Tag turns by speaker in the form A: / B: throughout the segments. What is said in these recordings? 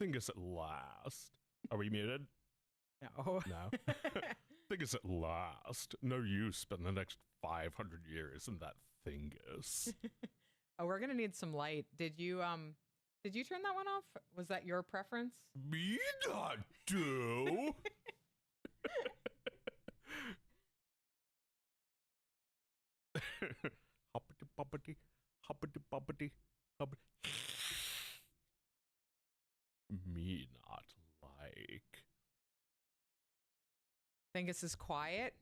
A: Thingus at last. Are we muted?
B: No.
A: No. Thingus at last. No use spend the next 500 years in that Thingus.
B: Oh, we're gonna need some light. Did you turn that one off? Was that your preference?
A: Me not do. Hoppity boppity, hoppity boppity, hoppity. Me not like.
B: Thingus is quiet.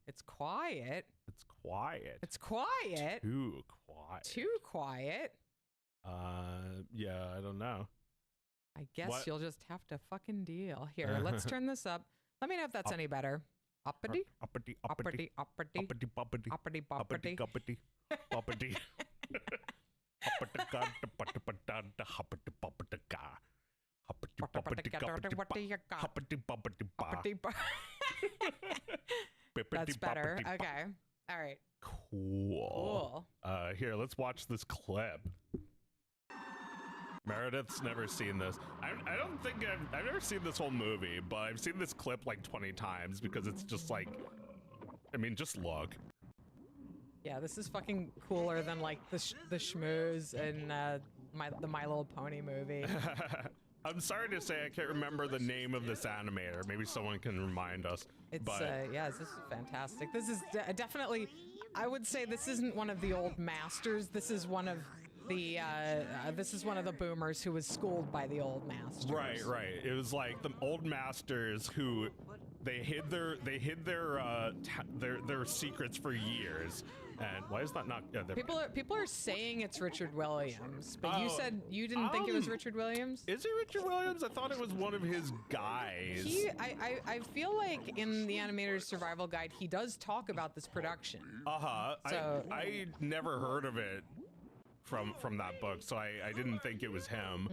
B: It's quiet.
A: It's quiet.
B: It's quiet.
A: Too quiet.
B: Too quiet.
A: Yeah, I don't know.
B: I guess
A: What?
B: you'll just have to fucking deal. Here, let's turn this up. Let me know if that's any better. Uppity?
A: Uppity,
B: Uppity, uppity.
A: uppity, boppity,
B: Uppity,
A: uppity,
B: boppity.
A: guppity, boppity. Hoppity, ga, hoppity, boppity, ga. Hoppity, boppity, guppity, ba. Hoppity, boppity, ba.
B: Uppity,
A: Bippity,
B: That's better.
A: boppity, ba.
B: Okay. All right.
A: Cool.
B: Cool.
A: Here, let's watch this clip. Meredith's never seen this. I don't think I've never seen this whole movie, but I've seen this clip like 20 times because it's just like, I mean, just look.
B: Yeah, this is fucking cooler than like the schmooze in the My Little Pony movie.
A: I'm sorry to say I can't remember the name of this animator. Maybe someone can remind us.
B: It's
A: but
B: yeah, this is fantastic. This is definitely, I would say this isn't one of the old masters. This is one of the boomers who was schooled by the old masters.
A: right. It was like the old masters who they hid their secrets for years. And why is that not?
B: People are saying it's Richard Williams, but you said you didn't think it was Richard Williams.
A: Is it Richard Williams? I thought it was one of his guys.
B: I feel like in the Animator's Survival Guide he does talk about this production. So
A: I never heard of it from that book, so I didn't think it was him.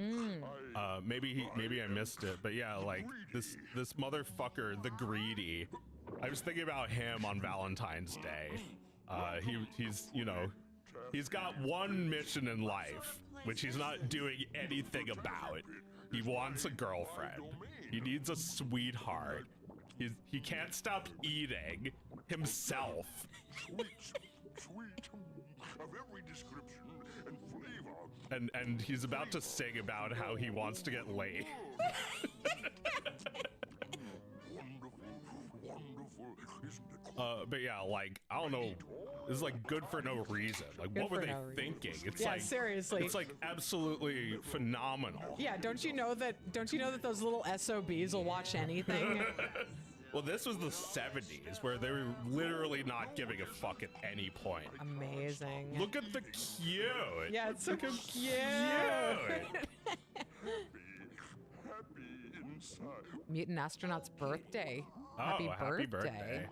A: Maybe I missed it, but yeah, like this motherfucker, the Greedy. I was thinking about him on Valentine's Day. He's you know, he's got one mission in life, which he's not doing anything about. He wants a girlfriend. He needs a sweetheart. He can't stop eating himself.
C: Sweet, of every description and flavor.
A: And he's about to sing about how he wants to get laid.
C: Wonderful, isn't it?
A: But yeah, like, I don't know. This is like good for no reason. Like, what were they thinking? It's
B: yeah,
A: like,
B: seriously.
A: it's like absolutely phenomenal.
B: Yeah, don't you know that those little SOBs will watch anything?
A: Well, this was the 70s where they were literally not giving a fuck at any point.
B: Amazing.
A: Look at the cute.
B: Yeah, it's so cute.
C: Happy inside.
B: Mutant Astronaut's birthday.
A: Oh,
B: Happy
A: happy birthday.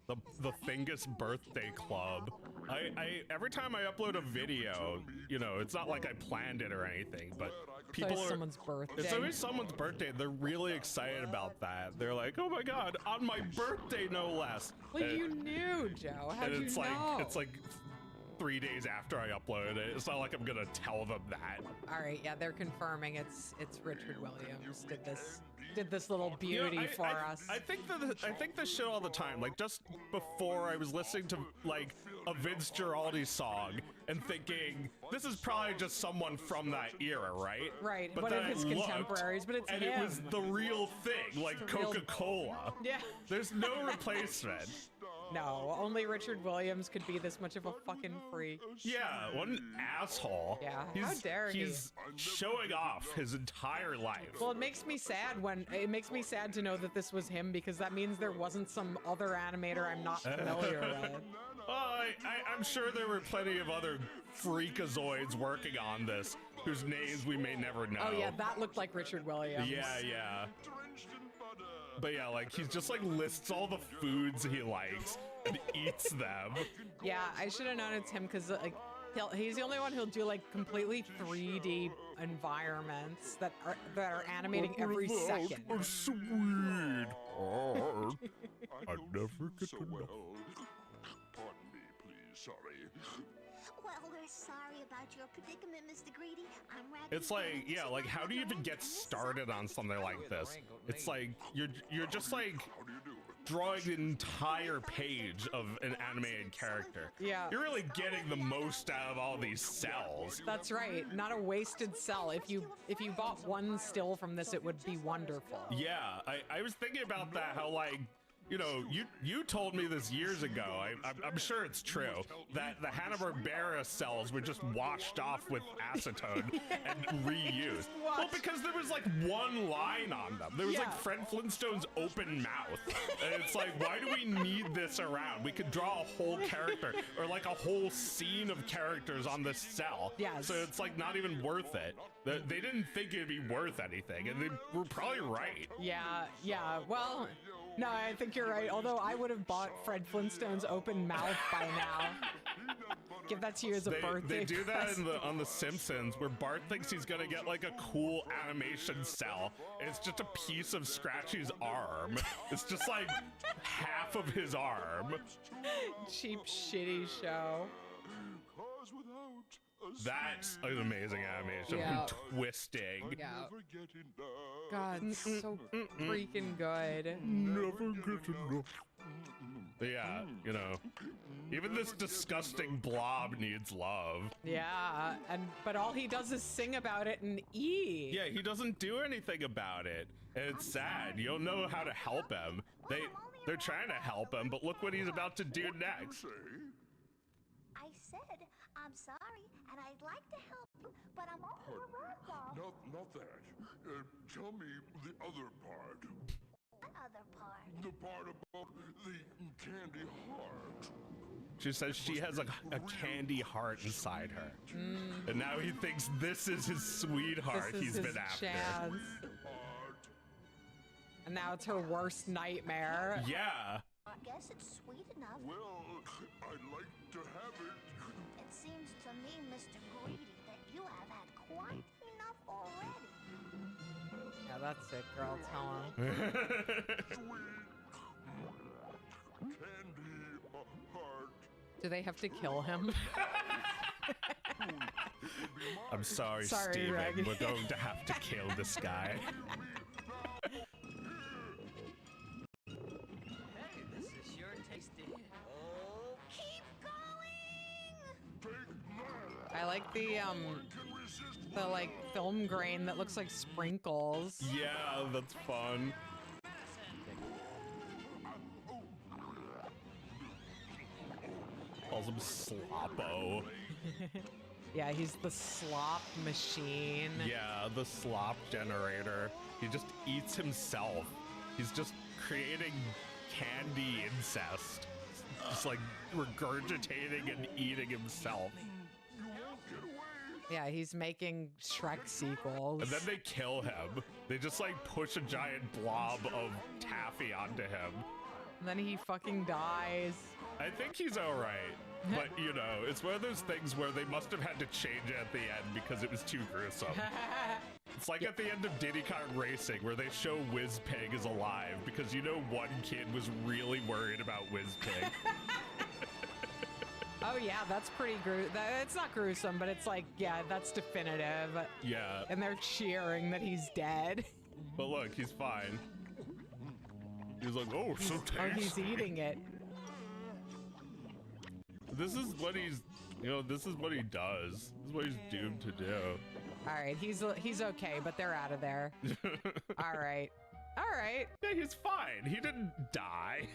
A: The Thingus Birthday Club. I every time I upload a video, you know, it's not like I planned it or anything, but people are,
B: someone's birthday.
A: it's always someone's birthday. They're really excited about that. They're like, oh my god, on my birthday no less.
B: Well,
A: And-
B: you knew, Joe. How'd
A: and
B: you
A: it's
B: know?
A: it's like 3 days after I uploaded it. It's not like I'm gonna tell them that.
B: All right, yeah, they're confirming it's Richard Williams did this little beauty for us.
A: I think this shit all the time. Like just before I was listening to like a Vince Guaraldi song and thinking this is probably just someone from that era, right?
B: Right,
A: But
B: one
A: then
B: of his
A: I looked,
B: contemporaries, but it's
A: and
B: him.
A: it was the real thing, like
B: the real-
A: Coca-Cola.
B: Yeah.
A: There's no replacement.
B: No, only Richard Williams could be this much of a fucking freak.
A: Yeah, what an asshole.
B: Yeah, how dare he.
A: He's showing off his entire life.
B: Well, it makes me sad to know that this was him because that means there wasn't some other animator I'm not familiar with.
A: I'm sure there were plenty of other freakazoids working on this, whose names we may never know.
B: Oh yeah, that looked like Richard Williams.
A: Yeah.
C: Drenched in butter.
A: But yeah, like, he's just like lists all the foods he likes and eats them.
B: Yeah, I should have known it's him because like he's the only one who'll do like completely 3D environments that are animating every second.
A: Sweet. I never get
C: So
A: to know.
C: well. Pardon me, please, sorry.
D: Well, we're sorry about your predicament, Mr. Greedy. I'm rather
A: It's like, yeah, like how do you even get started on something like this? It's like you're just like
C: How do you do?
A: drawing an entire page of an animated character.
B: Yeah.
A: You're really getting the most out of all these cells.
B: That's right. Not a wasted cell. If you bought one still from this, it would be wonderful.
A: Yeah, I was thinking about that, how like, you know, you told me this years ago, I'm sure it's true, that the Hanna-Barbera cells were just washed off with acetone and reused. Well, because there was like one line on them. There was like Fred Flintstone's open mouth. And it's like, why do we need this around? We could draw a whole character or like a whole scene of characters on this cell.
B: Yes.
A: So it's like not even worth it. They didn't think it'd be worth anything, and they were probably right.
B: Yeah, yeah. Well, no, I think you're right. Although I would have bought Fred Flintstone's open mouth by now. Give that to you as a birthday
A: They do that
B: present.
A: on The Simpsons, where Bart thinks he's gonna get like a cool animation cell. And it's just a piece of Scratchy's arm. It's just like half of his arm.
B: Cheap, shitty show.
C: Cause without a
A: That's an amazing animation.
B: Yeah.
A: Twisting.
B: Yeah.
C: never get enough.
B: God, it's so freaking good.
A: Never get enough. Yeah, you know, even this disgusting blob needs love.
B: Yeah, but all he does is sing about it and eat.
A: Yeah, he doesn't do anything about it. And it's sad. You don't know how to help him. They're trying to help him, but look what he's about to do next.
D: I said, I'm sorry, and I'd like to help you, but I'm only a ragdoll.
C: Not that. Tell me the other part.
D: What other part?
C: The part about the candy heart.
A: She says she has a candy heart inside her. And now he thinks this is his sweetheart
B: This is
A: he's
B: his
A: been after.
B: chance.
C: Heart.
B: And now it's her worst nightmare.
A: Yeah.
D: I guess it's sweet enough.
C: Well, I'd like to have it.
D: It seems to me, Mr. Greedy, that you have had quite enough already.
B: Yeah, that's it, girl. Tell him.
C: Sweet. Candy heart.
B: Do they have to kill him?
A: I'm sorry,
B: Sorry,
A: Steven.
B: Reg.
A: We're going to have to kill this guy.
E: Hey, this is sure tasty.
D: Keep going!
C: Take that.
B: I like the
C: Can resist
B: like film grain that looks like sprinkles.
A: Yeah, that's fun. Calls him Sloppo.
B: Yeah, he's the slop machine.
A: Yeah, the slop generator. He just eats himself. He's just creating candy incest. Just like regurgitating and eating himself.
B: Yeah, he's making Shrek sequels.
A: And then they kill him. They just like push a giant blob of taffy onto him.
B: And then he fucking dies.
A: I think he's alright. But you know, it's one of those things where they must have had to change it at the end because it was too gruesome. It's like at the end of Diddy Kong Racing where they show Whiz Pig is alive because you know one kid was really worried about Whiz Pig.
B: Oh yeah, that's pretty it's not gruesome, but it's like, yeah, that's definitive.
A: Yeah,
B: And they're cheering that he's dead.
A: but look, he's fine. He's like, oh, so tasty.
B: Oh, he's eating it.
A: This is what he's, you know, this is what he does. This is what he's doomed to do.
B: All right, he's okay, but they're out of there. All right. All right.
A: Yeah, he's fine. He didn't die.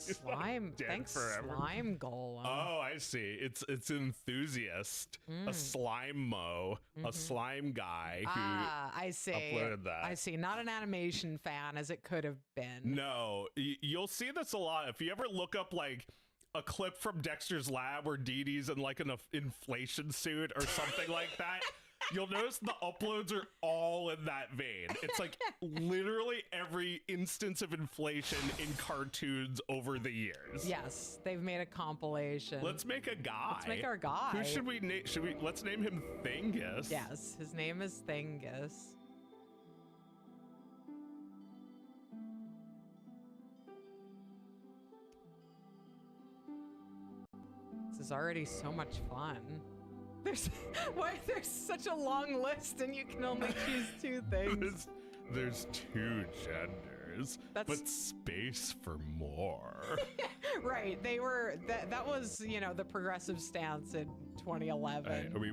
A: He's not
B: Slime.
A: dead
B: Thanks,
A: forever.
B: slime golem.
A: Oh, I see. It's enthusiast, a slime mo, a slime guy who.
B: Ah, I see.
A: uploaded that.
B: I see. Not an animation fan as it could have been.
A: No, you'll see this a lot. If you ever look up like a clip from Dexter's Lab where Dee Dee's in like an inflation suit or something like that, you'll notice the uploads are all in that vein. It's like literally every instance of inflation in cartoons over the years.
B: Yes, they've made a compilation.
A: Let's make a guy.
B: Let's make our guy.
A: Who should we name? Let's name him Thingus.
B: Yes, his name is Thingus. It's is already so much fun. There's why there's such a long list and you can only choose 2 things.
A: There's 2 genders, but space for more.
B: Right, that was, you know, the progressive stance in 2011.
A: Right, are we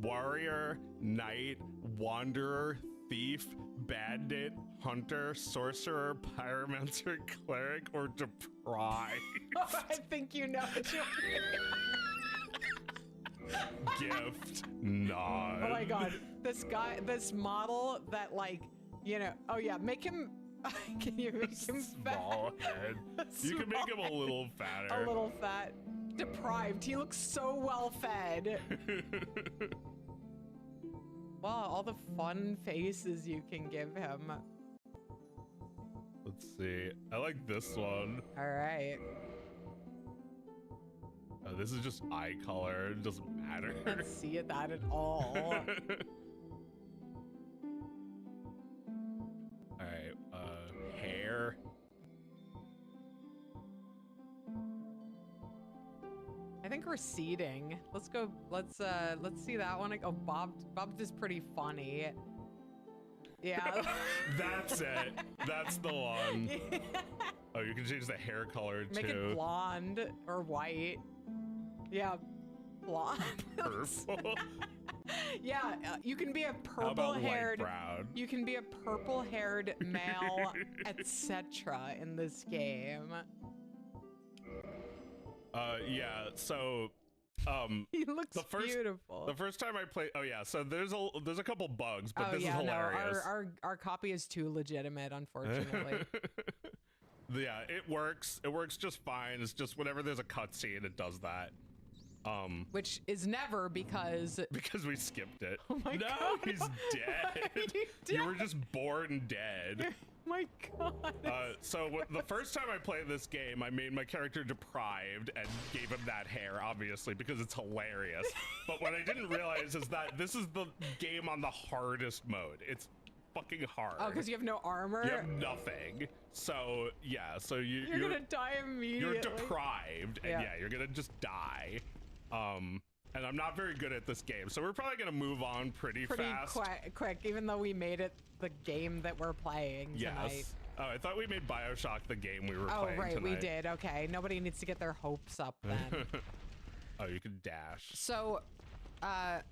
A: warrior, knight, wanderer, thief, bandit, hunter, sorcerer, pyromancer, cleric, or deprived?
B: I think you know what you
A: Gift, nod.
B: Oh my god, this model that, like, you know, oh yeah, make him, can you make him
A: Small
B: fat?
A: head. You can make him a little fatter.
B: A little fat. Deprived, he looks so well fed. Wow, all the fun faces you can give him.
A: Let's see. I like this one.
B: All right.
A: Oh, this is just eye color. It doesn't matter.
B: I can't see that at all.
A: All right. Hair.
B: I think receding. Let's go. Let's see that one. Oh, Bob's is pretty funny. Yeah.
A: That's it. That's the one. Oh, you can change the hair color too.
B: Make it blonde or white. Yeah, blonde.
A: Purple.
B: Yeah, you can be a
A: How about
B: purple-haired.
A: light brown?
B: You can be a purple-haired male, etc. in this game.
A: Yeah. So,
B: He looks
A: the first,
B: beautiful.
A: The first time I played, oh yeah. So there's a couple bugs, but
B: oh
A: this
B: yeah,
A: is hilarious.
B: no, our copy is too legitimate, unfortunately.
A: Yeah, it works. It works just fine. It's just whenever there's a cutscene, it does that.
B: Which is never because
A: we skipped it.
B: Oh my
A: no,
B: God.
A: he's dead. You were just born dead.
B: My God.
A: So the first time I played this game, I made my character deprived and gave him that hair, obviously, because it's hilarious. But what I didn't realize is that this is the game on the hardest mode. It's fucking hard.
B: Oh, because you have no armor?
A: You have nothing. So, yeah, so you're
B: gonna die immediately.
A: You're deprived, and
B: Yeah.
A: yeah, you're gonna just die. And I'm not very good at this game, so we're probably gonna move on pretty fast.
B: quick, even though we made it the game that we're playing tonight.
A: Yes. Oh, I thought we made BioShock the game we were
B: Oh,
A: playing
B: right, we
A: tonight.
B: did. Okay, nobody needs to get their hopes up then.
A: Oh, you can dash.
B: So, I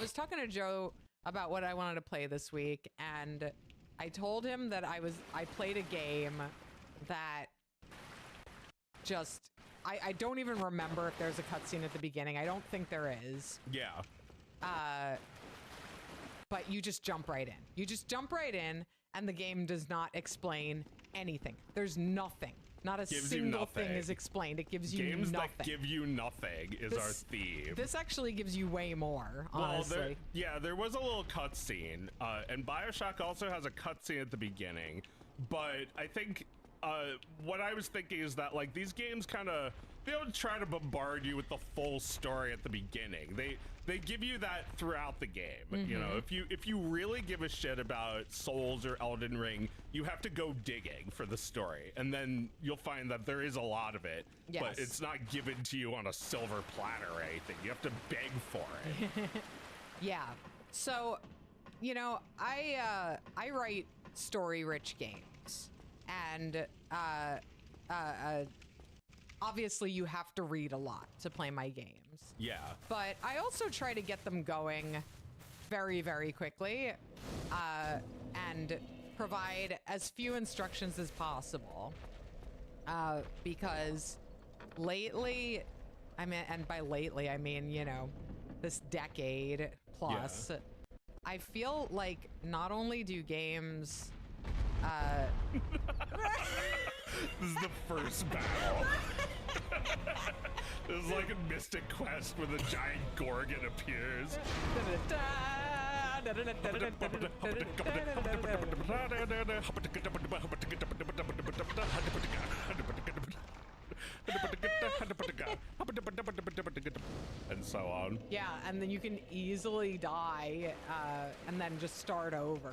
B: was talking to Joe about what I wanted to play this week, and I told him that I played a game that just I don't even remember if there's a cutscene at the beginning. I don't think there is.
A: Yeah.
B: But you just jump right in. You just jump right in, and the game does not explain anything. There's nothing. Not a single thing is explained. It gives you
A: Games
B: nothing.
A: that give you nothing is our theme.
B: This actually gives you way more, honestly.
A: Well, there was a little cutscene, and BioShock also has a cutscene at the beginning. But I think what I was thinking is that, like, these games they don't try to bombard you with the full story at the beginning. They give you that throughout the game.
B: Mm-hmm.
A: You know, if you really give a shit about Souls or Elden Ring, you have to go digging for the story, and then you'll find that there is a lot of it,
B: Yes.
A: but it's not given to you on a silver platter or anything. You have to beg for it.
B: Yeah. So, you know, I write story-rich games, and obviously you have to read a lot to play my games.
A: Yeah.
B: But I also try to get them going very, very quickly, and provide as few instructions as possible. Because lately, and by lately, I mean, you know, this decade plus, I feel like not only do games,
A: This is the first battle. This is like a Mystic Quest where the giant Gorgon appears. And so on.
B: Yeah, and then you can easily die, and then just start over.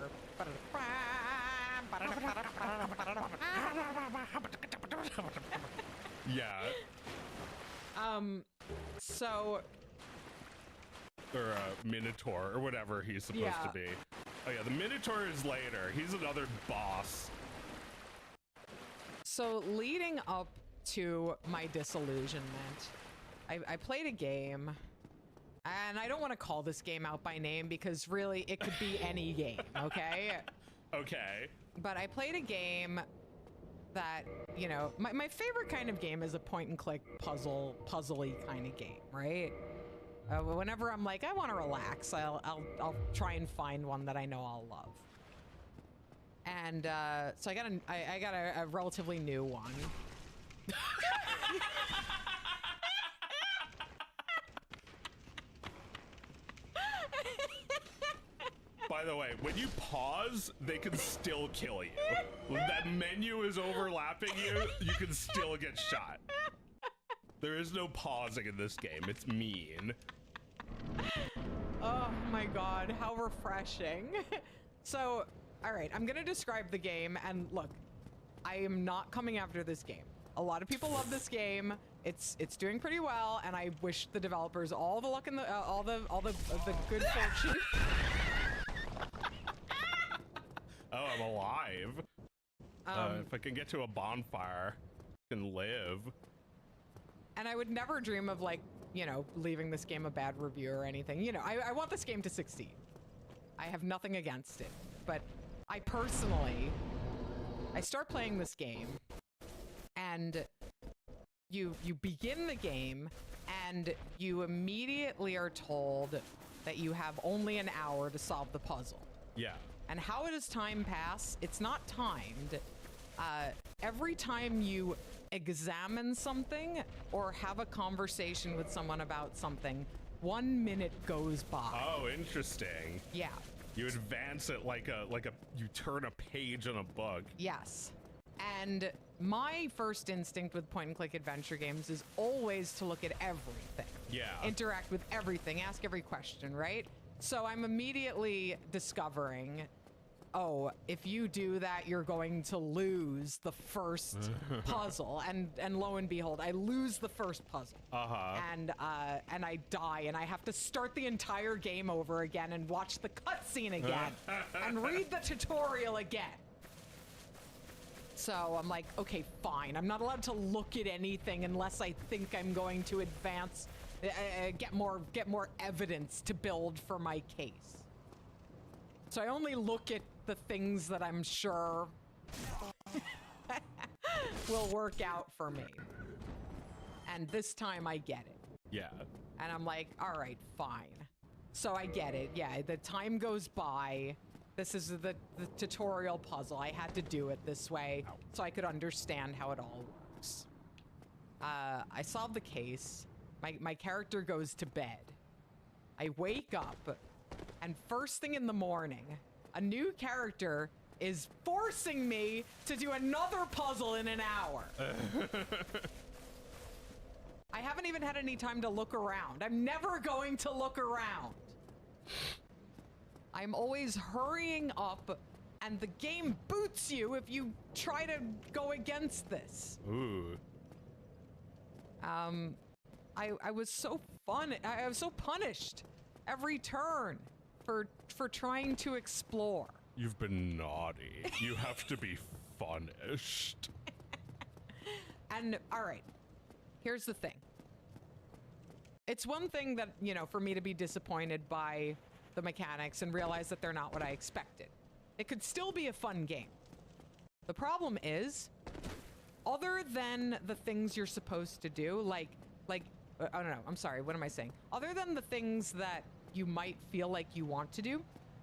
A: Yeah.
B: So
A: Or Minotaur, or whatever he's supposed to be. Oh yeah, the Minotaur is later. He's another boss.
B: So leading up to my disillusionment, I played a game, and I don't want to call this game out by name because really it could be any game, okay?
A: Okay.
B: But I played a game that, you know, my favorite kind of game is a point and click puzzly kind of game, right? Whenever I'm like, I want to relax, I'll try and find one that I know I'll love. And so I got a relatively new one.
A: By the way, when you pause, they can still kill you. When that menu is overlapping you, you can still get shot. There is no pausing in this game. It's mean.
B: Oh my god, how refreshing. So, all right, I'm gonna describe the game, and look, I am not coming after this game. A lot of people love this game. It's doing pretty well, and I wish the developers all the luck and all the good fortune.
A: Oh, I'm alive. If I can get to a bonfire, I can live.
B: And I would never dream of, like, you know, leaving this game a bad review or anything. You know, I want this game to succeed. I have nothing against it. But I personally, I start playing this game, and you begin the game, and you immediately are told that you have only an hour to solve the puzzle.
A: Yeah.
B: And how does time pass? It's not timed. Every time you examine something or have a conversation with someone about something, 1 minute goes by.
A: Oh, interesting.
B: Yeah.
A: You advance it like you turn a page in a book.
B: Yes. And my first instinct with point and click adventure games is always to look at everything.
A: Yeah.
B: Interact with everything, ask every question, right? So I'm immediately discovering, oh, if you do that, you're going to lose the first puzzle. And lo and behold, I lose the first puzzle. And I die, and I have to start the entire game over again and watch the cutscene again and read the tutorial again. So I'm like, okay, fine. I'm not allowed to look at anything unless I think I'm going to advance, get more evidence to build for my case. So I only look at the things that I'm sure will work out for me. And this time I get it.
A: Yeah.
B: And I'm like, all right, fine. So I get it. Yeah, the time goes by. This is the tutorial puzzle. I had to do it this way so I could understand how it all works. I solve the case. My character goes to bed. I wake up, and first thing in the morning, a new character is forcing me to do another puzzle in an hour. I haven't even had any time to look around. I'm never going to look around. I'm always hurrying up, and the game boots you if you try to go against this.
A: Ooh.
B: I was so I was so punished every turn for trying to explore.
A: You've been naughty. You have to be punished.
B: And all right, here's the thing. It's one thing that, you know, for me to be disappointed by the mechanics and realize that they're not what I expected. It could still be a fun game. The problem is, other than the things you're supposed to do, like, I don't know, I'm sorry, what am I saying? Other than the things that you might feel like you want to do,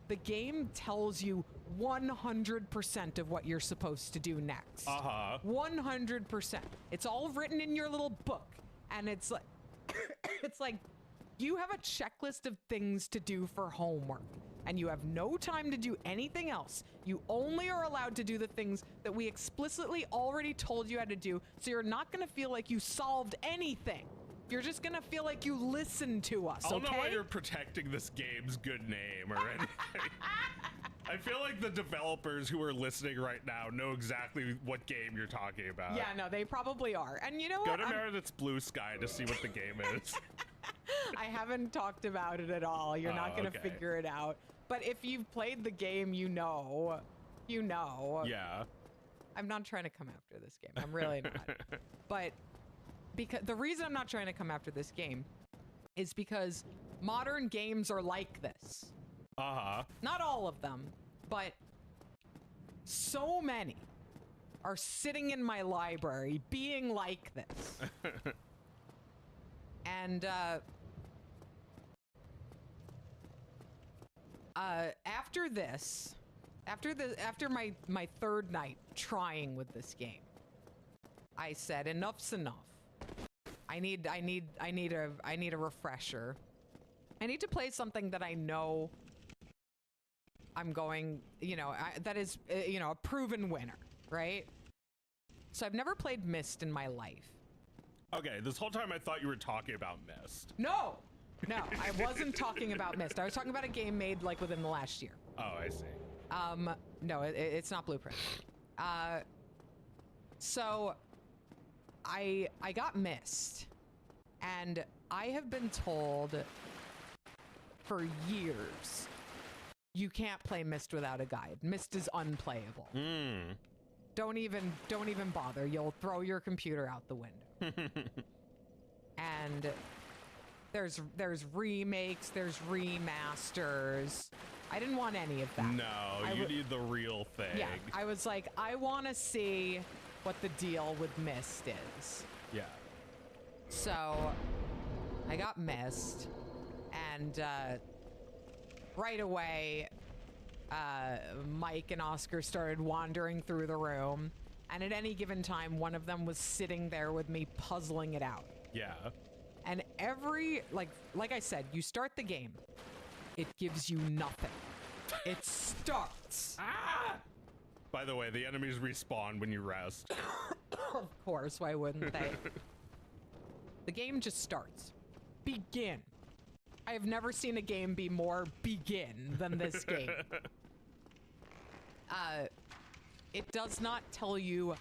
B: the game tells you 100% of what you're supposed to do next. 100%. It's all written in your little book, and it's like, it's like, you have a checklist of things to do for homework, and you have no time to do anything else. You only are allowed to do the things that we explicitly already told you how to do, so you're not going to feel like you solved anything. You're just going to feel like you listened to us,
A: I don't
B: okay?
A: know why you're protecting this game's good name or anything. I feel like the developers who are listening right now know exactly what game you're talking about.
B: Yeah, no, they probably are. And you know
A: Go
B: what?
A: to Meredith's Blue Sky to see what the game is.
B: I haven't talked about it at all. You're not going to
A: okay.
B: figure it out. But if you've played the game, you know. You know.
A: Yeah.
B: I'm not trying to come after this game. I'm really not. But because the reason I'm not trying to come after this game is because modern games are like this.
A: Uh-huh.
B: Not all of them, but so many are sitting in my library being like this. And after this, after my third night trying with this game, I said enough's enough. I need a refresher. I need to play something that I know I'm going, that is, a proven winner, right? So I've never played Myst in my life.
A: Okay, this whole time I thought you were talking about Myst.
B: No, I wasn't talking about Myst. I was talking about a game made like within the last year.
A: Oh, I see.
B: No, it's not Blueprint. So I got Myst, and I have been told for years you can't play Myst without a guide. Myst is unplayable. Don't even bother. You'll throw your computer out the window. And there's remakes, there's remasters. I didn't want any of that.
A: No, you need the real thing.
B: Yeah, I was like, I want to see what the deal with Myst is.
A: Yeah.
B: So I got Myst, and right away, Mike and Oscar started wandering through the room, and at any given time, one of them was sitting there with me puzzling it out.
A: Yeah.
B: And like I said, you start the game, it gives you nothing. It starts.
A: By the way, the enemies respawn when you rest.
B: Of course, why wouldn't they? The game just starts. Begin. I have never seen a game be more begin than this game. It does not tell you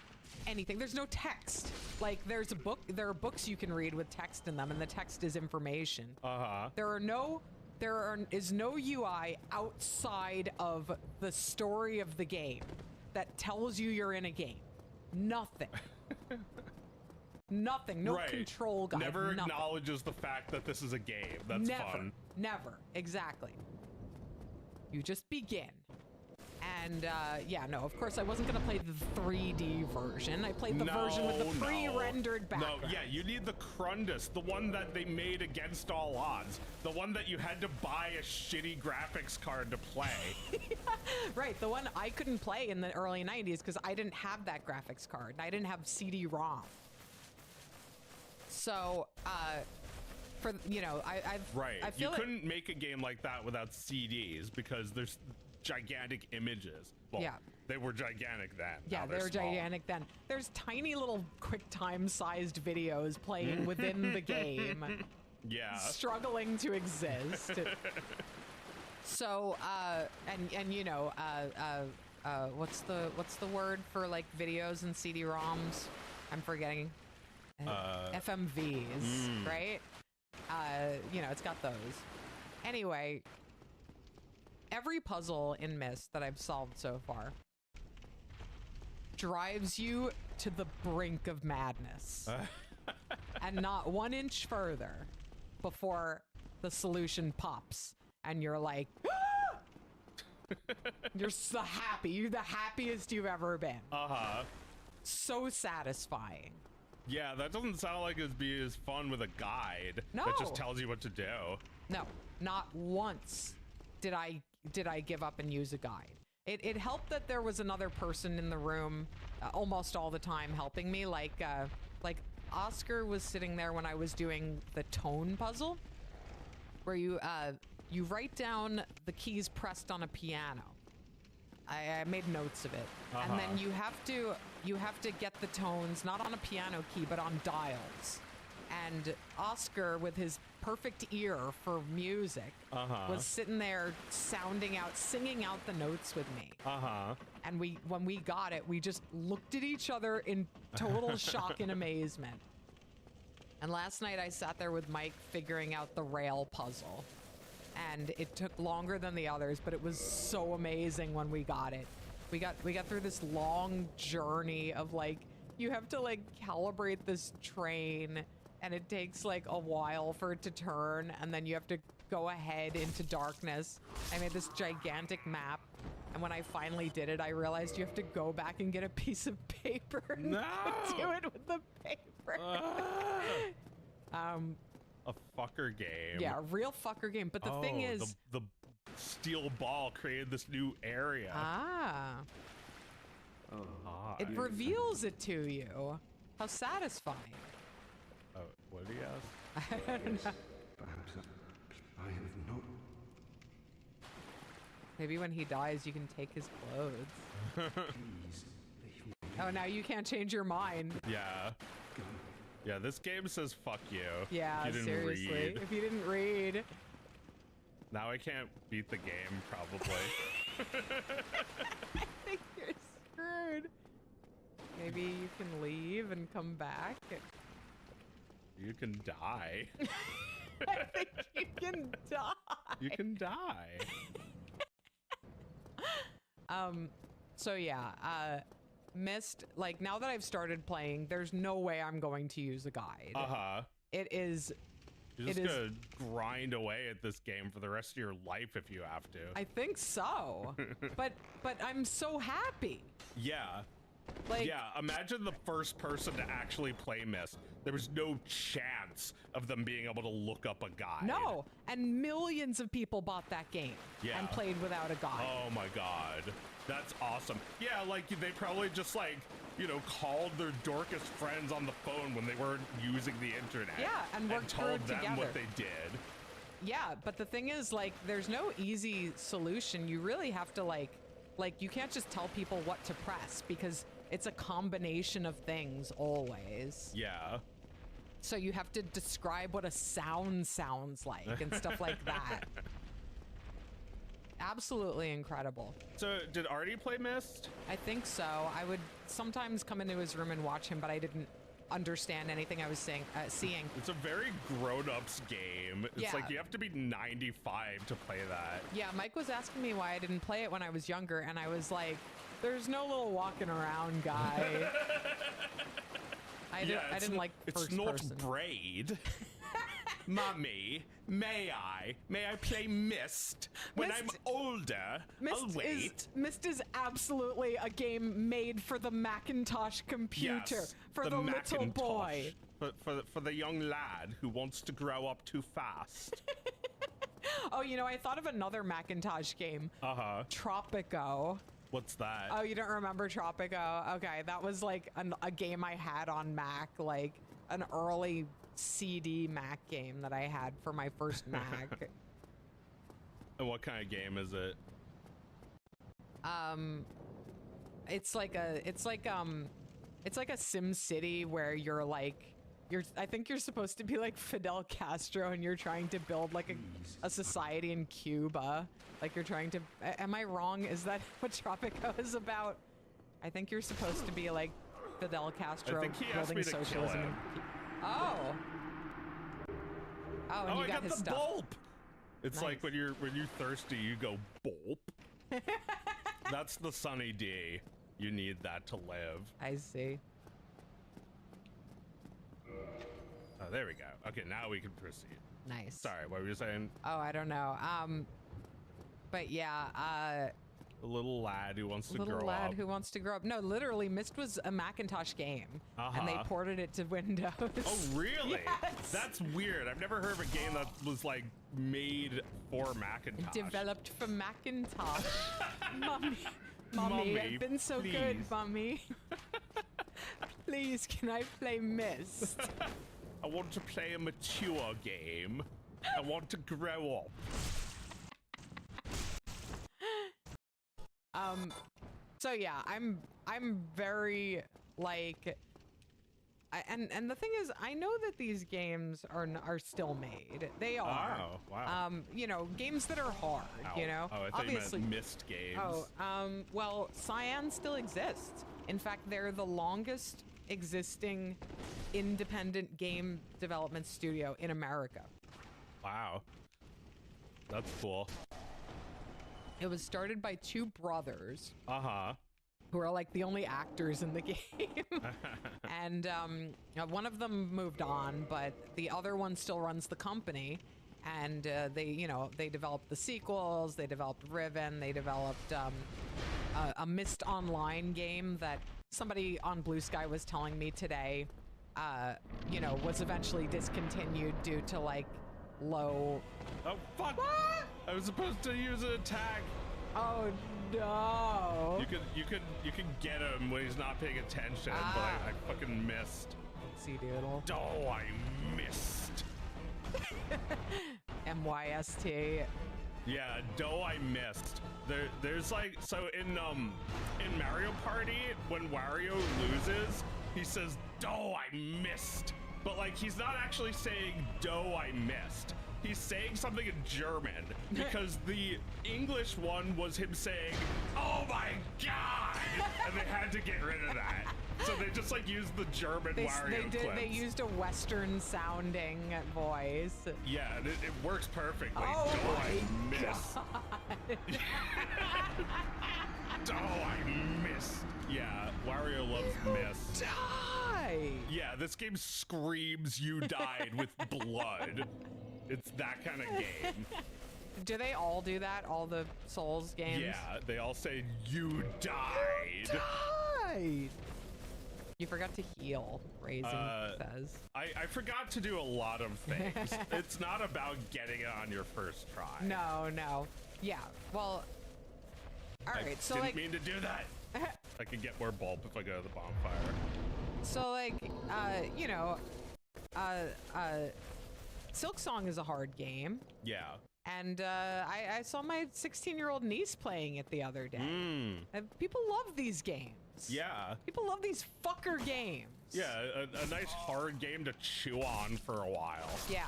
B: anything. There's no text. Like, there's a book. There are books you can read with text in them, and the text is information.
A: Uh-huh.
B: There is no UI outside of the story of the game that tells you you're in a game. Nothing. Nothing. No control guide.
A: Never
B: nothing.
A: acknowledges the fact that this is a game. That's fun.
B: Never. Exactly. You just begin. And, yeah, no, of course I wasn't going to play the 3D version. I played the version with the pre-rendered background.
A: No, yeah, you need the Crundus, the one that they made against all odds. The one that you had to buy a shitty graphics card to play.
B: Right, the one I couldn't play in the early 90s because I didn't have that graphics card. I didn't have CD-ROM. So, I feel
A: you couldn't make a game like that without CDs because there's gigantic images. Well,
B: yeah.
A: They were gigantic then.
B: Yeah,
A: now
B: they were
A: small.
B: gigantic then. There's tiny little QuickTime-sized videos playing within the game.
A: Yeah.
B: Struggling to exist. So, what's the word for like videos and CD-ROMs? I'm forgetting. FMVs, right? It's got those. Anyway, every puzzle in Myst that I've solved so far drives you to the brink of madness. And not 1 inch further before the solution pops and you're like, you're the happiest you've ever been.
A: Uh-huh.
B: So satisfying.
A: Yeah, that doesn't sound like it'd be as fun with a guide
B: No.
A: that just tells you what to do.
B: No, not once did I give up and use a guide. It helped that there was another person in the room almost all the time helping me. Like Oscar was sitting there when I was doing the tone puzzle, where you write down the keys pressed on a piano. I made notes of it, and then you have to get the tones not on a piano key but on dials, and Oscar, with his perfect ear for music, was sitting there singing out the notes with me. And when we got it, we just looked at each other in total shock and amazement. And last night I sat there with Mike figuring out the rail puzzle. And it took longer than the others, but it was so amazing when we got it. We got through this long journey of like, you have to like calibrate this train and it takes like a while for it to turn, and then you have to go ahead into darkness. I made this gigantic map, and when I finally did it, I realized you have to go back and get a piece of paper and do it with the paper.
A: A fucker game.
B: Yeah, a real fucker game. But the thing is,
A: the steel ball created this new area.
B: It reveals it to you. How satisfying.
A: Oh, what did he ask?
B: I don't know.
C: Perhaps I have not.
B: Maybe when he dies, you can take his clothes.
C: Please leave me.
B: Oh, now you can't change your mind.
A: Yeah. Yeah, this game says fuck you.
B: Yeah,
A: if you didn't
B: seriously.
A: read.
B: If you didn't read.
A: Now I can't beat the game, probably.
B: I think you're screwed. Maybe you can leave and come back.
A: You can die.
B: I think you can die.
A: You can die.
B: So yeah, Myst, like now that I've started playing, there's no way I'm going to use a guide. It is...
A: You're just gonna grind away at this game for the rest of your life if you have to.
B: I think so. but I'm so happy.
A: Yeah.
B: Like,
A: yeah, imagine the first person to actually play Myst. There was no chance of them being able to look up a guide.
B: No, and millions of people bought that game and played without a guide.
A: Oh my god. That's awesome. Yeah, like they probably just like, you know, called their dorkest friends on the phone when they weren't using the internet.
B: Yeah, and worked through
A: told
B: it
A: them
B: together.
A: what they did.
B: Yeah, but the thing is, like, there's no easy solution. You really have to like you can't just tell people what to press because it's a combination of things always.
A: Yeah.
B: So you have to describe what a sound sounds like and stuff like that. Absolutely incredible.
A: So did Artie play Myst?
B: I think so. I would sometimes come into his room and watch him, but I didn't understand anything I was seeing.
A: It's a very grown-ups game. It's like you have to be 95 to play that.
B: Yeah, Mike was asking me why I didn't play it when I was younger, and I was like, there's no little walking around guy. I didn't like first
A: It's not
B: person.
A: Braid. Mummy, may I play Myst? When I'm older, I'll wait.
B: Myst is absolutely a game made for the Macintosh computer,
A: Yes,
B: for the little
A: Macintosh.
B: boy.
A: For the young lad who wants to grow up too fast.
B: Oh, you know, I thought of another Macintosh game. Tropico.
A: What's that?
B: Oh, you don't remember Tropico? Okay, that was like a game I had on Mac, like an early CD Mac game that I had for my first Mac.
A: And what kind of game is it?
B: It's like a Sim City where you're like, I think you're supposed to be like Fidel Castro and you're trying to build like a society in Cuba. Like you're trying to, am I wrong? Is that what Tropico is about? I think you're supposed to be like Fidel Castro
A: I think he asked
B: building
A: me to kill
B: socialism.
A: him.
B: Oh, and you
A: I
B: got
A: got
B: his
A: the
B: stuff.
A: bulb. It's
B: Nice.
A: like when you're thirsty, you go bulb. That's the Sunny D. You need that to live.
B: I see.
A: Oh, there we go. Okay, now we can proceed.
B: Nice.
A: Sorry, what were you saying?
B: Oh, I don't know. But yeah,
A: The little lad who wants to
B: little
A: grow
B: lad
A: up.
B: who wants to grow up. No, literally, Myst was a Macintosh game, and they ported it to Windows.
A: Oh, really?
B: Yes.
A: That's weird. I've never heard of a game that was like made for Macintosh.
B: Developed for Macintosh. Mommy, I've been so
A: please.
B: good, Mommy. Please, can I play Myst?
A: I want to play a mature game. I want to grow up.
B: So yeah, I'm very like, and the thing is, I know that these games are still made. They are.
A: Oh, wow.
B: You know, games that are hard.
A: Ow.
B: You know,
A: Oh, I thought
B: obviously.
A: you meant missed games.
B: Well, Cyan still exists. In fact, they're the longest existing independent game development studio in America.
A: Wow. That's cool.
B: It was started by two brothers
A: Uh-huh.
B: who are like the only actors in the game. And one of them moved on, but the other one still runs the company. And they developed the sequels, they developed Riven, they developed a Myst Online game that somebody on Blue Sky was telling me today, was eventually discontinued due to like low.
A: Oh, fuck!
B: What?
A: I was supposed to use an attack.
B: Oh no!
A: You could get him when he's not paying attention, but I fucking missed.
B: See doodle.
A: Oh, I missed.
B: MYST.
A: Yeah, I missed. There's like, so in Mario Party, when Wario loses, he says, I missed. But like, he's not actually saying, I missed. He's saying something in German, because the English one was him saying, oh my god! And they had to get rid of that. So they just like used the German Wario clips.
B: They used a Western sounding voice.
A: Yeah, it works perfectly.
B: Oh
A: I
B: my
A: missed. I missed. Yeah, Wario loves miss.
B: Die!
A: Yeah, this game screams you died with blood. It's that kind of game.
B: Do they all do that? All the Souls games?
A: Yeah, they all say you died.
B: You died! You forgot to heal, Raisin says.
A: I forgot to do a lot of things. It's not about getting it on your first try.
B: No. Yeah, well, all right, so
A: didn't
B: like...
A: mean to do that. I could get more bulb if I go to the bonfire.
B: So like, Silk Song is a hard game.
A: Yeah.
B: And I saw my 16-year-old niece playing it the other day. And people love these games.
A: Yeah.
B: People love these fucker games.
A: Yeah, a nice hard game to chew on for a while.
B: Yeah.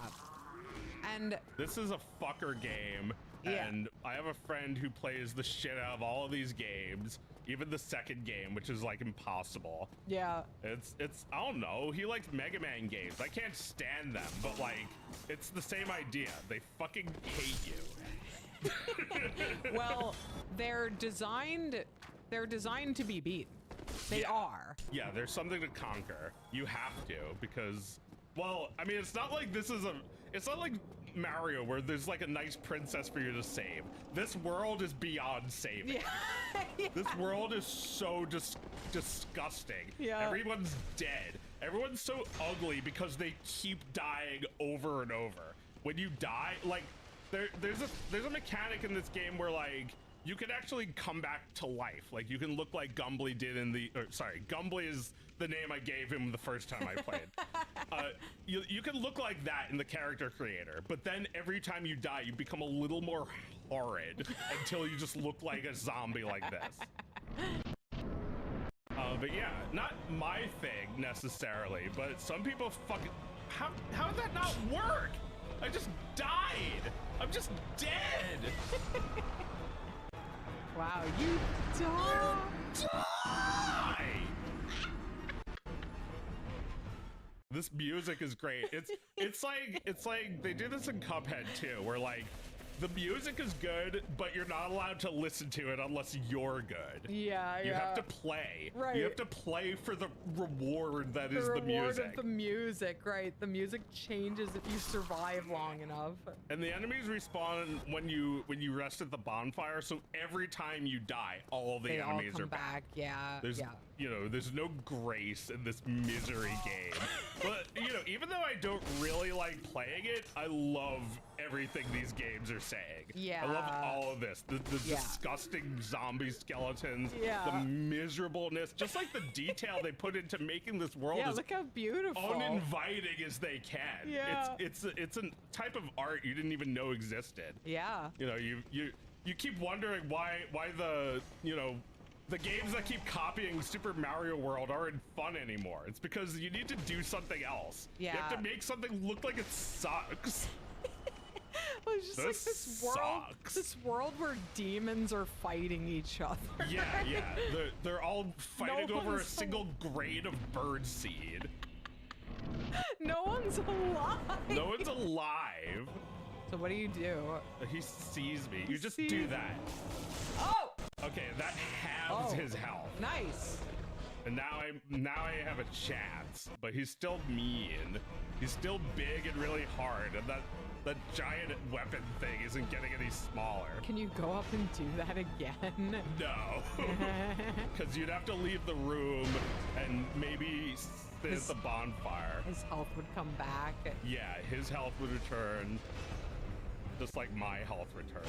B: And
A: this is a fucker game.
B: Yeah.
A: And I have a friend who plays the shit out of all of these games, even the second game, which is like impossible.
B: yeah.
A: It's I don't know, he likes Mega Man games. I can't stand them, but like, it's the same idea. They fucking hate you.
B: Well, they're designed to be beaten. They are.
A: Yeah, there's something to conquer. You have to, because, well, I mean, it's not like it's not like Mario where there's like a nice princess for you to save. This world is beyond saving.
B: Yeah.
A: This world is so disgusting.
B: Yeah.
A: Everyone's dead. Everyone's so ugly because they keep dying over and over. When you die, like, there's a mechanic in this game where like you can actually come back to life. Like you can look like Gumbly did in Gumbly is the name I gave him the first time I played. You can look like that in the character creator, but then every time you die, you become a little more horrid until you just look like a zombie like this. But yeah, not my thing necessarily, but some people fucking, how did that not work? I just died. I'm just dead.
B: Wow, you
A: Die! This music is great. It's like they do this in Cuphead too, where like the music is good, but you're not allowed to listen to it unless you're good.
B: Yeah,
A: You have to play.
B: Right.
A: You have to play for the reward that is
B: the
A: the
B: reward
A: music.
B: of the music, right? The music changes if you survive long enough.
A: And the enemies respawn when you rest at the bonfire, so every time you die, all the
B: They all
A: enemies
B: come
A: are back.
B: Yeah.
A: There's, there's no grace in this misery game. But, even though I don't really like playing it, I love everything these games are saying.
B: Yeah.
A: I love all of this. The
B: Yeah.
A: disgusting zombie skeletons,
B: Yeah.
A: the miserableness, just like the detail they put into making this world
B: Yeah,
A: as
B: look how beautiful.
A: uninviting as they can.
B: Yeah.
A: It's a type of art you didn't even know existed.
B: Yeah.
A: You keep wondering why the the games that keep copying Super Mario World aren't fun anymore. It's because you need to do something else.
B: Yeah.
A: You have to make something look like it sucks.
B: Well, it's just like this world where demons are fighting each other.
A: Yeah. They're all fighting over a
B: one's
A: single grain of bird seed.
B: No one's alive.
A: No one's alive.
B: So what do you do?
A: He sees me. You just do that.
B: Oh!
A: Okay, that halves his health.
B: Nice.
A: And now I have a chance, but he's still mean. He's still big and really hard, and that giant weapon thing isn't getting any smaller.
B: Can you go up and do that again?
A: No, because you'd have to leave the room and maybe sit at the bonfire.
B: His health would come back.
A: Yeah, his health would return, just like my health returns.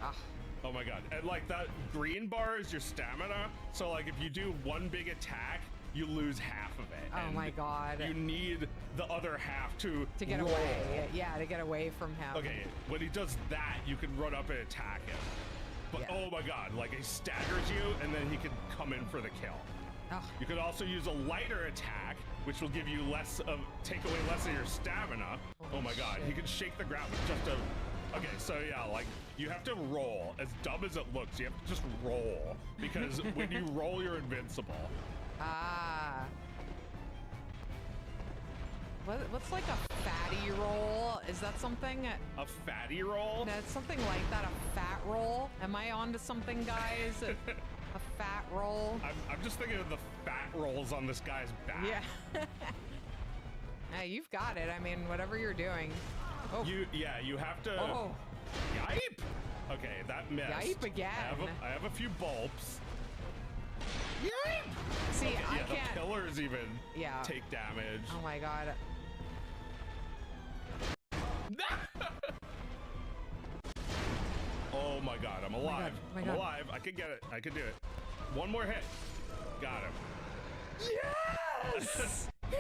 B: Ah.
A: Oh my god, and like that green bar is your stamina, so like if you do one big attack, you lose half of it.
B: Oh my god.
A: You need the other half to
B: get
A: roll.
B: away. Yeah, to get away from him.
A: Okay, when he does that, you can run up and attack him. But
B: Yeah.
A: oh my god, like he staggers you and then he can come in for the kill.
B: Ugh.
A: You could also use a lighter attack, which will give you take away less of your stamina. Oh my god, he can shake the ground with just a... Okay, so yeah, like, you have to roll. As dumb as it looks, you have to just roll. Because when you roll, you're invincible.
B: Ah. What's like a fatty roll? Is that something?
A: A fatty roll?
B: That's something like that, a fat roll? Am I onto something, guys? A fat roll?
A: I'm just thinking of the fat rolls on this guy's back.
B: Yeah. Hey, you've got it. I mean, whatever you're doing. Oh.
A: You have to...
B: Oh.
A: Yipe! Okay, that missed.
B: Yipe again.
A: I have a few bulbs. Yipe!
B: See,
A: okay,
B: I
A: yeah,
B: can't...
A: the pillars even
B: Yeah.
A: take damage.
B: Oh my god.
A: Oh my god, I'm alive.
B: Oh my
A: I'm
B: god.
A: alive. I can get it. I can do it. One more hit. Got him. Yes! He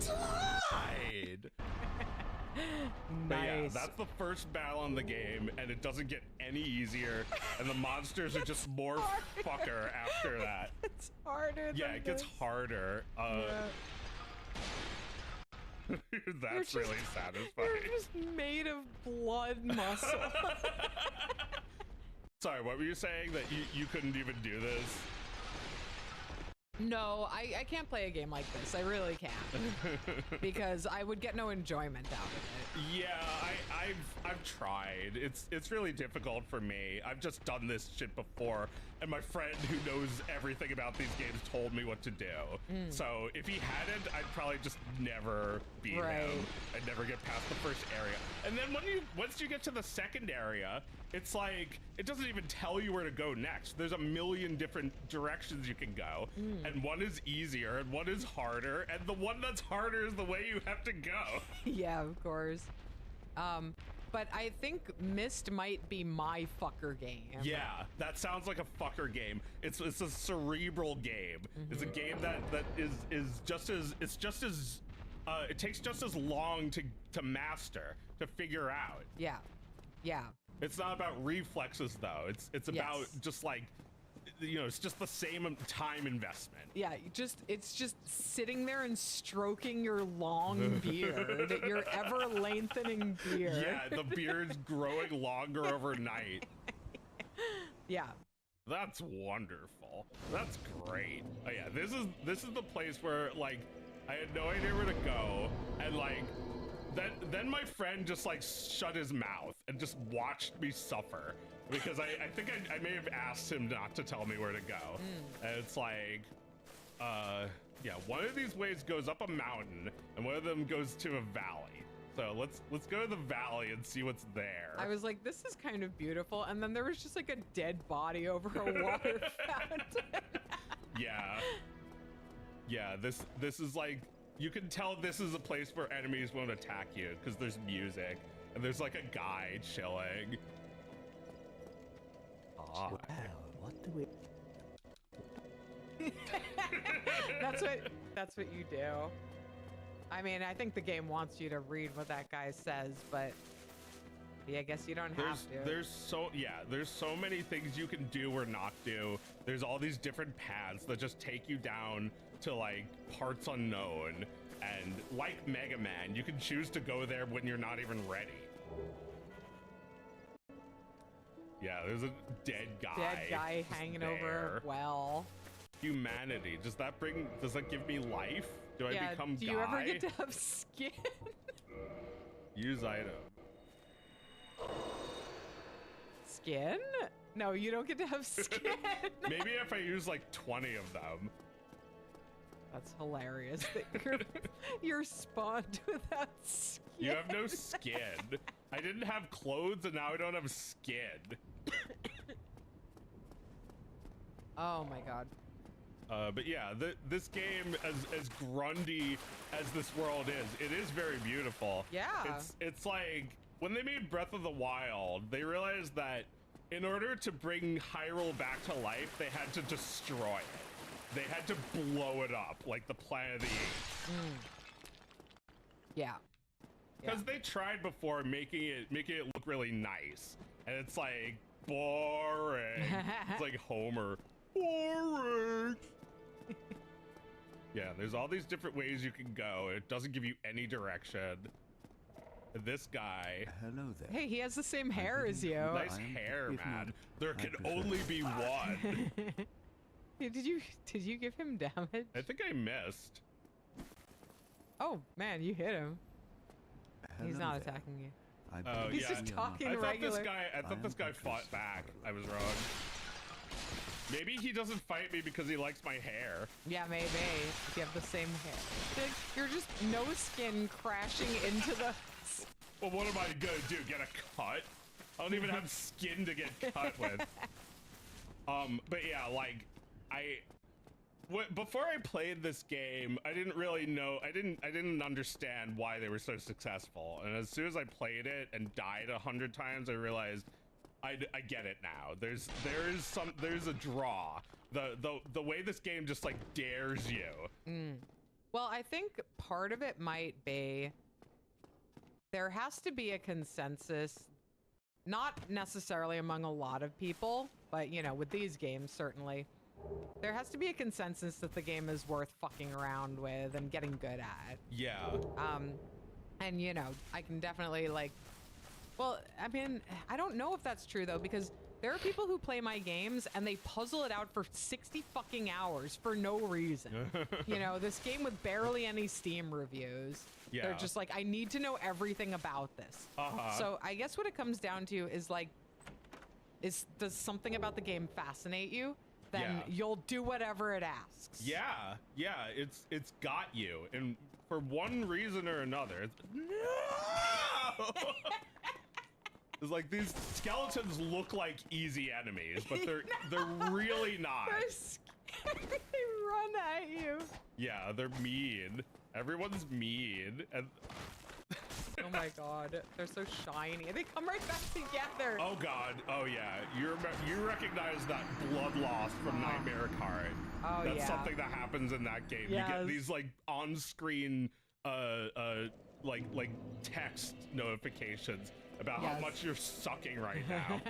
A: died! But yeah,
B: Nice.
A: that's the first battle in the game, and it doesn't get any easier, and the monsters are just more fucker after that.
B: It's harder
A: Yeah,
B: than
A: it gets
B: this.
A: harder. That's really satisfying.
B: You're just made of blood muscle.
A: Sorry, what were you saying? That you couldn't even do this?
B: No, I can't play a game like this. I really can't. Because I would get no enjoyment out of it.
A: Yeah, I've tried. It's really difficult for me. I've just done this shit before, and my friend who knows everything about these games told me what to do. So if he hadn't, I'd probably just never beat him. I'd never get past the first area. And then once you get to the second area, it's like it doesn't even tell you where to go next. There's a million different directions you can go, and one is easier and one is harder, and the one that's harder is the way you have to go.
B: Yeah, of course. But I think Myst might be my fucker game.
A: Yeah, that sounds like a fucker game. It's a cerebral game. It's a game that is just as it takes just as long to master, to figure out.
B: Yeah. Yeah.
A: It's not about reflexes though. It's about just like, you know, it's just the same time investment.
B: Yeah, it's just sitting there and stroking your long beard, your ever lengthening beard.
A: Yeah, the beard's growing longer overnight.
B: Yeah.
A: That's wonderful. That's great. Oh yeah, this is the place where like I had no idea where to go, and like then my friend just like shut his mouth and just watched me suffer, because I think I may have asked him not to tell me where to go. And it's like, yeah, one of these ways goes up a mountain and one of them goes to a valley. So let's go to the valley and see what's there.
B: I was like, this is kind of beautiful, and then there was just like a dead body over a water fountain.
A: Yeah, this is like, you can tell this is a place where enemies won't attack you because there's music and there's like a guy chilling.
F: Well, what do we...
B: That's what you do. I mean, I think the game wants you to read what that guy says, but Yeah, I guess you don't have to.
A: There's so many things you can do or not do. There's all these different paths that just take you down to like parts unknown. And like Mega Man, you can choose to go there when you're not even ready. Yeah, there's a dead guy.
B: Dead guy hanging over a well.
A: Humanity. Does that give me life? Do I become
B: do
A: guy?
B: you ever get to have skin?
A: Use item.
B: Skin? No, you don't get to have skin.
A: Maybe if I use like 20 of them.
B: That's hilarious that you're spawned without skin.
A: You have no skin. I didn't have clothes and now I don't have skin.
B: Oh my god.
A: But yeah, this game, as grungy as this world is, it is very beautiful.
B: Yeah.
A: It's like, when they made Breath of the Wild, they realized that in order to bring Hyrule back to life, they had to destroy it. They had to blow it up, like the Planet of the Apes.
B: Yeah.
A: Because they tried before making it look really nice, and it's like boring. It's like Homer, boring. Yeah, there's all these different ways you can go. It doesn't give you any direction. This guy.
F: Hello there.
B: Hey, he has the same hair as you.
A: Nice hair, man. There can only be one.
B: Did you give him damage?
A: I think I missed.
B: Oh man, you hit him. He's
F: Hello
B: not
F: there.
B: attacking you.
F: I
B: He's
A: yeah.
B: just talking
A: I
B: regular.
A: thought this guy fought back. I was wrong. Maybe he doesn't fight me because he likes my hair.
B: Yeah, maybe. If you have the same hair. You're just no skin crashing into the...
A: Well, what am I gonna do? Get a cut? I don't even have skin to get cut with. But yeah, like, before I played this game, I didn't really know, I didn't understand why they were so successful. And as soon as I played it and died 100 times, I realized I get it now. There's a draw. The way this game just like dares you.
B: Well, I think part of it might be there has to be a consensus, not necessarily among a lot of people, but you know, with these games, certainly. There has to be a consensus that the game is worth fucking around with and getting good at.
A: Yeah.
B: And you know, I can definitely like, well, I mean, I don't know if that's true though, because there are people who play my games and they puzzle it out for 60 fucking hours for no reason. You know, this game with barely any Steam reviews.
A: Yeah.
B: They're just like, I need to know everything about this. So I guess what it comes down to is like, does something about the game fascinate you? Then you'll do whatever it asks.
A: Yeah, it's got you, and for one reason or another, no! It's like these skeletons look like easy enemies, but they're really not.
B: They're scary. They run at you.
A: Yeah, they're mean. Everyone's mean, and
B: oh my god, they're so shiny. They come right back together.
A: oh god, oh yeah, you recognize that blood loss from Nightmare Card.
B: Oh
A: That's
B: yeah.
A: something that happens in that game.
B: Yes.
A: You get these like on-screen like text notifications about how much you're sucking right now.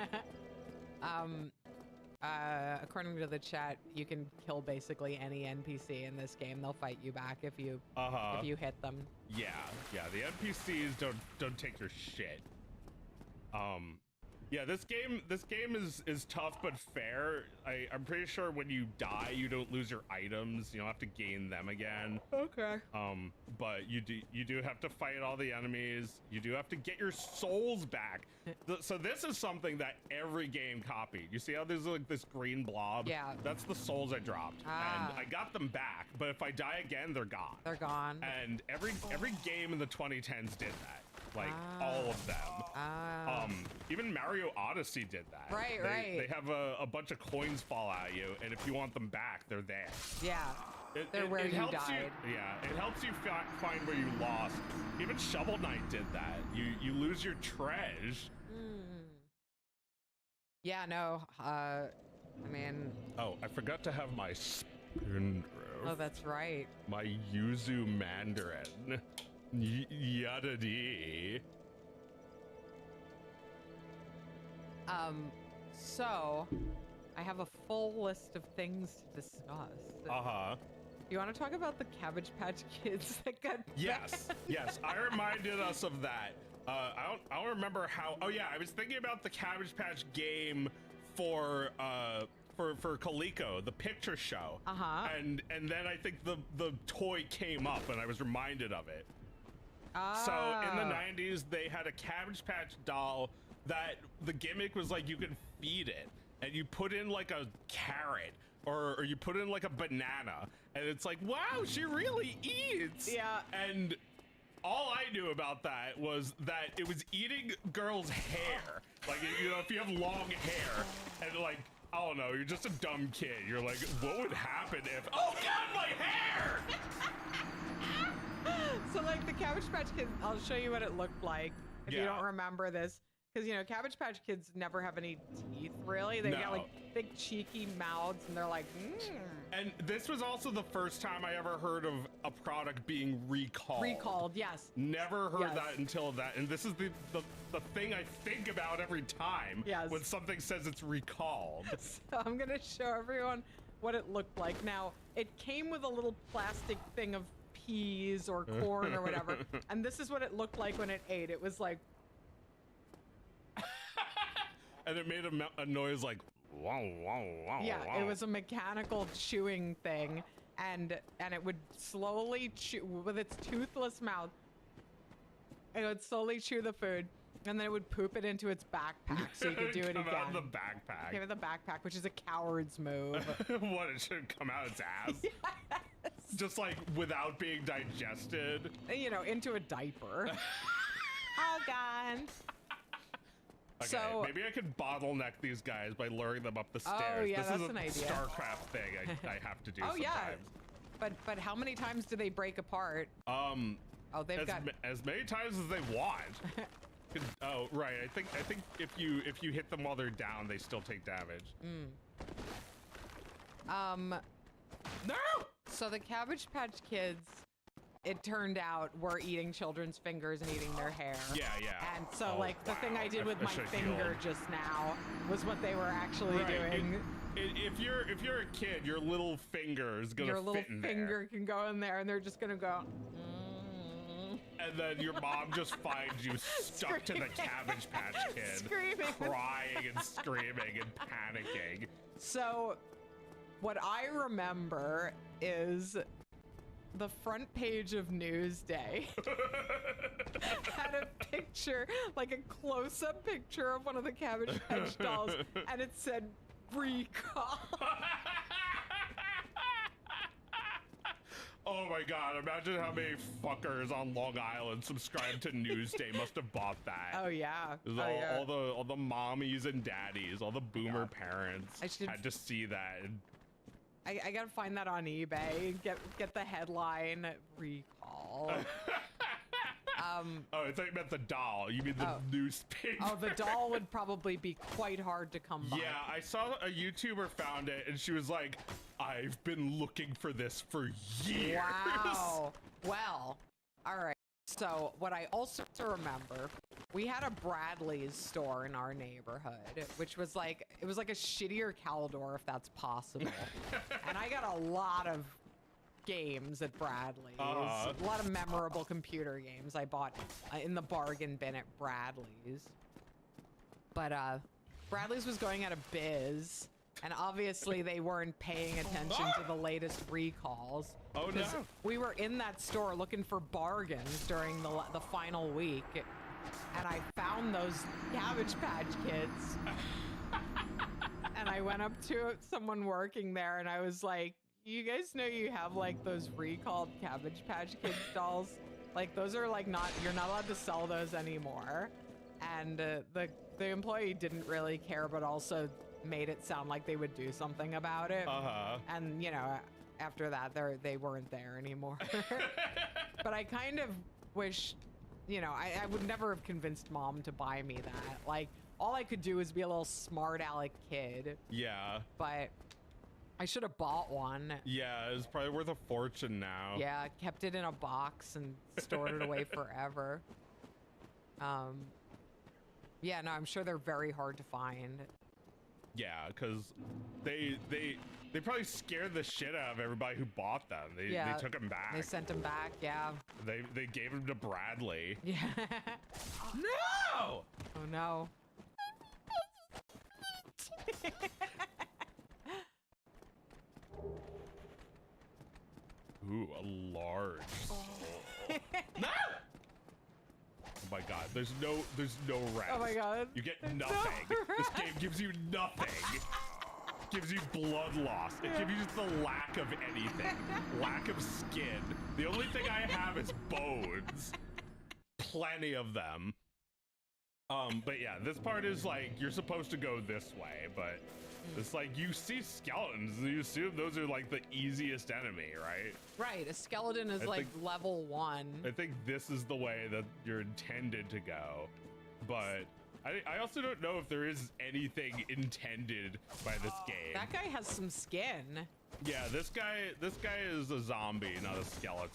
B: According to the chat, you can kill basically any NPC in this game. They'll fight you back if you hit them.
A: Yeah, the NPCs don't take your shit. Yeah, this game is tough but fair. I'm pretty sure when you die, you don't lose your items. You don't have to gain them again.
B: Okay.
A: But you do have to fight all the enemies. You do have to get your souls back. So this is something that every game copied. You see how there's like this green blob?
B: Yeah.
A: That's the souls I dropped, and I got them back. But if I die again, they're gone.
B: They're gone.
A: And every game in the 2010s did that. Like all of them. Even Mario Odyssey did that.
B: Right,
A: They have a bunch of coins fall at you, and if you want them back, they're there.
B: Yeah. They're where you
A: helps
B: died.
A: Yeah, it helps you find where you lost. Even Shovel Knight did that. You lose your treasure.
B: Yeah, no. I mean.
A: Oh, I forgot to have my spoon.
B: Oh, that's right.
A: My Yuzu Mandarin. Yada dee.
B: So I have a full list of things to discuss.
A: Uh-huh.
B: You want to talk about the Cabbage Patch Kids that got
A: Yes, yes. I reminded us of that. I don't remember how. Oh yeah, I was thinking about the Cabbage Patch game for Coleco, the picture show.
B: Uh-huh.
A: And then I think the toy came up, and I was reminded of it.
B: Ah.
A: So in the 90s, they had a Cabbage Patch doll that the gimmick was like you could feed it, and you put in like a carrot or you put in like a banana, and it's like, wow, she really eats.
B: Yeah.
A: And all I knew about that was that it was eating girls' hair. Like, you know, if you have long hair and like, I don't know, you're just a dumb kid. You're like, what would happen if, oh God, my hair!
B: So like the Cabbage Patch Kids, I'll show you what it looked like if you
A: Yeah.
B: don't remember this. Because, you know, Cabbage Patch Kids never have any teeth, really. They got
A: No.
B: like big cheeky mouths, and they're like,
A: And this was also the first time I ever heard of a product being recalled.
B: Recalled, yes.
A: Never heard
B: Yes.
A: that until that. And this is the thing I think about every time
B: Yes.
A: when something says it's recalled.
B: So I'm going to show everyone what it looked like. Now, it came with a little plastic thing of peas or corn or whatever. And this is what it looked like when it ate. It was like,
A: And it made a noise like, wow, wow, wow,
B: yeah,
A: wow.
B: it was a mechanical chewing thing. And it would slowly chew with its toothless mouth. It would slowly chew the food, and then it would poop it into its backpack so you could do it
A: Come
B: again.
A: out of the backpack.
B: Give it the backpack, which is a coward's move.
A: What, it should come out its ass?
B: Yes.
A: Just like without being digested.
B: You know, into a diaper. Oh, God.
A: Okay,
B: So-
A: maybe I could bottleneck these guys by luring them up the
B: Oh,
A: stairs.
B: yeah,
A: this
B: that's
A: is a
B: an idea.
A: StarCraft thing I have to do
B: Oh,
A: sometimes.
B: yeah. But how many times do they break apart? Oh, they've got.
A: As many times as they want. Oh, right. I think if you hit them while they're down, they still take damage. No!
B: So the Cabbage Patch Kids, it turned out, were eating children's fingers and eating their hair.
A: Yeah, yeah.
B: And so,
A: Oh,
B: like, the thing
A: wow.
B: I did with
A: I
B: my
A: should've
B: finger
A: healed.
B: just now was what they were actually
A: Right.
B: doing.
A: If you're a kid, your little finger is gonna
B: Your little
A: fit in there.
B: finger can go in there, and they're just gonna go.
A: And then your mom just finds you stuck to the
B: Screaming.
A: Cabbage Patch Kid,
B: Screaming.
A: crying and screaming and panicking.
B: So, what I remember is the front page of Newsday had a picture, like a close-up picture of one of the Cabbage Patch dolls, and it said recall.
A: Oh my God, imagine how many fuckers on Long Island subscribed to Newsday must have bought that.
B: Oh yeah.
A: It was
B: Oh, yeah.
A: all the mommies and daddies, all the boomer parents
B: I should-
A: had to see that. And
B: I gotta find that on eBay. Get the headline recall.
A: oh, I thought you meant the doll. You mean the
B: Oh.
A: newspaper?
B: Oh, the doll would probably be quite hard to come by.
A: Yeah, I saw a YouTuber found it, and she was like, "I've been looking for this for years."
B: Wow. Well, all right. So what I also remember, we had a Bradley's store in our neighborhood, which was like, it was like a shittier Caldor, if that's possible. And I got a lot of games at Bradley's. A lot of memorable computer games I bought in the bargain bin at Bradley's. But Bradley's was going out of biz, and obviously they weren't paying attention to the latest recalls.
A: Oh, no.
B: 'Cause we were in that store looking for bargains during the final week, and I found those Cabbage Patch Kids. And I went up to someone working there, and I was like, "You guys know you have like those recalled Cabbage Patch Kids dolls? Like those are like you're not allowed to sell those anymore." And the employee didn't really care, but also made it sound like they would do something about it. And you know, after that, they weren't there anymore. But I kind of wish, you know, I would never have convinced mom to buy me that. Like, all I could do was be a little smart aleck kid.
A: Yeah.
B: But I should have bought one.
A: Yeah, it's probably worth a fortune now.
B: Yeah, kept it in a box and stored it away forever. Yeah, no, I'm sure they're very hard to find.
A: Yeah, because they probably scared the shit out of everybody who bought them. They took them back.
B: They sent them back, yeah.
A: They gave them to Bradley.
B: Yeah.
A: No!
B: Oh no.
A: Ooh, a large. No! Oh my god, there's no rest.
B: Oh my god.
A: You get
B: There's no
A: nothing. This
B: rest.
A: game gives you nothing. Gives you blood loss. It gives you just the lack of anything. Lack of skin. The only thing I have is bones. Plenty of them. But yeah, this part is like, you're supposed to go this way, but it's like, you see skeletons, and you assume those are like the easiest enemy, right?
B: Right, a skeleton is like level 1.
A: I think this is the way that you're intended to go, but I also don't know if there is anything intended by this game.
B: That guy has some skin.
A: Yeah, this guy is a zombie, not a skeleton.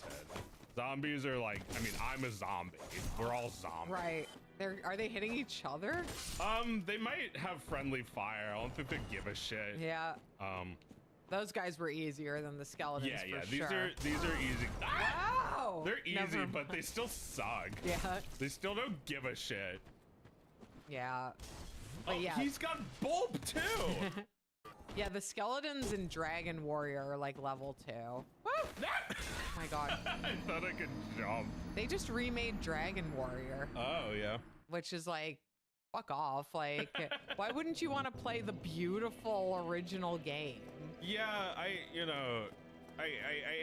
A: Zombies are like, I mean, I'm a zombie. We're all zombies.
B: Right. Are they hitting each other?
A: They might have friendly fire. I don't think they give a shit.
B: Yeah. Those guys were easier than the skeletons.
A: Yeah,
B: for
A: these
B: sure.
A: are easy. Ah!
B: Wow.
A: They're easy,
B: Never
A: but they still suck.
B: Yeah.
A: They still don't give a shit.
B: Yeah. But
A: Oh,
B: yeah.
A: he's got bulb too.
B: Yeah, the skeletons in Dragon Warrior are like level 2. Woo! Oh my god.
A: I thought I could jump.
B: They just remade Dragon Warrior,
A: Oh yeah.
B: which is like, fuck off. Like, why wouldn't you want to play the beautiful original game?
A: Yeah, I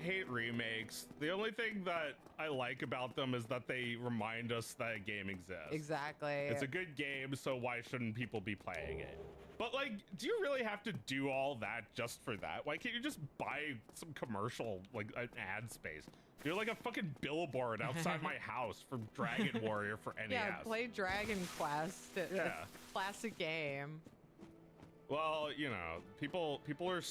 A: hate remakes. The only thing that I like about them is that they remind us that a game exists.
B: Exactly.
A: It's a good game, so why shouldn't people be playing it? But like, do you really have to do all that just for that? Why can't you just buy some commercial, like an ad space? Do like a fucking billboard outside my house for Dragon Warrior for NES.
B: Yeah, play Dragon Quest.
A: Yeah.
B: Classic game.
A: Well, you know, people are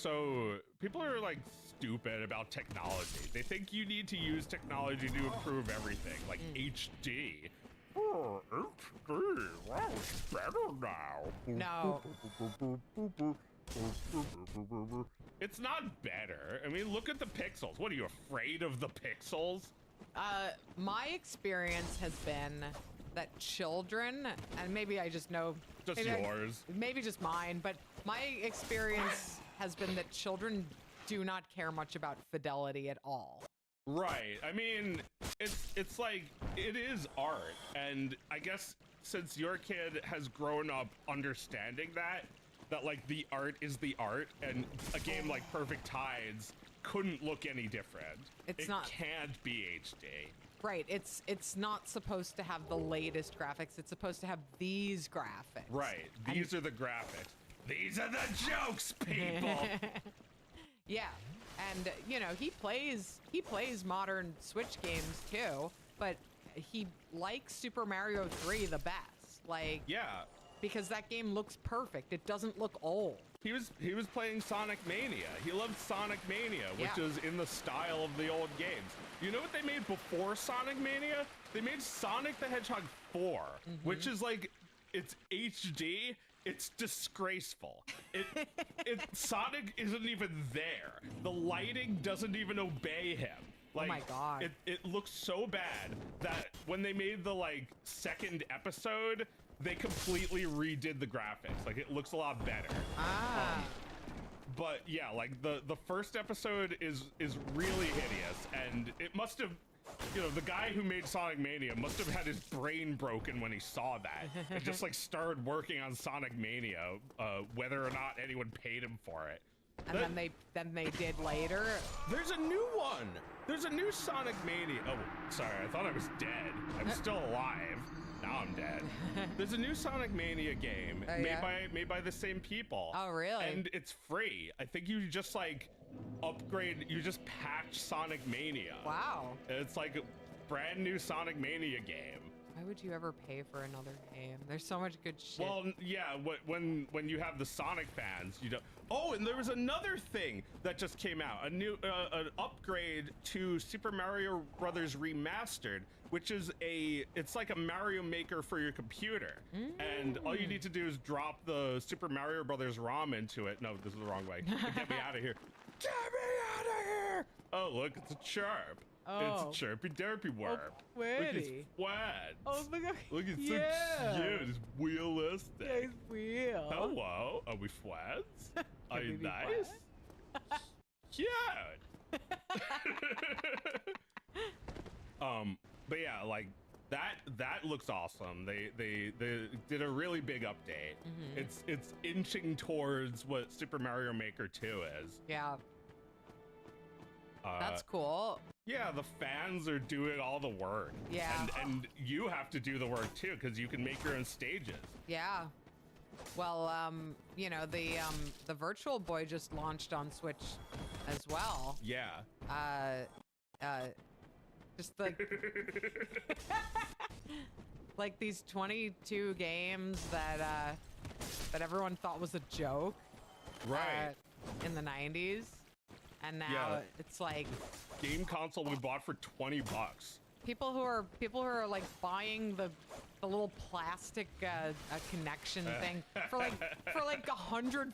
A: like stupid about technology. They think you need to use technology to improve everything, like HD. Oh, HD, wow, it's better now.
B: No.
A: It's not better. I mean, look at the pixels. What, are you afraid of the pixels?
B: My experience has been that children, and maybe I just know...
A: Just
B: maybe
A: yours.
B: Maybe just mine, but my experience has been that children do not care much about fidelity at all.
A: Right. I mean, it's like, it is art. And I guess since your kid has grown up understanding that like the art is the art, and a game like Perfect Tides couldn't look any different.
B: It
A: not. Can't be HD.
B: Right, it's not supposed to have the latest graphics. It's supposed to have these graphics.
A: Right, these are the graphics. These are the jokes, people.
B: Yeah, and you know, he plays modern Switch games too, but he likes Super Mario 3 the best. Like,
A: yeah,
B: because that game looks perfect. It doesn't look old.
A: He was playing Sonic Mania. He loved Sonic Mania, which
B: Yeah.
A: is in the style of the old games. You know what they made before Sonic Mania? They made Sonic the Hedgehog 4, which is like, it's HD. It's disgraceful. Sonic isn't even there. The lighting doesn't even obey him. Like,
B: oh my god.
A: It looks so bad that when they made the like second episode, they completely redid the graphics. Like, it looks a lot better.
B: Ah.
A: But yeah, like the first episode is really hideous, and it must have, you know, the guy who made Sonic Mania must have had his brain broken when he saw that and just like started working on Sonic Mania, whether or not anyone paid him for it.
B: And then they did later.
A: There's a new one. There's a new Sonic Mania. Oh, sorry, I thought I was dead. I'm still alive. Now I'm dead. There's a new Sonic Mania game made by the same people.
B: Oh, really?
A: And it's free. I think you just like upgrade, you just patch Sonic Mania.
B: Wow.
A: It's like a brand new Sonic Mania game.
B: Why would you ever pay for another game? There's so much good shit.
A: Well, yeah, when you have the Sonic fans, you don't. Oh, and there was another thing that just came out, a new an upgrade to Super Mario Brothers Remastered, which is it's like a Mario Maker for your computer, and all you need to do is drop the Super Mario Brothers ROM into it. No, this is the wrong way. Get me out of here! Get me out of here! Oh, look, it's a chirp.
B: Oh.
A: It's a chirpy derpy worm.
B: Oh,
A: Look,
B: pretty.
A: it's flat.
B: Oh, look at
A: Look, it's
B: yeah.
A: so cute. It's realistic.
B: Yeah, it's real.
A: Hello, are we flats? Are you
B: we be
A: nice? Cute. But yeah, like that looks awesome. They did a really big update. It's inching towards what Super Mario Maker 2 is.
B: Yeah. That's cool.
A: Yeah, the fans are doing all the work.
B: Yeah.
A: And you have to do the work too, because you can make your own stages.
B: Yeah. Well, you know, the Virtual Boy just launched on Switch as well.
A: Yeah.
B: Just like these 22 games that everyone thought was a joke.
A: Right.
B: In the 90s. And now
A: Yeah.
B: it's like
A: Game console we bought for $20.
B: people who are like buying the little plastic connection thing for like $150.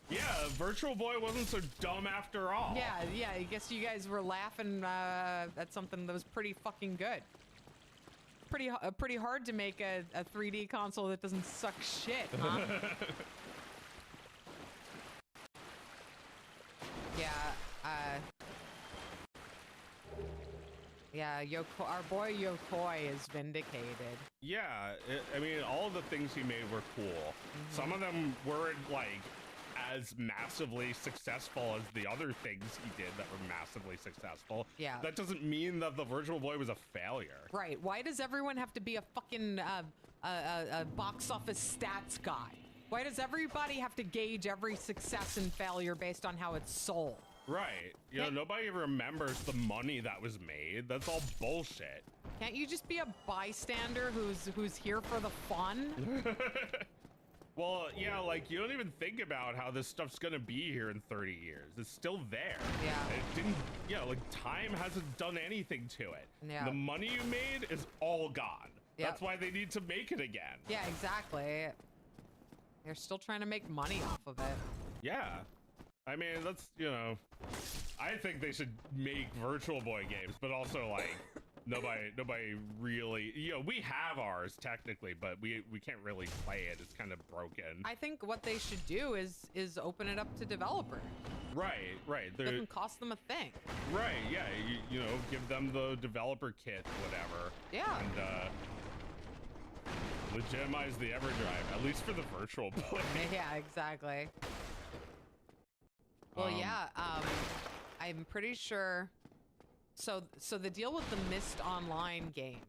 A: Yeah, Virtual Boy wasn't so dumb after all.
B: Yeah. I guess you guys were laughing at something that was pretty fucking good. Pretty hard to make a 3D console that doesn't suck shit, huh? Yeah, our boy Yokoi is vindicated.
A: Yeah, I mean, all of the things he made were cool. Some of them weren't like as massively successful as the other things he did that were massively successful.
B: Yeah.
A: That doesn't mean that the Virtual Boy was a failure.
B: Right. Why does everyone have to be a fucking a box office stats guy? Why does everybody have to gauge every success and failure based on how it's sold?
A: Right. You know, nobody remembers the money that was made. That's all bullshit.
B: Can't you just be a bystander who's here for the fun?
A: Well, yeah, like, you don't even think about how this stuff's gonna be here in 30 years. It's still there.
B: Yeah.
A: It didn't, like, time hasn't done anything to it.
B: Yeah.
A: The money you made is all gone.
B: Yep.
A: That's why they need to make it again.
B: Yeah, exactly. They're still trying to make money off of it.
A: Yeah. I mean, that's, I think they should make Virtual Boy games, but also, like, nobody really, we have ours technically, but we can't really play it. It's kind of broken.
B: I think what they should do is open it up to developers.
A: Right.
B: It doesn't cost them a thing.
A: Right, yeah, give them the developer kit, whatever.
B: Yeah.
A: And, legitimize the EverDrive, at least for the Virtual Boy.
B: Yeah, exactly. Well, yeah, I'm pretty sure. So the deal with the Myst Online game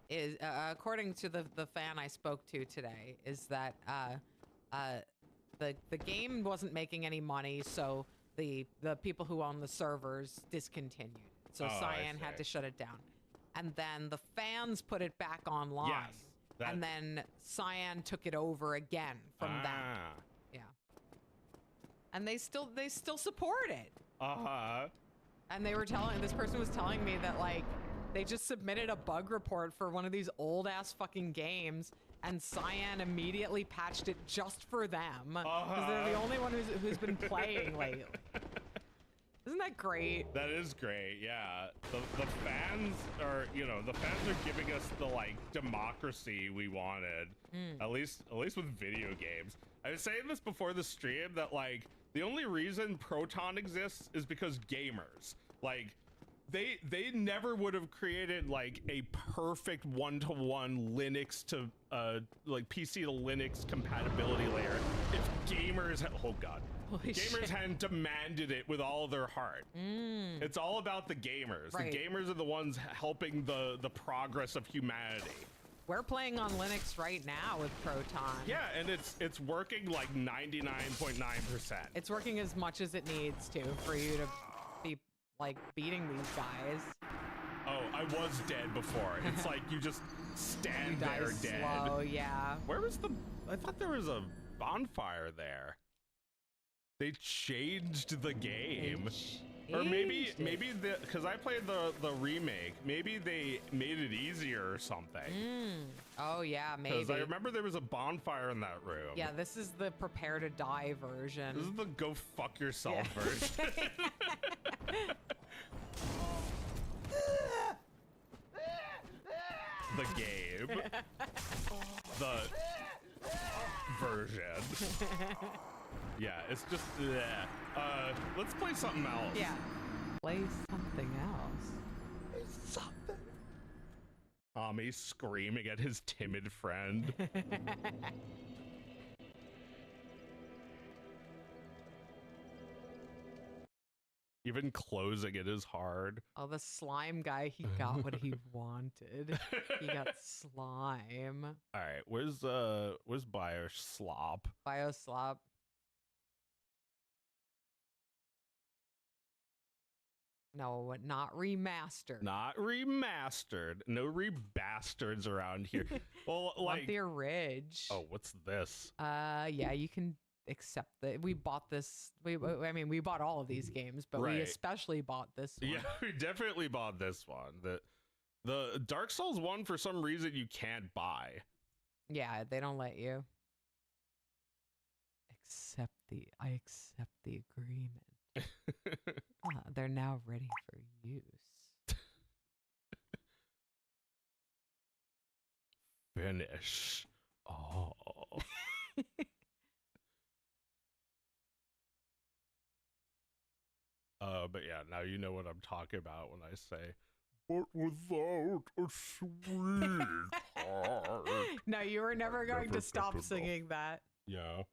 B: is, according to the fan I spoke to today, is that the game wasn't making any money, so the people who own the servers discontinued. So Cyan had to shut it down, and then the fans put it back online.
A: Yes.
B: And then Cyan took it over again from them. Yeah. And they still support it.
A: Uh-huh.
B: And this person was telling me that, like, they just submitted a bug report for one of these old ass fucking games, and Cyan immediately patched it just for them. Because they're the only one who's been playing lately. Isn't that great?
A: That is great, yeah. The fans are, the fans are giving us the, like, democracy we wanted. At least with video games. I was saying this before the stream that, like, the only reason Proton exists is because gamers. Like, they never would have created, like, a perfect one-to-one Linux to, like, PC to Linux compatibility layer if gamers oh god.
B: Holy
A: Gamers
B: shit.
A: hadn't demanded it with all of their heart. It's all about the gamers.
B: Right.
A: The gamers are the ones helping the progress of humanity.
B: We're playing on Linux right now with Proton.
A: Yeah, and it's working like 99.9%.
B: It's working as much as it needs to for you to be, like, beating these guys.
A: Oh, I was dead before. It's like you just stand
B: Die
A: there dead.
B: slow, yeah.
A: Where was the... I thought there was a bonfire there. They changed the game. Or maybe the... Because I played the remake. Maybe they made it easier or something.
B: Oh, yeah, maybe.
A: Because I remember there was a bonfire in that room.
B: Yeah, this is the prepare to die version.
A: This is the go fuck yourself version. The game. The version. Yeah, it's just, let's play something else.
B: Yeah. Play something else.
F: Something.
A: Tommy screaming at his timid friend. Even closing it is hard.
B: Oh, the slime guy, he got what he wanted. He got slime.
A: All right, where's Bioslop?
B: Bioslop. No, not remastered.
A: Not remastered. No rebastards around here. Well,
B: Want
A: like
B: the Ridge.
A: oh, what's this?
B: Yeah, you can accept that. We bought this. I mean, we bought all of these games, but
A: Right.
B: we especially bought this one.
A: Yeah, we definitely bought this one. The Dark Souls one, for some reason, you can't buy.
B: Yeah, they don't let you. I accept the agreement. They're now ready for use.
A: Finish. Oh. But yeah, now you know what I'm talking about when I say, but without a sweetheart.
B: No, you were never going
A: Never
B: to stop
A: good enough.
B: singing that.
A: Yeah.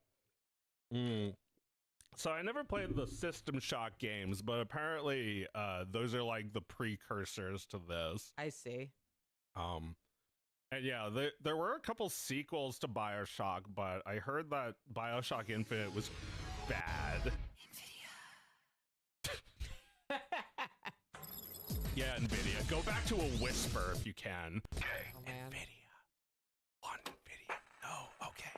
A: So I never played the System Shock games, but apparently those are like the precursors to this.
B: I see.
A: And yeah, there were a couple sequels to BioShock, but I heard that BioShock Infinite was bad. Yeah, NVIDIA. Go back to a whisper if you can.
B: Oh, man.
F: On video. No, okay.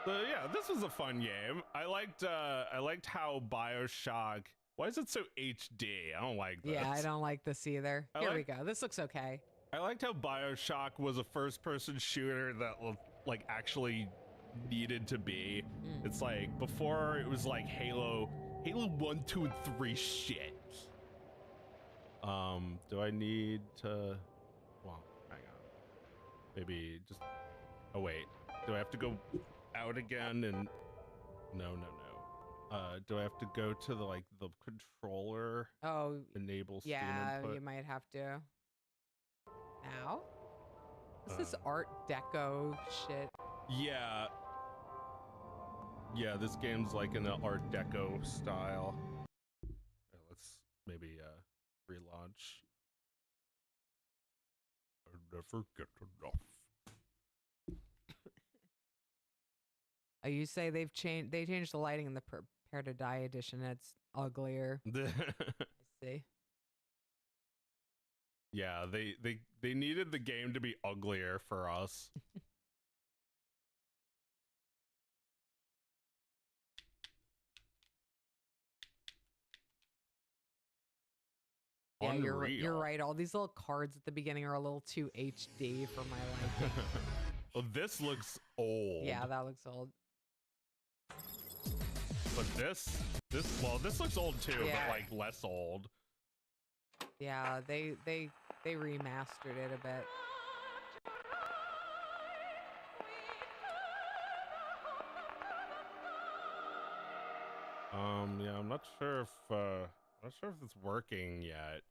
A: So yeah, this was a fun game. I liked how BioShock. Why is it so HD? I don't like this.
B: Yeah, I don't like this either. Here we go. This looks okay.
A: I liked how BioShock was a first-person shooter that like actually needed to be. It's like before it was like Halo 1, 2, and 3 shit. Do I need to? Well, hang on. Maybe just. Oh wait, do I have to go out again and? No. Do I have to go to the controller?
B: Oh,
A: Enable Steam
B: yeah,
A: input?
B: you might have to. Now? This is Art Deco shit.
A: Yeah. Yeah, this game's like in an Art Deco style. Let's maybe relaunch. I never get enough.
B: You say they changed the lighting in the Prepare to Die edition. It's uglier. I see.
A: Yeah, they needed the game to be uglier for us.
B: Yeah, you're
A: Unreal.
B: right. All these little cards at the beginning are a little too HD for my liking.
A: Well, this looks old.
B: Yeah, that looks old.
A: But this looks old too,
B: Yeah.
A: but like less old.
B: Yeah, they remastered it a bit.
A: Yeah, I'm not sure if it's working yet.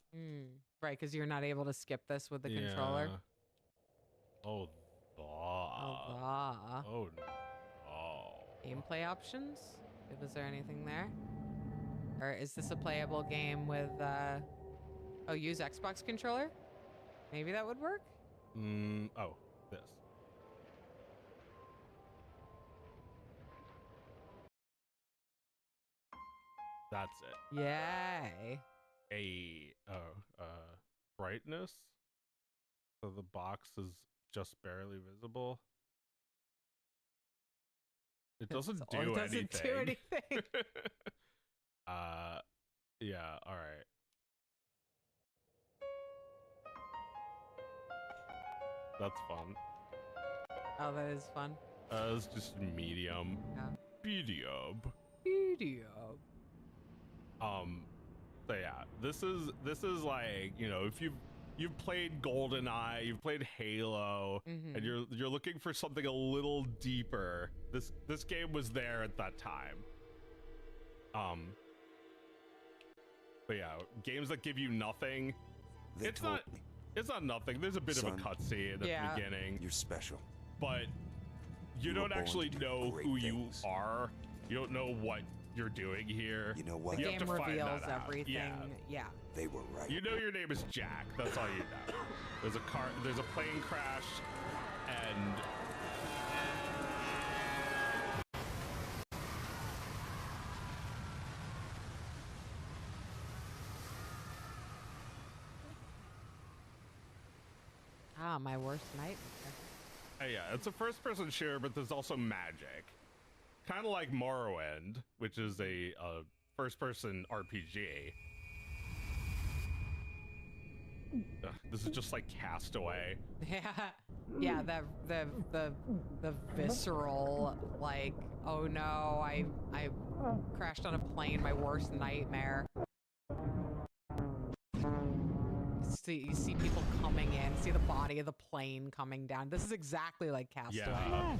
B: Right, because you're not able to skip this with the controller.
A: Oh, oh no.
B: Gameplay options? Was there anything there? Or is this a playable game with, oh, use Xbox controller? Maybe that would work?
A: Oh, this. That's it.
B: Yay.
A: Brightness. So the box is just barely visible. It doesn't do
B: It
A: anything.
B: doesn't do anything.
A: Yeah, all right. That's fun.
B: Oh, that is fun.
A: It's just medium.
B: Yeah.
A: Medium.
B: Medium.
A: So yeah, this is like, you know, if you've played GoldenEye, you've played Halo, and you're looking for something a little deeper. This game was there at that time. But yeah, games that give you nothing. It's not nothing. There's a bit of a cutscene at the beginning.
G: You're special.
A: But you don't actually know who you are. You don't know what you're doing here.
G: You know what?
B: The
A: You
B: game
A: have to find
B: reveals
A: that out.
B: everything. Yeah.
G: They were right.
A: You know your name is Jack. That's all you know. There's a plane crash, and
B: My worst nightmare.
A: yeah, it's a first-person shooter, but there's also magic. Kind of like Morrowind, which is a first-person RPG. Ugh, this is just like Castaway.
B: Yeah, the visceral, like, oh no, I crashed on a plane, my worst nightmare. You see people coming in, see the body of the plane coming down. This is exactly like Castaway.
A: Yeah.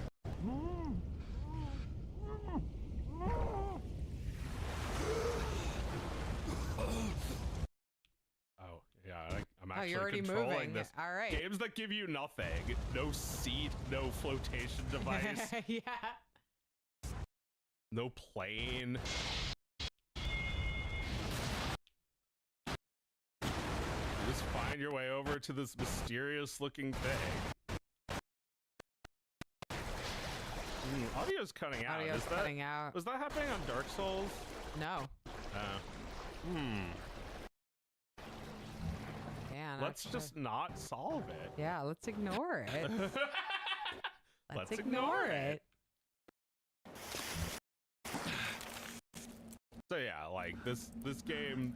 A: Oh, yeah, I'm actually
B: you're already
A: controlling
B: moving.
A: this.
B: All right.
A: Games that give you nothing. No seat, no flotation device,
B: Yeah.
A: no plane. You just find your way over to this mysterious looking thing. Audio's cutting out.
B: Audio's cutting out.
A: Was that happening on Dark Souls?
B: No. Yeah.
A: Let's just not solve it.
B: Yeah, let's ignore it.
A: Let's ignore it. So yeah, like this game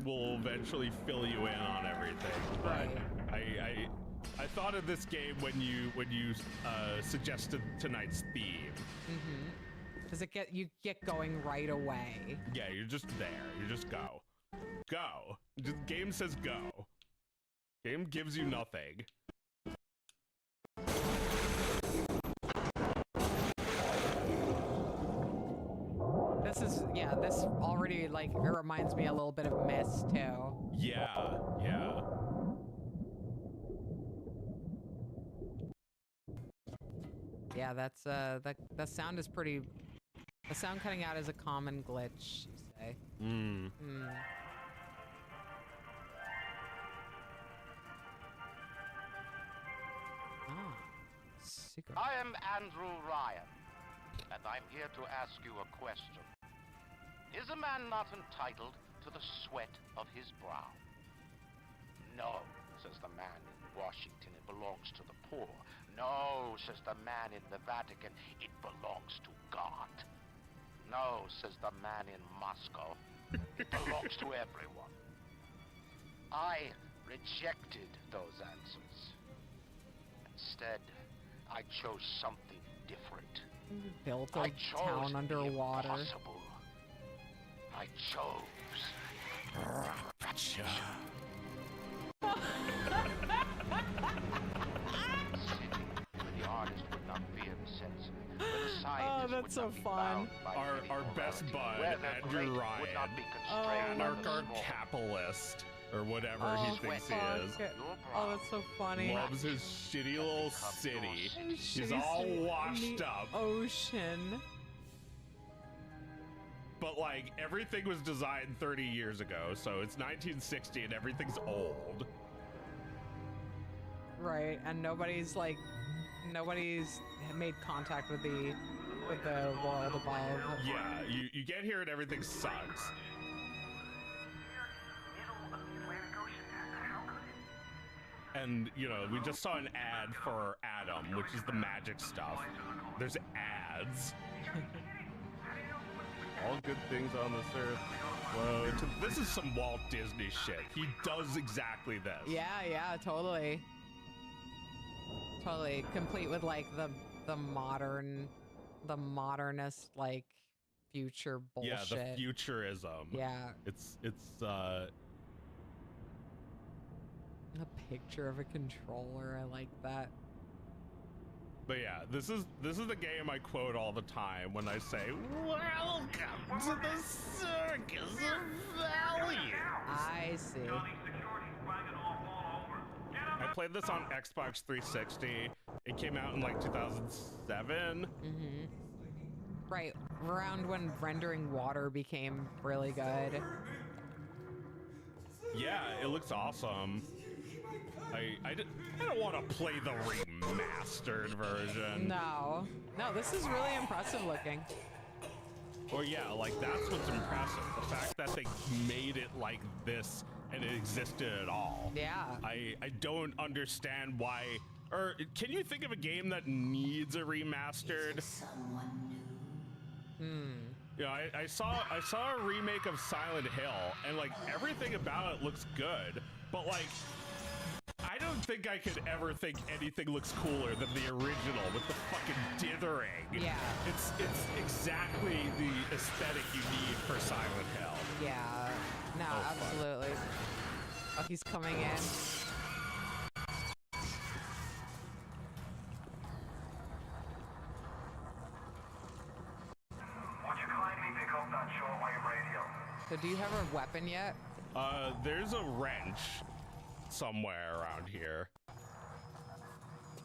A: will eventually fill you in on everything. But
B: Right.
A: I thought of this game when you suggested tonight's theme.
B: Does it you get going right away?
A: Yeah, you're just there. You just go. Go. Just, game says go. Game gives you nothing.
B: This already, like, it reminds me a little bit of Myst too.
A: Yeah, yeah.
B: Yeah, that's that sound is pretty. The sound cutting out is a common glitch, you say. Secret.
H: I am Andrew Ryan, and I'm here to ask you a question. Is a man not entitled to the sweat of his brow? No, says the man in Washington, it belongs to the poor. No, says the man in the Vatican, it belongs to God. No, says the man in Moscow, it belongs to everyone. I rejected those answers. Instead, I chose something different.
B: Built
H: I
B: a
H: chose
B: town underwater.
H: the impossible. I chose.
F: Gotcha.
H: The artist would not fear the censor. The
B: Oh, that's so fun.
A: Our best bud, Andrew Ryan, anarcho capitalist, or whatever he thinks he is.
B: Oh, that's so funny.
A: Loves his shitty little city. He's
B: Shitty
A: all
B: city in
A: washed
B: the
A: up.
B: Ocean.
A: But like everything was designed 30 years ago, so it's 1960 and everything's old.
B: Right, and nobody's made contact with the with the world above.
A: Yeah, you get here and everything sucks. And, you know, we just saw an ad for Adam, which is the magic stuff. There's ads. All good things on this earth. Whoa, this is some Walt Disney shit. He does exactly this.
B: Yeah, totally. Totally. Complete with like the modernist like future bullshit.
A: Yeah, the futurism.
B: Yeah.
A: It's
B: a picture of a controller. I like that.
A: But yeah, this is the game I quote all the time when I say, "Welcome to the circus of value."
B: I see.
A: I played this on Xbox 360. It came out in like 2007.
B: Right, around when rendering water became really good.
A: Yeah, it looks awesome. I don't want to play the remastered version.
B: No, this is really impressive looking.
A: Or yeah, like that's what's impressive. The fact that they made it like this and it existed at all.
B: Yeah.
A: I don't understand why. Or can you think of a game that needs a remastered? You know, I saw a remake of Silent Hill and like everything about it looks good, but like I don't think I could ever think anything looks cooler than the original with the fucking dithering.
B: Yeah.
A: It's exactly the aesthetic you need for Silent Hill.
B: Yeah. No,
A: Oh,
B: absolutely. Oh, he's coming in.
C: Would you kindly pick up that shortwave radio?
B: So do you have a weapon yet?
A: There's a wrench somewhere around here.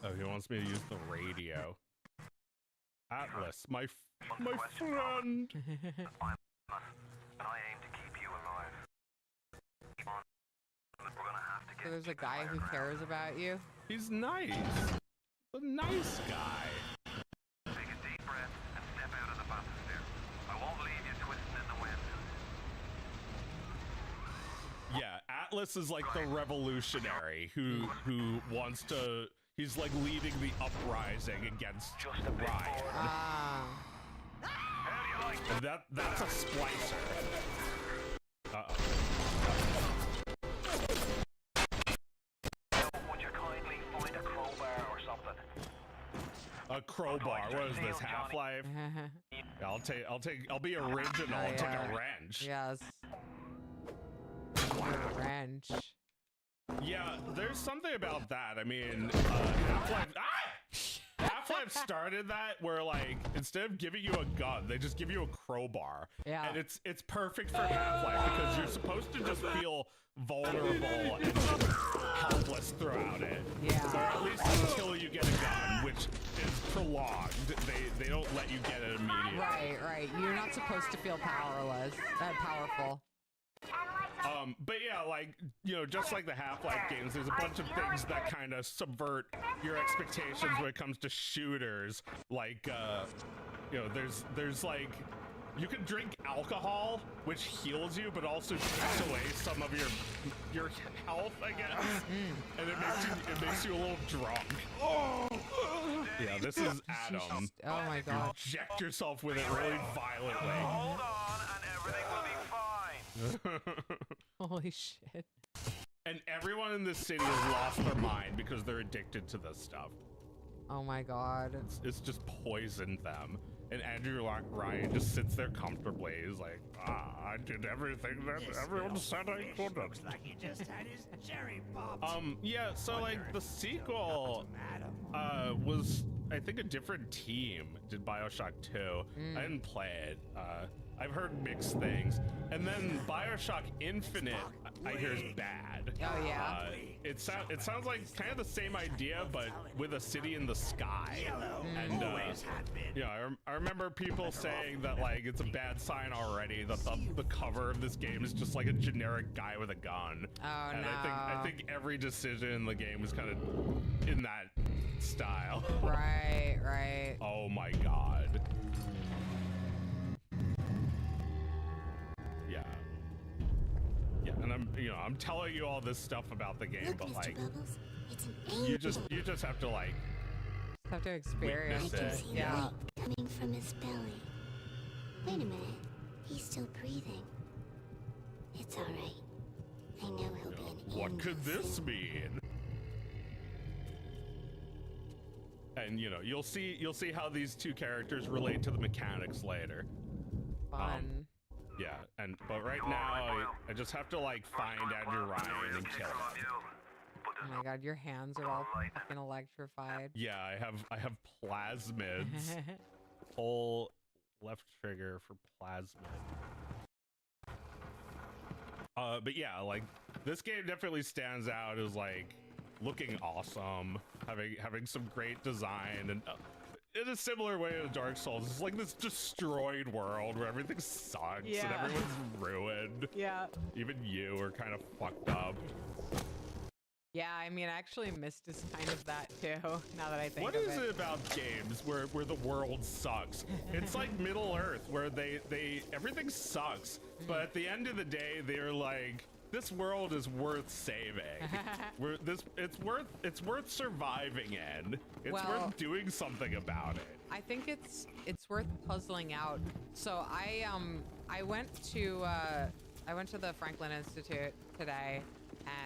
A: Oh, he wants me to use the radio. Atlas, my friend.
C: And I aim to keep you alive. We're gonna have to
B: So there's a guy who cares about you.
A: He's nice. A nice guy.
C: Take a deep breath and step out of the bathysphere. I won't leave you twisting in the wind.
A: Yeah, Atlas is like the revolutionary who wants to. He's like leading the uprising against Ryan. And that's a splicer. Uh-oh.
C: Would you kindly find a crowbar or something?
A: A crowbar. What is this? Half-Life? I'll be original and take a wrench.
B: Yes. A wrench.
A: Yeah, there's something about that. I mean, Half-Life started that where like instead of giving you a gun, they just give you a crowbar.
B: Yeah.
A: And it's perfect for Half-Life because you're supposed to just feel vulnerable and helpless throughout it.
B: Yeah.
A: Or at least until you get a gun, which is prolonged. They don't let you get it immediately.
B: Right. You're not supposed to feel powerless. Powerful.
A: But yeah, like, you know, just like the Half-Life games, there's a bunch of things that kind of subvert your expectations when it comes to shooters. Like, you know, there's like, you can drink alcohol, which heals you, but also takes away some of your health, I guess. And it makes you a little drunk. Yeah, this is Adam.
B: Oh my god.
A: Inject yourself with it really violently.
C: Hold on and everything will be fine.
B: Holy shit.
A: And everyone in this city has lost their mind because they're addicted to this stuff.
B: Oh my god.
A: It's just poisoned them. And Andrew Ryan just sits there comfortably. He's like, I did everything that everyone said I couldn't.
F: Looks like he just had his cherry popped.
A: Yeah, so like the sequel was, I think, a different team did BioShock 2. I didn't play it. I've heard mixed things. And then BioShock Infinite, I hear is bad.
B: Oh yeah.
A: It sounds like kind of the same idea, but with a city in the sky. And yeah, I remember people saying that like it's a bad sign already that the cover of this game is just like a generic guy with a gun.
B: Oh
A: and
B: no.
A: I think every decision in the game is kind of in that style.
B: Right.
A: Oh my god. I'm telling you all this stuff about the game,
G: Look,
A: but
G: Mr.
A: like,
G: Bubbles, it's an angel.
A: you just have to like
B: Have to experience
G: I can
B: it.
G: see
B: Yeah.
G: light coming from his belly. Wait a minute. He's still breathing. It's all right. I know he'll be an angel.
A: what could this
G: soon.
A: mean? And you'll see how these two characters relate to the mechanics later.
B: Fun.
A: Yeah, but right now I just have to like find Andrew Ryan and kill him.
B: Oh my god, your hands are all fucking electrified.
A: Yeah, I have plasmids. Pull left trigger for plasmid. But yeah, like this game definitely stands out as like looking awesome, having some great design, and in a similar way to Dark Souls, it's like this destroyed world where everything sucks and
B: Yeah.
A: everyone's ruined.
B: Yeah.
A: Even you are kind of fucked up.
B: Yeah, I mean, I actually missed is kind of that too, now that I think
A: What
B: of
A: is it about games where the world sucks? It's like Middle Earth, where they everything sucks, but at the end of the day, they're like, this world is worth saving. It's worth surviving in. It's
B: Well,
A: worth doing something about it.
B: I think it's worth puzzling out. So I went to the Franklin Institute today,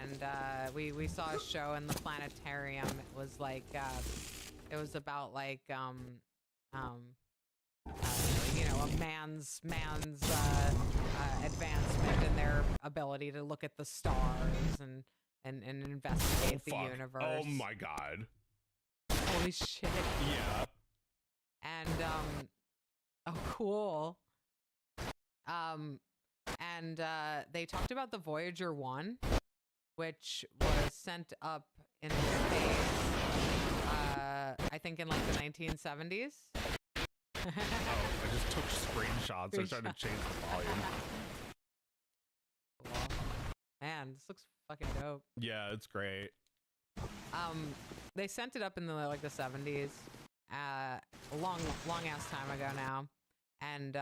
B: and we saw a show in the planetarium. It was like it was about like a man's advancement in their ability to look at the stars and investigate the
A: Fuck.
B: universe.
A: Oh my god.
B: Holy shit.
A: Yeah.
B: And oh cool. And they talked about the Voyager 1, which was sent up in space, I think in like the 1970s.
A: Oh, I just took screenshots. I tried to change the volume.
B: Cool. Man, this looks fucking dope.
A: Yeah, it's great.
B: They sent it up in the 70s, a long ass time ago now, and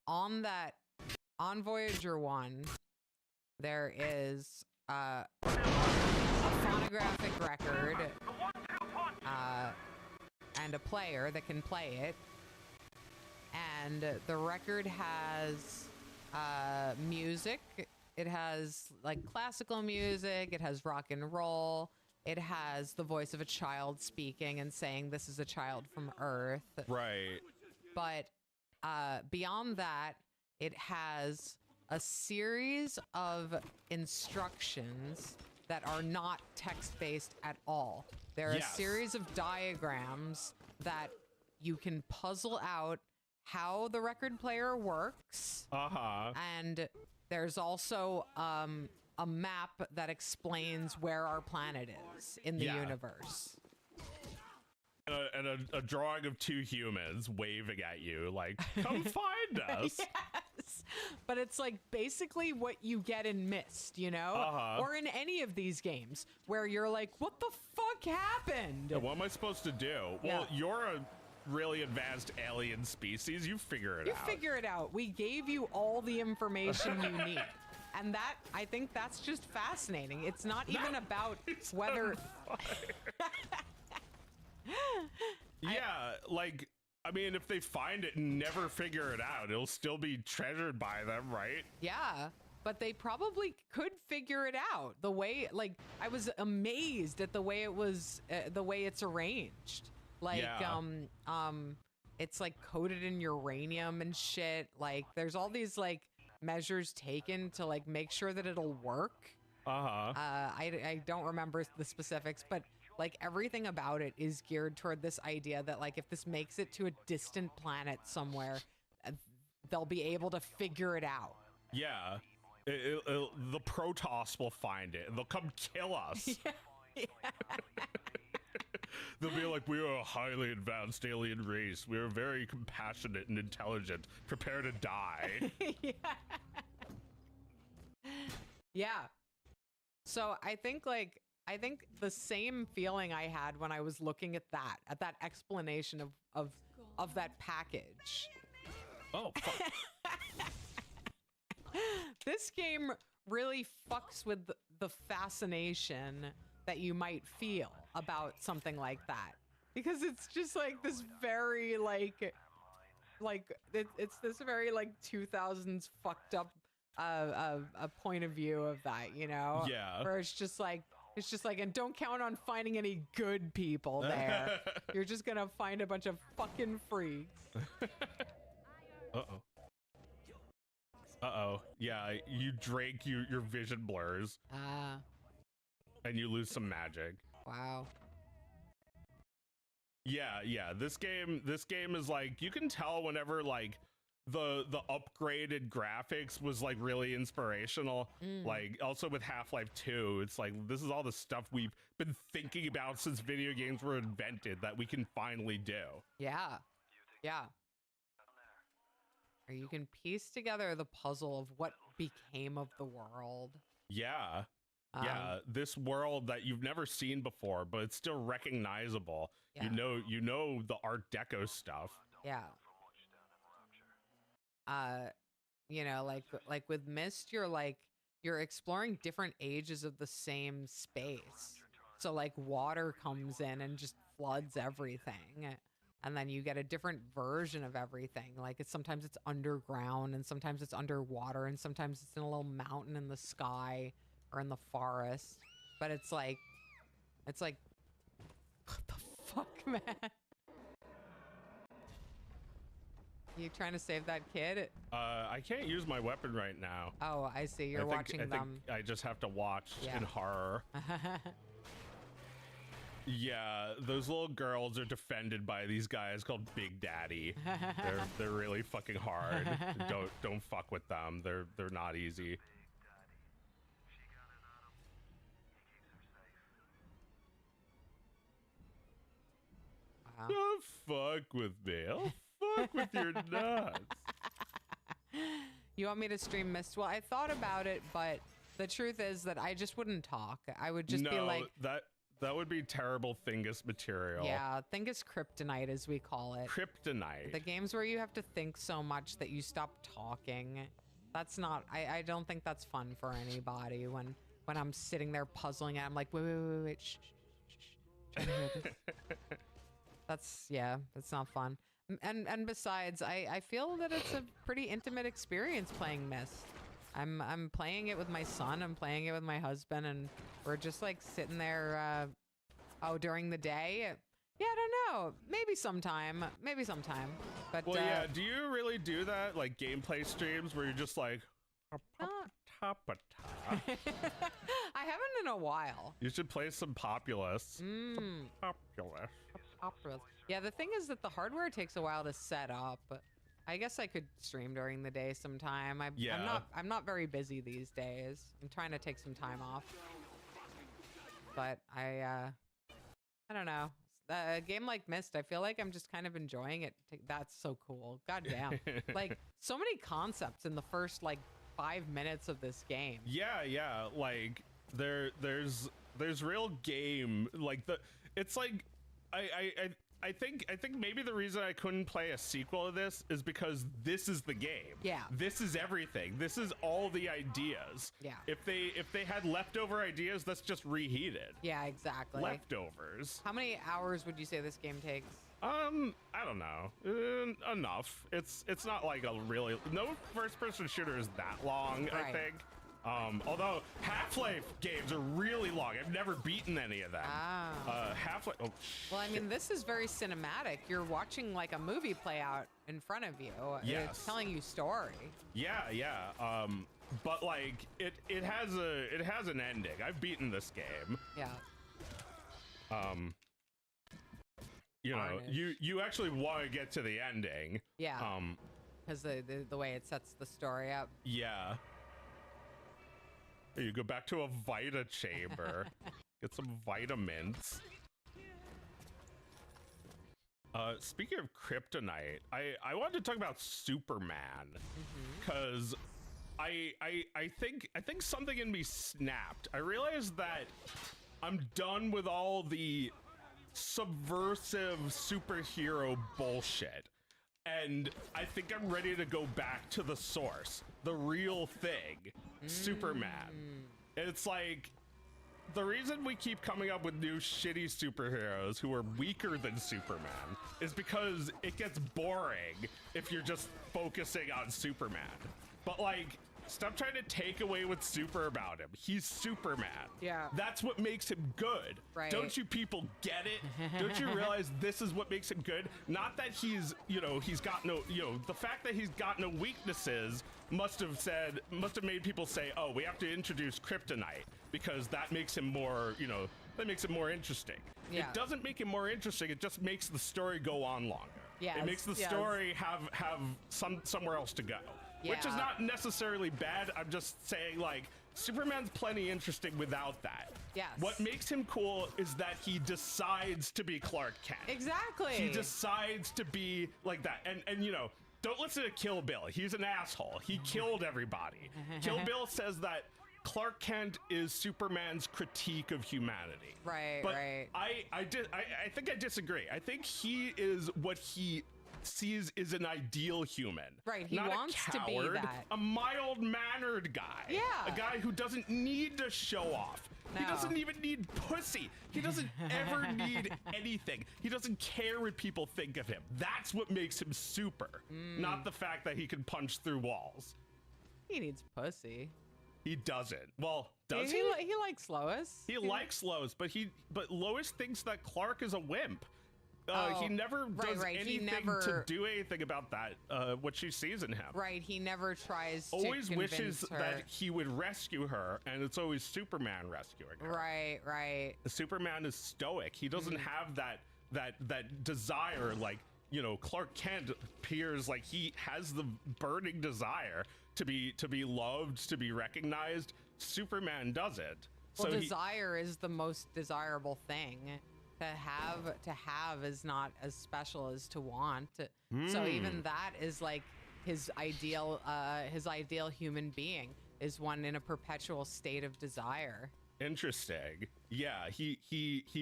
B: on Voyager 1, there is a phonographic record and a player that can play it, and the record has music. It has like classical music, it has rock and roll, it has the voice of a child speaking and saying this is a child from Earth.
A: Right.
B: But beyond that, it has a series of instructions that are not text-based at all. There are
A: Yes.
B: a series of diagrams that you can puzzle out how the record player works.
A: Uh-huh.
B: And there's also a map that explains where our planet is in the
A: Yeah.
B: universe.
A: And a drawing of two humans waving at you, like, come find us.
B: Yes, but it's like basically what you get in Myst,
A: Uh-huh.
B: or in any of these games where you're like, what the fuck happened?
A: Yeah, what am I supposed to do?
B: Yeah.
A: Well, you're a really advanced alien species. You figure it
B: You
A: out.
B: figure it out. We gave you all the information you need. And I think that's just fascinating. It's not even about
A: It's
B: whether...
A: Yeah, I mean, if they find it and never figure it out, it'll still be treasured by them, right?
B: Yeah, but they probably could figure it out. The way, I was amazed at the way it was, the way it's arranged.
A: Yeah.
B: It's like coated in uranium and shit. Like, there's all these measures taken to make sure that it'll work.
A: Uh-huh.
B: I don't remember the specifics, but everything about it is geared toward this idea that if this makes it to a distant planet somewhere, they'll be able to figure it out.
A: Yeah. The Protoss will find it and they'll come kill us.
B: Yeah.
A: They'll be like, we are a highly advanced alien race. We are very compassionate and intelligent. Prepare to die.
B: Yeah. Yeah. So I think the same feeling I had when I was looking at that explanation of that package.
A: Oh, fuck.
B: This game really fucks with the fascination that you might feel about something like that, because it's just like this very like it's this very like 2000s fucked up a point of view of that, you know?
A: Yeah.
B: Where it's just like, and don't count on finding any good people there. You're just gonna find a bunch of fucking freaks.
A: Uh-oh. Uh-oh. Yeah, you drink, your vision blurs.
B: Ah.
A: And you lose some magic.
B: Wow.
A: Yeah. This game is like, you can tell whenever like the upgraded graphics was like really inspirational. Like also with Half-Life 2, it's like this is all the stuff we've been thinking about since video games were invented that we can finally do.
B: Yeah. Yeah. Or you can piece together the puzzle of what became of the world.
A: Yeah. Yeah, this world that you've never seen before, but it's still recognizable.
B: Yeah.
A: You know the Art Deco stuff.
B: Yeah. You know, like with Myst, you're exploring different ages of the same space. So like water comes in and just floods everything. And then you get a different version of everything. Like sometimes it's underground and sometimes it's underwater and sometimes it's in a little mountain in the sky or in the forest. But it's like what the fuck, man? You trying to save that kid?
A: I can't use my weapon right now.
B: Oh, I see. You're watching them.
A: I think I just have to watch in horror. Yeah, those little girls are defended by these guys called Big Daddy. They're really fucking hard. Don't fuck with them. They're not easy.
B: Wow.
A: Don't fuck with me. I'll fuck with your nuts.
B: You want me to stream Myst? Well, I thought about it, but the truth is that I just wouldn't talk. I would just be like...
A: That would be terrible Thingus material.
B: Yeah, Thingus kryptonite, as we call it.
A: Kryptonite.
B: The games where you have to think so much that you stop talking. That's not... I don't think that's fun for anybody when I'm sitting there puzzling and I'm like, wait, shh. Trying to hear this. That's not fun. And besides, I feel that it's a pretty intimate experience playing Myst. I'm playing it with my son. I'm playing it with my husband, and we're just like sitting there. During the day. Yeah, I don't know. Maybe sometime. But
A: well, yeah. Do you really do that, like gameplay streams, where you're just like,
B: I haven't in a while.
A: You should play some Populous.
B: Populous. Yeah, the thing is that the hardware takes a while to set up. I guess I could stream during the day sometime. I'm not very busy these days. I'm trying to take some time off. But I don't know. A game like Myst, I feel like I'm just kind of enjoying it. That's so cool. God damn. Like so many concepts in the first like 5 minutes of this game.
A: Yeah. Like there's real game, like it's like I think maybe the reason I couldn't play a sequel of this is because this is the game.
B: Yeah.
A: This is everything. This is all the ideas.
B: Yeah.
A: If they had leftover ideas, that's just reheated.
B: Yeah, exactly.
A: Leftovers.
B: How many hours would you say this game takes?
A: I don't know. Enough. It's not like no first-person shooter is that long,
B: Right.
A: I think. Although Half-Life games are really long. I've never beaten any of them. Half-Life. Oh,
B: well, I mean, this is very cinematic. You're watching like a movie play out in front of you.
A: Yes.
B: It's telling you story.
A: Yeah. But like it has an ending. I've beaten this game.
B: Yeah.
A: You know, you actually want to get to the ending.
B: Yeah. Because the way it sets the story up.
A: Yeah. You go back to a Vita chamber, get some vitamins. Speaking of kryptonite, I wanted to talk about Superman, because I think something in me snapped. I realized that I'm done with all the subversive superhero bullshit. And I think I'm ready to go back to the source, the real thing, Superman. And it's like, the reason we keep coming up with new shitty superheroes who are weaker than Superman is because it gets boring if you're just focusing on Superman. But like, stop trying to take away what's super about him. He's Superman.
B: Yeah.
A: That's what makes him good.
B: Right.
A: Don't you people get it? Don't you realize this is what makes him good? Not that he's, you know, he's got no, you know, the fact that he's got no weaknesses must have made people say, oh, we have to introduce kryptonite because that makes him more, you know, that makes him more interesting.
B: Yeah.
A: It doesn't make him more interesting. It just makes the story go on longer.
B: Yes,
A: It makes the story have somewhere else to go. Which is
B: Yeah.
A: not necessarily bad. I'm just saying, like, Superman's plenty interesting without that.
B: Yes.
A: What makes him cool is that he decides to be Clark Kent.
B: Exactly.
A: He decides to be like that. And you know, don't listen to Kill Bill. He's an asshole. He killed everybody. Kill Bill says that Clark Kent is Superman's critique of humanity.
B: Right,
A: but
B: right.
A: I think I disagree. I think he is what he sees is an ideal human.
B: Right, he
A: not
B: wants
A: a
B: to be
A: coward,
B: that.
A: a mild-mannered guy.
B: Yeah.
A: A guy who doesn't need to show off. He
B: No.
A: doesn't even need pussy. He doesn't ever need anything. He doesn't care what people think of him. That's what makes him super. Not the fact that he can punch through walls.
B: He needs pussy.
A: He doesn't. Well, does he?
B: He likes Lois.
A: He likes Lois, but Lois thinks that Clark is a wimp.
B: Oh,
A: he never does
B: right. He
A: anything
B: never-
A: to do anything about that, what she sees in him.
B: Right, he never tries
A: Always
B: to
A: wishes
B: convince her.
A: that he would rescue her, and it's always Superman rescuing her.
B: Right, right.
A: Superman is stoic. He doesn't have that desire, like, you know, Clark Kent appears like he has the burning desire to be loved, to be recognized. Superman doesn't.
B: Well,
A: So
B: desire is the most desirable thing. To have is not as special as to want. So even that is like his ideal human being is one in a perpetual state of desire.
A: Interesting. Yeah, he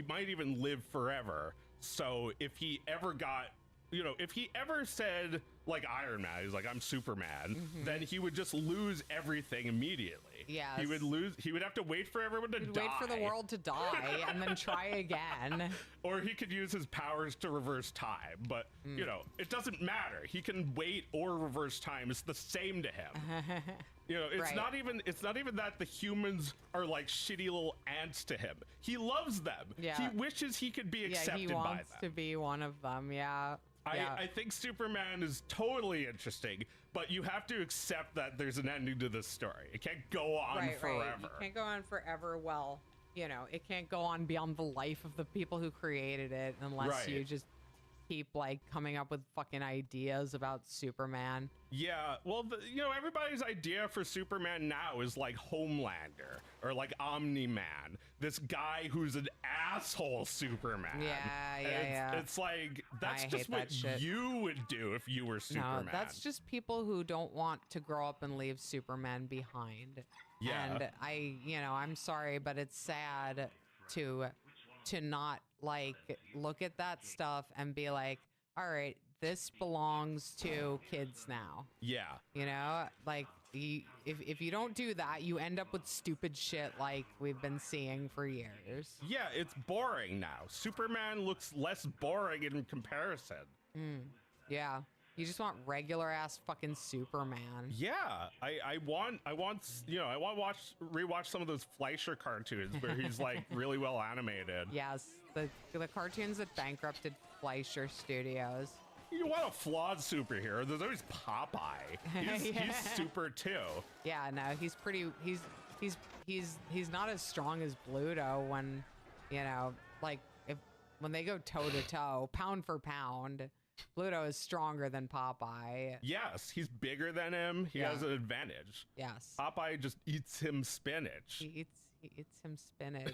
A: might even live forever. So if he ever got, you know, if he ever said, like Iron Man, he's like, I'm Superman, then he would just lose everything immediately.
B: Yes.
A: He would have to wait for everyone to die.
B: Wait for the world to die and then try again.
A: Or he could use his powers to reverse time, but you know, it doesn't matter. He can wait or reverse time. It's the same to him. You know, it's
B: Right.
A: not even that the humans are like shitty little ants to him. He loves them.
B: Yeah.
A: He wishes he could be
B: Yeah,
A: accepted
B: he
A: by
B: wants
A: them.
B: to be one of them. Yeah. Yeah.
A: I think Superman is totally interesting, but you have to accept that there's an ending to this story. It can't go on forever.
B: Right. It can't go on forever. Well, you know, it can't go on beyond the life of the people who created it unless
A: Right.
B: you just keep like coming up with fucking ideas about Superman.
A: Yeah, well, you know, everybody's idea for Superman now is like Homelander or like Omni-Man, this guy who's an asshole Superman.
B: Yeah.
A: It's like, that's
B: I
A: just
B: hate
A: what
B: that shit.
A: you would do if you were Superman.
B: No, that's just people who don't want to grow up and leave Superman behind.
A: Yeah.
B: And I'm sorry, but it's sad to not like look at that stuff and be like, all right, this belongs to kids now.
A: Yeah.
B: You know, like if you don't do that, you end up with stupid shit like we've been seeing for years.
A: Yeah, it's boring now. Superman looks less boring in comparison.
B: Yeah. You just want regular ass fucking Superman.
A: Yeah, I want to rewatch some of those Fleischer cartoons where he's like really well animated.
B: Yes, the cartoons that bankrupted Fleischer Studios.
A: You want a flawed superhero? There's always Popeye. He's super too.
B: Yeah, no, he's pretty. He's not as strong as Bluto when, you know, like when they go toe to toe, pound for pound. Bluto is stronger than Popeye.
A: Yes, he's bigger than him. He has an advantage.
B: Yes.
A: Popeye just eats him spinach.
B: He eats him spinach.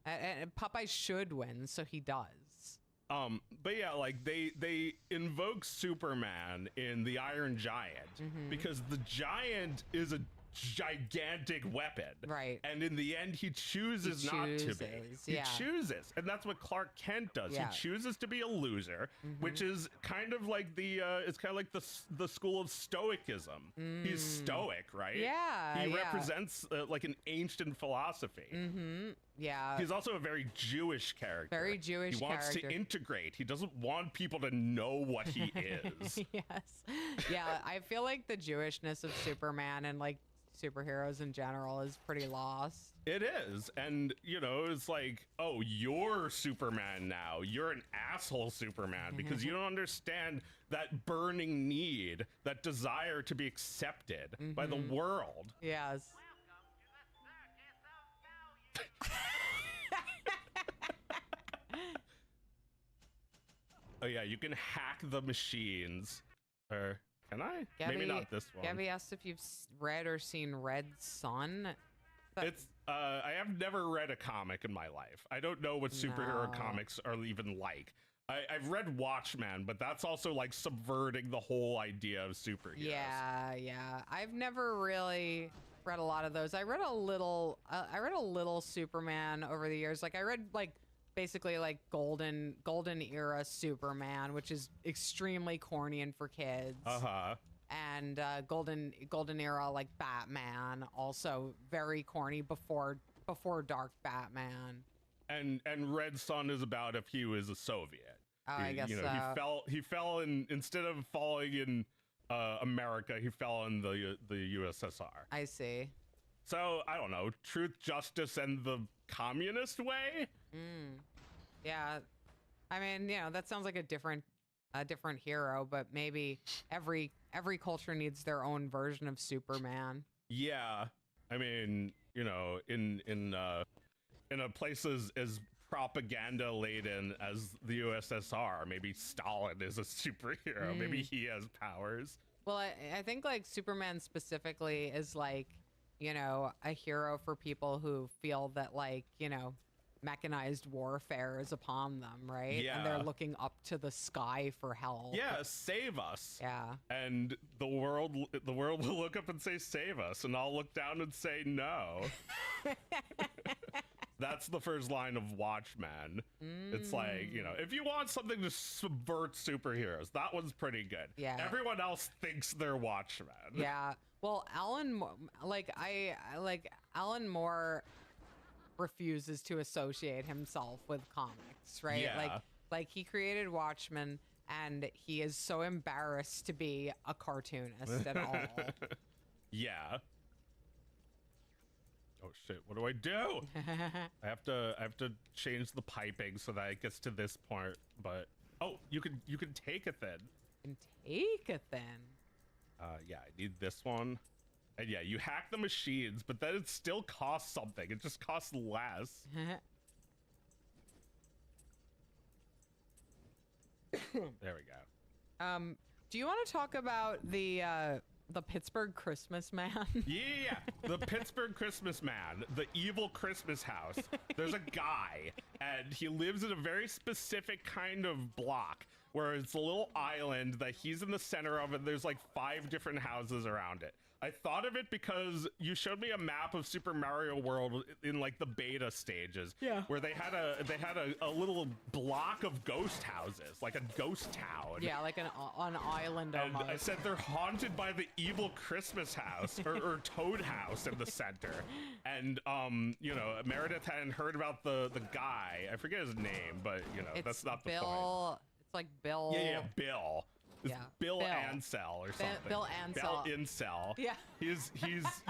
B: and Popeye should win, so he does.
A: But yeah, like they invoke Superman in the Iron Giant because the Giant is a gigantic weapon.
B: Right.
A: And in the end, he chooses not to be. He chooses. And that's what Clark Kent does.
B: Yeah.
A: He chooses to be a loser, which is kind of like it's kind of like the school of Stoicism. He's stoic, right?
B: Yeah.
A: He represents like an ancient philosophy.
B: Yeah.
A: He's also a very Jewish character.
B: Very Jewish
A: He wants
B: character.
A: to integrate. He doesn't want people to know what he is.
B: Yes. Yeah, I feel like the Jewishness of Superman and like superheroes in general is pretty lost.
A: It is. And, you know, it's like, oh, you're Superman now. You're an asshole Superman because you don't understand that burning need, that desire to be accepted by the world.
B: Yes.
A: Oh, yeah, you can hack the machines. Or can I? Maybe not this one.
B: Gabby asked if you've read or seen Red Son.
A: It's I have never read a comic in my life. I don't know what superhero comics are even like. I've read Watchmen, but that's also like subverting the whole idea of superheroes.
B: Yeah. I've never really read a lot of those. I read a little Superman over the years. Like I read like basically like golden era Superman, which is extremely corny and for kids. And golden era like Batman, also very corny before Dark Batman.
A: And Red Son is about if he was a Soviet.
B: I guess
A: you know, he fell in, instead of falling in America, he fell in the USSR.
B: I see.
A: So I don't know, truth, justice, and the communist way.
B: Yeah, I mean, you know, that sounds like a different hero, but maybe every culture needs their own version of Superman.
A: Yeah, I mean, you know, in a place as propaganda laden as the USSR, maybe Stalin is a superhero. Maybe he has powers.
B: Well, I think like Superman specifically is like, you know, a hero for people who feel that like, you know, mechanized warfare is upon them, right?
A: Yeah.
B: And they're looking up to the sky for help.
A: Yeah, save us.
B: Yeah.
A: And the world will look up and say, save us. And I'll look down and say, no. That's the first line of Watchmen. It's like, you know, if you want something to subvert superheroes, that one's pretty good.
B: Yeah.
A: Everyone else thinks they're Watchmen.
B: Yeah. Well, Alan Moore refuses to associate himself with comics, right?
A: Yeah.
B: Like he created Watchmen and he is so embarrassed to be a cartoonist at all.
A: Yeah. Oh shit, what do I do? I have to change the piping so that it gets to this part, but oh, you can take it then.
B: And take it then.
A: Yeah, I need this one. And yeah, you hack the machines, but then it still costs something. It just costs less. There we go.
B: Do you want to talk about the Pittsburgh Christmas Man?
A: Yeah, the Pittsburgh Christmas Man, the evil Christmas house. There's a guy, and he lives in a very specific kind of block where it's a little island that he's in the center of, and there's like 5 different houses around it. I thought of it because you showed me a map of Super Mario World in like the beta stages, where they had a little block of ghost houses, like a ghost town.
B: Yeah, like an island
A: and
B: almost.
A: I said they're haunted by the evil Christmas house or Toad House in the center. And you know, Meredith hadn't heard about the guy. I forget his name, but you know, that's not the point.
B: It's like Bill.
A: Yeah, Bill. It's
B: Yeah,
A: Bill Ansell or something.
B: Bill Ansell.
A: Bill Incel.
B: Yeah.
A: He's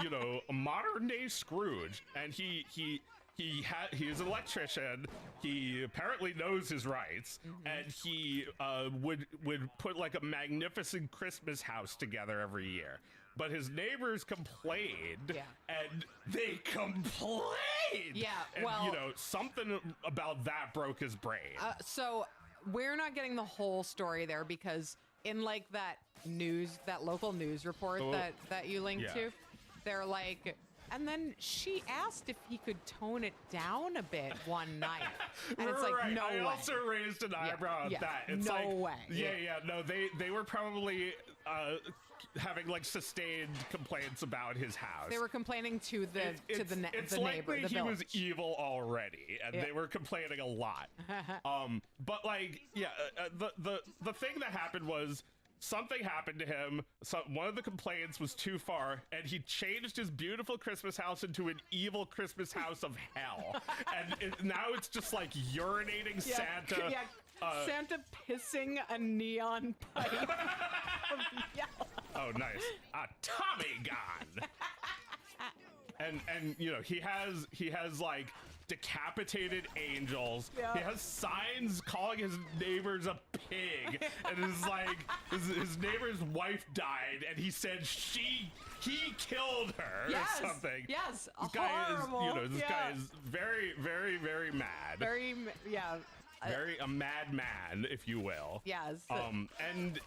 A: you know, a modern day Scrooge, and he's an electrician. He apparently knows his rights, and he would put like a magnificent Christmas house together every year. But his neighbors complained, and they complained.
B: Yeah,
A: and,
B: well,
A: you know, something about that broke his brain.
B: So we're not getting the whole story there because in like that local news report that you linked to, they're like, and then she asked if he could tone it down a bit one night. And it's like, no way.
A: I also raised an eyebrow at that. It's
B: no
A: like,
B: way.
A: Yeah, no, they were probably having like sustained complaints about his house.
B: They were complaining to the
A: It's
B: the
A: likely
B: neighbor, the
A: he was
B: village.
A: evil already, and they were complaining a lot. But like, yeah, the thing that happened was something happened to him. So one of the complaints was too far, and he changed his beautiful Christmas house into an evil Christmas house of hell. And now it's just like urinating Santa.
B: Yeah, Santa pissing a neon pipe of yellow.
A: Oh, nice. A Tommy gun. And you know, he has like decapitated angels.
B: Yeah.
A: He has signs calling his neighbors a pig, and it's like his neighbor's wife died, and he said he killed her or something.
B: Yes,
A: This guy
B: horrible.
A: is, you know, this guy is very, very, very mad. Very a madman, if you will.
B: Yes.
A: And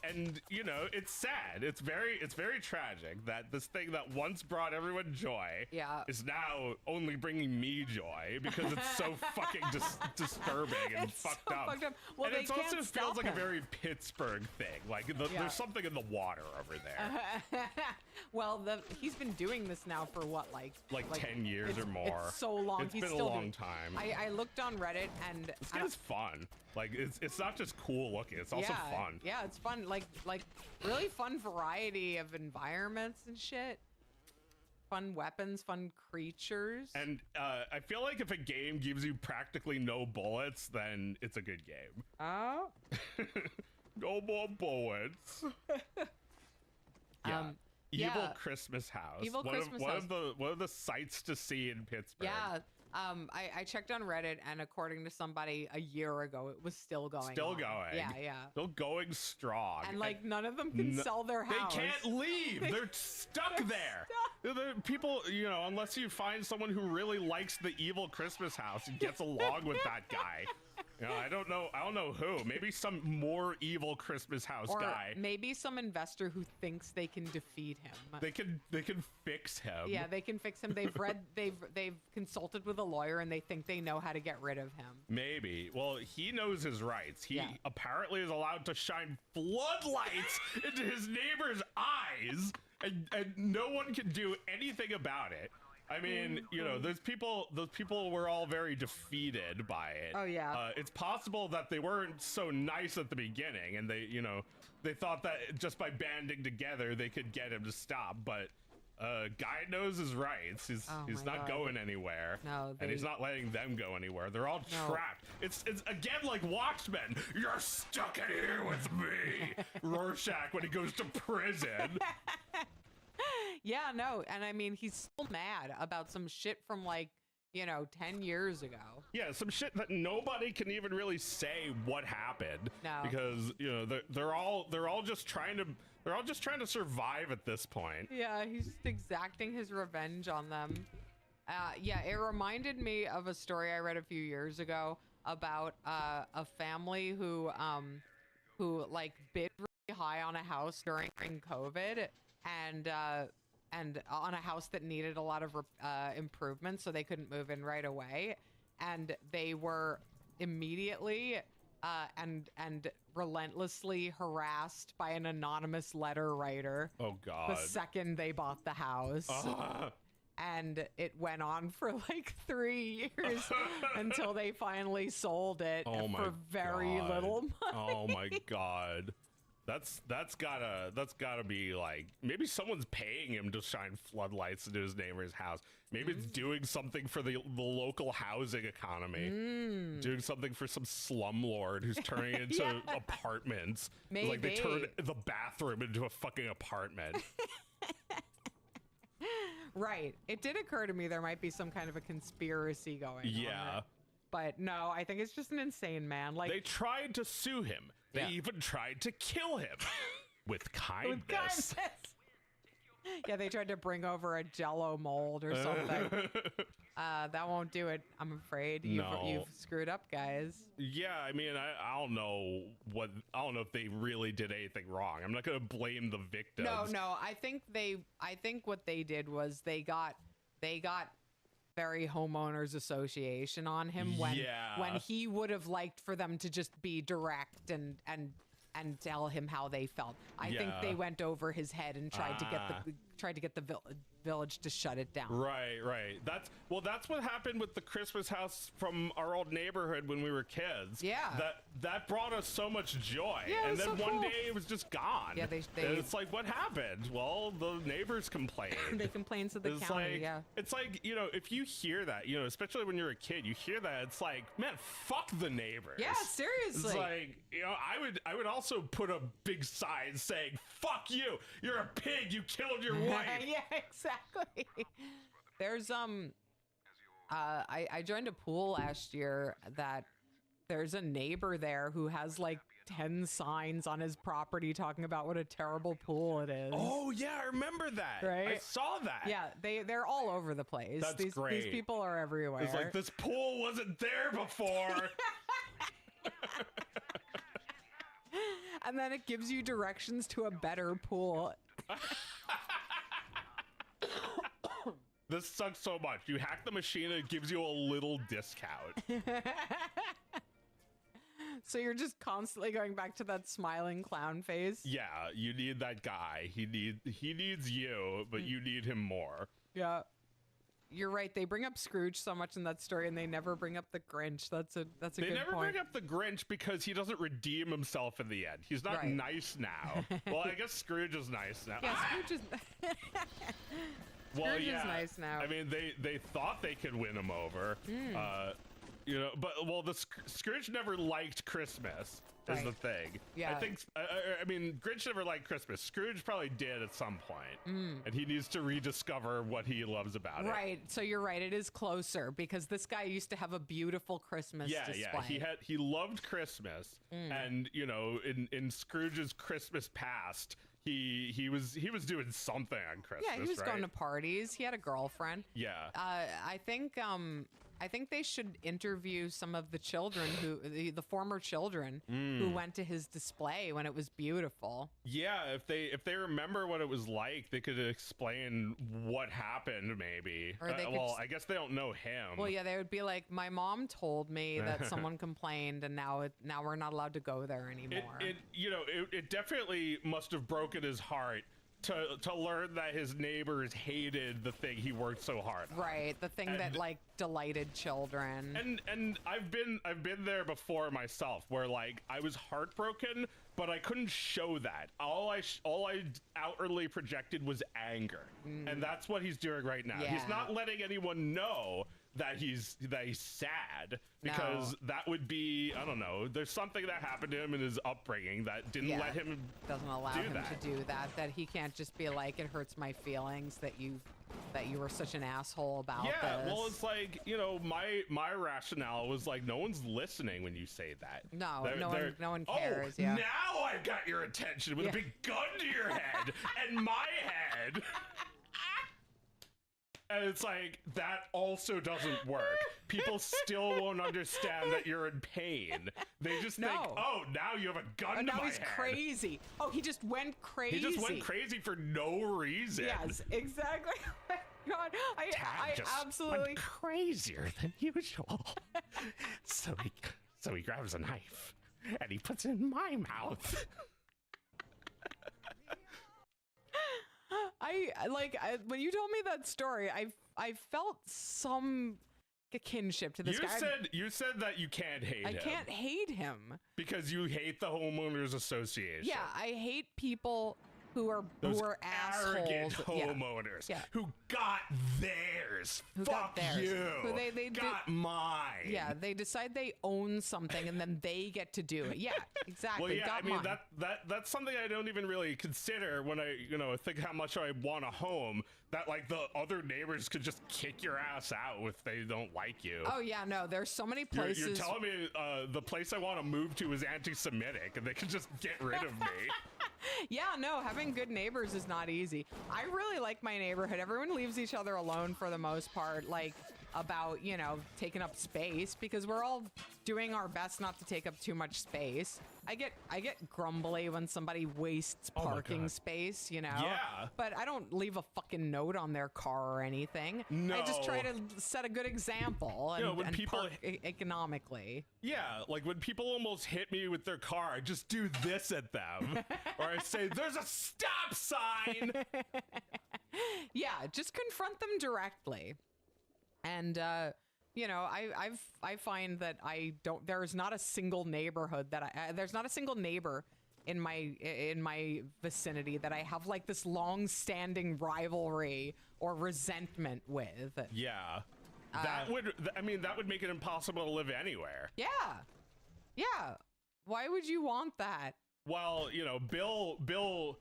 A: you know, it's sad. It's very tragic that this thing that once brought everyone joy is now only bringing me joy because it's so fucking disturbing and fucked up.
B: Well,
A: and
B: they
A: it also
B: can't
A: feels
B: stop
A: like
B: him.
A: a very Pittsburgh thing. Like there's something in the water over there.
B: Well, he's been doing this now for what, like
A: 10 years or more.
B: It's so long.
A: It's
B: He's
A: been a
B: still
A: long
B: doing-
A: time.
B: I looked on Reddit and
A: This game's fun. Like it's not just cool looking, it's also fun.
B: Yeah, it's fun. Like really fun variety of environments and shit. Fun weapons, fun creatures.
A: And I feel like if a game gives you practically no bullets, then it's a good game.
B: Oh.
A: No more bullets. Evil
B: yeah.
A: Christmas house.
B: Evil Christmas
A: one
B: house.
A: of the sights to see in Pittsburgh.
B: Yeah. I checked on Reddit, and according to somebody a year ago, it was still going.
A: Still
B: on.
A: going.
B: Yeah.
A: Still going strong.
B: And like none of them can sell their house.
A: They can't leave. They're stuck there. The people, you know, unless you find someone who really likes the evil Christmas house and gets along with that guy. You know, I don't know who. Maybe some more evil Christmas house
B: or
A: guy.
B: maybe some investor who thinks they can defeat him.
A: They can fix him.
B: Yeah, they can fix him. They've consulted with a lawyer, and they think they know how to get rid of him.
A: Maybe. Well, he knows his rights. He apparently is allowed to shine floodlights into his neighbor's eyes, and no one can do anything about it. I mean, you know, those people were all very defeated by it.
B: Oh, yeah.
A: It's possible that they weren't so nice at the beginning, and they thought that just by banding together they could get him to stop. But guy knows his rights. He's not going anywhere.
B: No,
A: and he's not letting them go anywhere. They're all trapped. It's again like Watchmen. You're stuck in here with me, Rorschach when he goes to prison.
B: Yeah, no, and I mean, he's still mad about some shit from like, 10 years ago.
A: Yeah, some shit that nobody can even really say what happened.
B: No.
A: Because, you know, they're all just trying to survive at this point.
B: Yeah, he's just exacting his revenge on them. Yeah, it reminded me of a story I read a few years ago about a family who like bid really high on a house during COVID, and on a house that needed a lot of improvements, so they couldn't move in right away, and they were immediately and relentlessly harassed by an anonymous letter writer.
A: Oh God!
B: The second they bought the house. And it went on for like 3 years until they finally sold it for very little money.
A: Oh my God. That's gotta be like, maybe someone's paying him to shine floodlights into his neighbor's house. Maybe it's doing something for the local housing economy. Doing something for some slumlord who's turning it into apartments.
B: Maybe.
A: Like they turned the bathroom into a fucking apartment.
B: Right. It did occur to me there might be some kind of a conspiracy going on.
A: Yeah.
B: But no, I think it's just an insane man. Like,
A: They tried to sue him. They even tried to kill him with kindness.
B: Yeah, they tried to bring over a Jello mold or something. That won't do it, I'm afraid. You've screwed up, guys.
A: Yeah, I mean, I don't know if they really did anything wrong. I'm not gonna blame the victims.
B: No, I think what they did was they got very homeowners association on him when he would have liked for them to just be direct and and tell him how they felt. I think
A: Yeah.
B: they went over his head and tried to get the village to shut it down.
A: Right. That's what happened with the Christmas house from our old neighborhood when we were kids.
B: Yeah.
A: That brought us so much joy.
B: Yeah, it
A: and
B: was
A: then
B: so
A: one
B: cool.
A: day it was just gone.
B: Yeah, they
A: And it's like, what happened? Well, the neighbors complained.
B: They complained to the
A: It's
B: county.
A: like,
B: Yeah.
A: it's like, you know, if you hear that, you know, especially when you're a kid, you hear that, it's like, man, fuck the neighbors.
B: Yeah, seriously.
A: It's like, you know, I would also put a big sign saying, fuck you, you're a pig, you killed your wife.
B: Yeah, exactly. There's I joined a pool last year that there's a neighbor there who has like 10 signs on his property talking about what a terrible pool it is.
A: Oh yeah, I remember that.
B: Right?
A: I saw that.
B: Yeah, they're all over the place.
A: That's
B: These
A: great.
B: people are everywhere.
A: It's like, this pool wasn't there before.
B: And then it gives you directions to a better pool.
A: This sucks so much. You hack the machine and it gives you a little discount.
B: So you're just constantly going back to that smiling clown face.
A: Yeah, you need that guy. He needs you, but you need him more.
B: Yeah. You're right. They bring up Scrooge so much in that story, and they never bring up the Grinch. That's a
A: They
B: good
A: never
B: point.
A: bring up the Grinch because he doesn't redeem himself in the end. He's not
B: Right.
A: nice now. Well, I guess Scrooge is nice now.
B: Yeah, Scrooge is.
A: Well,
B: Scrooge is
A: yeah.
B: nice now.
A: I mean, they thought they could win him over. You know, but Scrooge never liked Christmas. Is
B: Right.
A: the thing.
B: Yeah.
A: I think. I mean, Grinch never liked Christmas. Scrooge probably did at some point, and he needs to rediscover what he loves about it.
B: Right. So you're right. It is closer because this guy used to have a beautiful Christmas
A: Yeah,
B: display.
A: he loved Christmas, and you know, in Scrooge's Christmas past, he was doing something on Christmas.
B: Yeah, he was
A: right?
B: going to parties. He had a girlfriend.
A: Yeah.
B: I think they should interview some of the children the former children who went to his display when it was beautiful.
A: Yeah, if they remember what it was like, they could explain what happened, maybe.
B: Or they could
A: well,
B: just-
A: I guess they don't know him.
B: Well, yeah, they would be like, my mom told me that someone complained, and now we're not allowed to go there anymore.
A: It definitely must have broken his heart to learn that his neighbors hated the thing he worked so hard on.
B: Right, the thing that like delighted children.
A: And I've been there before myself, where like I was heartbroken, but I couldn't show that. All I outwardly projected was anger, and that's what he's doing right now.
B: Yeah.
A: He's not letting anyone know that he's sad, because that would be, I don't know, there's something that happened to him in his upbringing that didn't let him
B: doesn't allow
A: do
B: him
A: that.
B: to do that he can't just be like, it hurts my feelings that you were such an asshole about this.
A: well, it's like, you know, my rationale was like, no one's listening when you say that.
B: No, no one cares.
A: Oh,
B: yeah.
A: now I've got your attention with a big gun to your head and my head. And it's like, that also doesn't work. People still won't understand that you're in pain. They just think, oh, now you have a gun to
B: now
A: my
B: he's
A: head.
B: crazy. Oh, he just went crazy.
A: He just went crazy for no reason.
B: Yes, exactly. Oh my God, I
A: just
B: absolutely
A: went crazier than usual. so he grabs a knife and he puts it in my mouth.
B: When you told me that story, I felt some kinship to this guy.
A: You said that you can't hate him.
B: I can't hate him
A: because you hate the homeowners association.
B: Yeah, I hate people who are
A: arrogant
B: assholes.
A: homeowners
B: Yeah.
A: who got theirs.
B: Who
A: Fuck
B: got theirs.
A: you.
B: Who they
A: got mine.
B: Yeah, they decide they own something and then they get to do it. Yeah, exactly.
A: Well, yeah,
B: got
A: I mean
B: mine.
A: that's something I don't even really consider when I, think how much I want a home. That like the other neighbors could just kick your ass out if they don't like you.
B: Oh yeah, no, there's so many places.
A: You're telling me the place I want to move to is anti-Semitic, and they can just get rid of me.
B: Yeah, no, having good neighbors is not easy. I really like my neighborhood. Everyone leaves each other alone for the most part. Like, about, you know, taking up space, because we're all doing our best not to take up too much space. I get grumbly when somebody wastes parking space, you know?
A: Yeah.
B: But I don't leave a fucking note on their car or anything.
A: No.
B: I just try to set a good example and,
A: You know, when
B: and
A: people-
B: park economically.
A: Yeah, like when people almost hit me with their car, I just do this at them. Or I say, there's a stop sign!
B: Yeah, just confront them directly. And you know, I find that there's not a single neighborhood that there's not a single neighbor in my vicinity that I have like this long-standing rivalry or resentment with.
A: Yeah. That would make it impossible to live anywhere.
B: Yeah. Yeah. Why would you want that?
A: Well, you know, Bill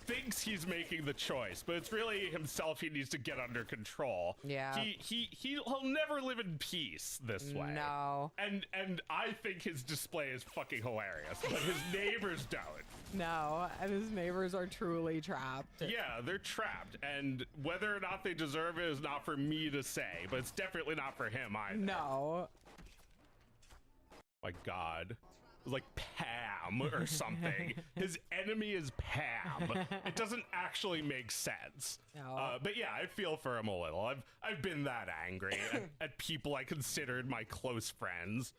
A: thinks he's making the choice, but it's really himself he needs to get under control.
B: Yeah.
A: He'll never live in peace this way.
B: No.
A: And I think his display is fucking hilarious, but his neighbors don't.
B: No, and his neighbors are truly trapped.
A: Yeah, they're trapped, and whether or not they deserve it is not for me to say, but it's definitely not for him either.
B: No.
A: My God. It was like Pam or something. His enemy is Pam. It doesn't actually make sense.
B: No.
A: But yeah, I feel for him a little. I've been that angry at people I considered my close friends.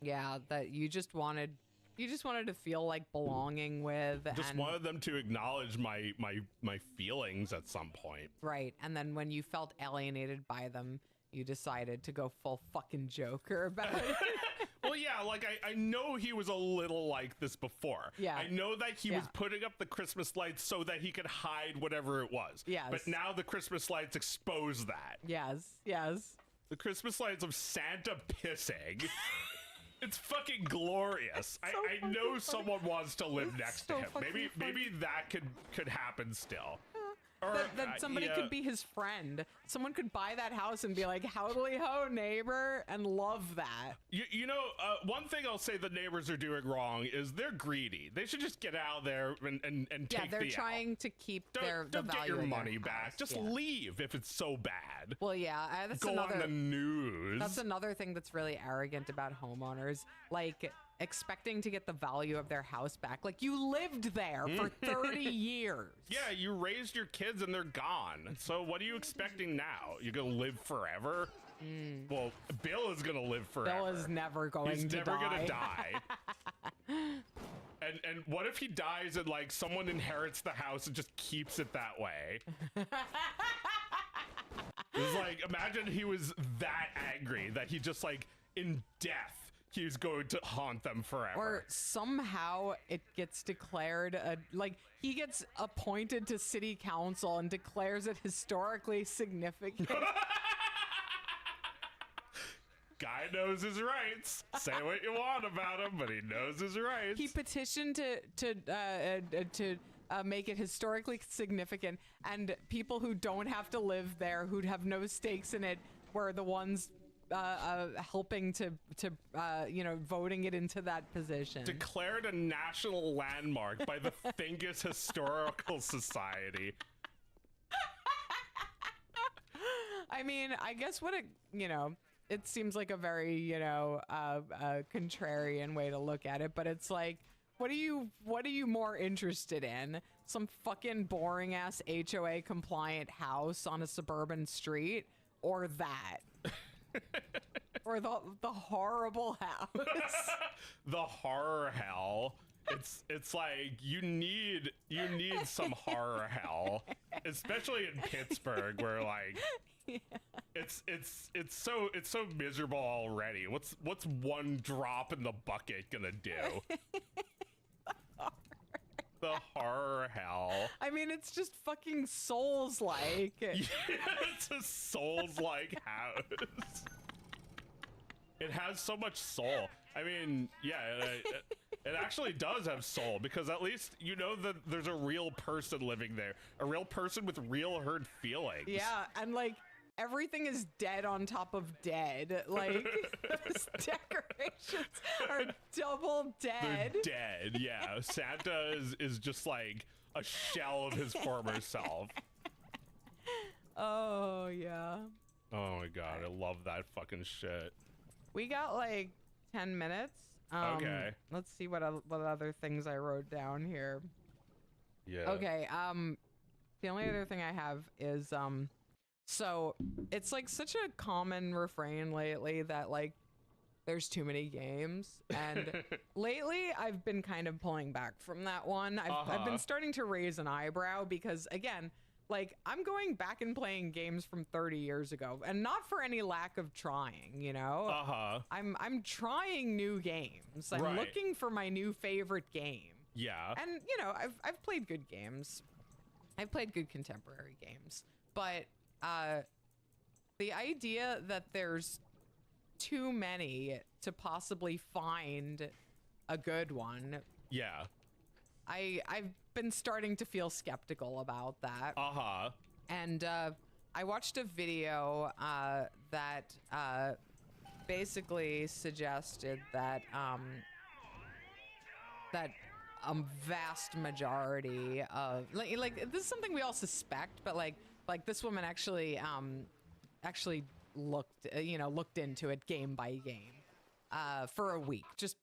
B: Yeah, that you just wanted to feel like belonging with.
A: Just
B: and,
A: wanted them to acknowledge my feelings at some point.
B: right. And then when you felt alienated by them, you decided to go full fucking Joker about it.
A: Well, yeah, like I know he was a little like this before.
B: Yeah.
A: I know that he
B: Yeah.
A: was putting up the Christmas lights so that he could hide whatever it was.
B: Yes.
A: But now the Christmas lights expose that.
B: Yes, yes.
A: The Christmas lights of Santa pissing. It's fucking glorious. I
B: fucking
A: know
B: funny.
A: someone wants to live next
B: so
A: to him.
B: fucking
A: Maybe that could happen still. Or,
B: That somebody
A: yeah.
B: could be his friend. Someone could buy that house and be like, howdy ho, neighbor, and love that.
A: You know, one thing I'll say the neighbors are doing wrong is they're greedy. They should just get out there and take
B: Yeah, they're
A: the
B: trying
A: L.
B: to keep
A: Don't
B: the
A: get
B: value
A: your
B: of their
A: money back.
B: house.
A: Just
B: Yeah.
A: leave if it's so bad.
B: Well, yeah, that's
A: Go
B: another.
A: on the news.
B: That's another thing that's really arrogant about homeowners, like expecting to get the value of their house back. Like, you lived there for 30 years.
A: Yeah, you raised your kids and they're gone. So what are you expecting now? You're gonna live forever? Well, Bill is gonna live forever.
B: Bill is never going
A: He's
B: to
A: never
B: die.
A: gonna die. And what if he dies and like someone inherits the house and just keeps it that way? It's like, imagine he was that angry that he just like in death he was going to haunt them forever.
B: Or somehow it gets declared like he gets appointed to city council and declares it historically significant.
A: Guy knows his rights. Say what you want about him, but he knows his rights.
B: He petitioned to make it historically significant, and people who don't have to live there, who'd have no stakes in it, were the ones helping to voting it into that position.
A: Declared a national landmark by the Thingus Historical Society.
B: I mean, I guess it seems like a very, contrarian way to look at it, but it's like, what are you more interested in? Some fucking boring ass HOA compliant house on a suburban street, or that? Or the horrible house?
A: The horror hell. It's like you need some horror hell, especially in Pittsburgh, where like it's so miserable already. What's one drop in the bucket gonna do? The horror hell.
B: I mean, it's just fucking Souls-like.
A: Yeah, it's a Souls-like house. It has so much soul. I mean, yeah, it actually does have soul, because at least you know that there's a real person living there, a real person with real hurt feelings.
B: Yeah, and like everything is dead on top of dead. Like those decorations are double dead.
A: They're dead. Yeah, Santa is just like a shell of his former self.
B: Oh yeah.
A: Oh my god, I love that fucking shit.
B: We got like 10 minutes.
A: Okay.
B: Let's see what other things I wrote down here.
A: Yeah.
B: Okay. The only other thing I have is so it's like such a common refrain lately that like there's too many games, and lately I've been kind of pulling back from that one. I've been starting to raise an eyebrow because again, like I'm going back and playing games from 30 years ago, and not for any lack of trying, you know. I'm trying new games. I'm looking for my new favorite game.
A: Yeah.
B: And you know, I've played good games. I've played good contemporary games, but the idea that there's too many to possibly find a good one.
A: Yeah.
B: I've been starting to feel skeptical about that. And I watched a video that basically suggested that that a vast majority of like this is something we all suspect, but like this woman actually looked into it game by game for a week. Just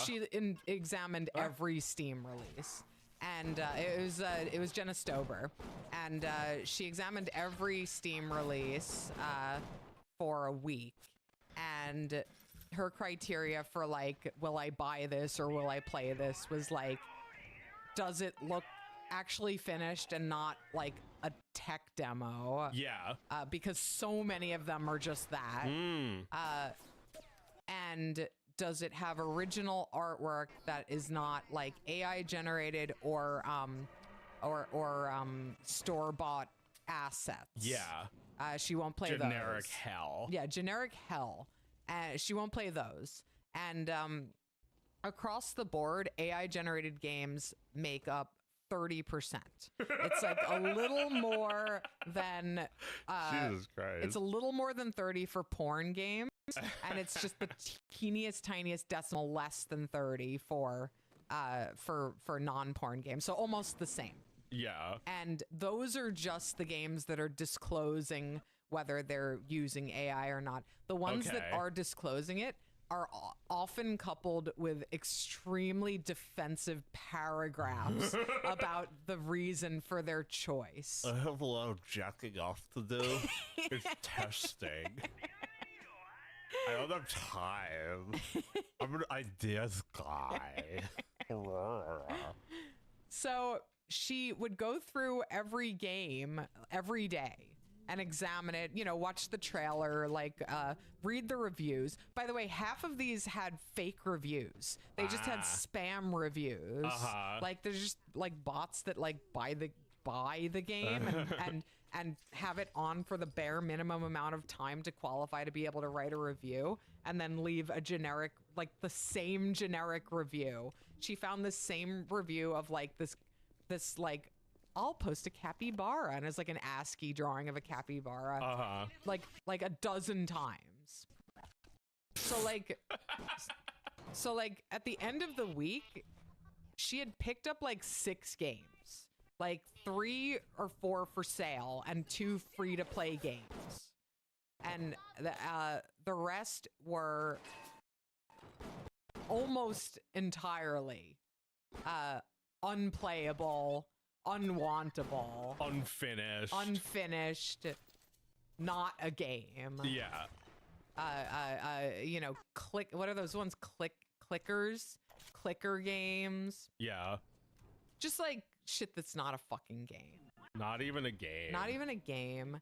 B: she examined every Steam release, and it was Jenna Stober, and she examined every Steam release for a week, and her criteria for like, will I buy this or will I play this, was like, does it look actually finished and not like a tech demo?
A: Yeah.
B: Because so many of them are just that. And does it have original artwork that is not like AI generated or store-bought assets?
A: Yeah.
B: She won't play those.
A: Generic hell.
B: Yeah, generic hell. She won't play those. And across the board, AI generated games make up 30%. It's like a little more than
A: Jesus Christ.
B: It's a little more than 30 for porn games, and it's just the teeniest, tiniest decimal less than 30 for non-porn games. So almost the same.
A: Yeah.
B: And those are just the games that are disclosing whether they're using AI or not. The ones that are disclosing it are often coupled with extremely defensive paragraphs about the reason for their choice.
A: I have a lot of jacking off to do. It's testing. I don't have time. I'm an ideas guy.
B: So she would go through every game every day and examine it, you know, watch the trailer, like read the reviews. By the way, half of these had fake reviews. They just had spam reviews. Like there's just like bots that like buy the game and have it on for the bare minimum amount of time to qualify to be able to write a review, and then leave a generic, like the same generic review. She found the same review of like this like, I'll post a capybara, and it's like an ASCII drawing of a capybara, like a dozen times. So like at the end of the week, she had picked up like 6 games, like 3 or 4 for sale and 2 free to play games, and the rest were almost entirely unplayable, unwantable, unfinished, not a game.
A: Yeah.
B: You know, what are those ones? Clicker games.
A: Yeah.
B: Just like shit that's not a fucking game.
A: Not even a game.
B: Not even a game.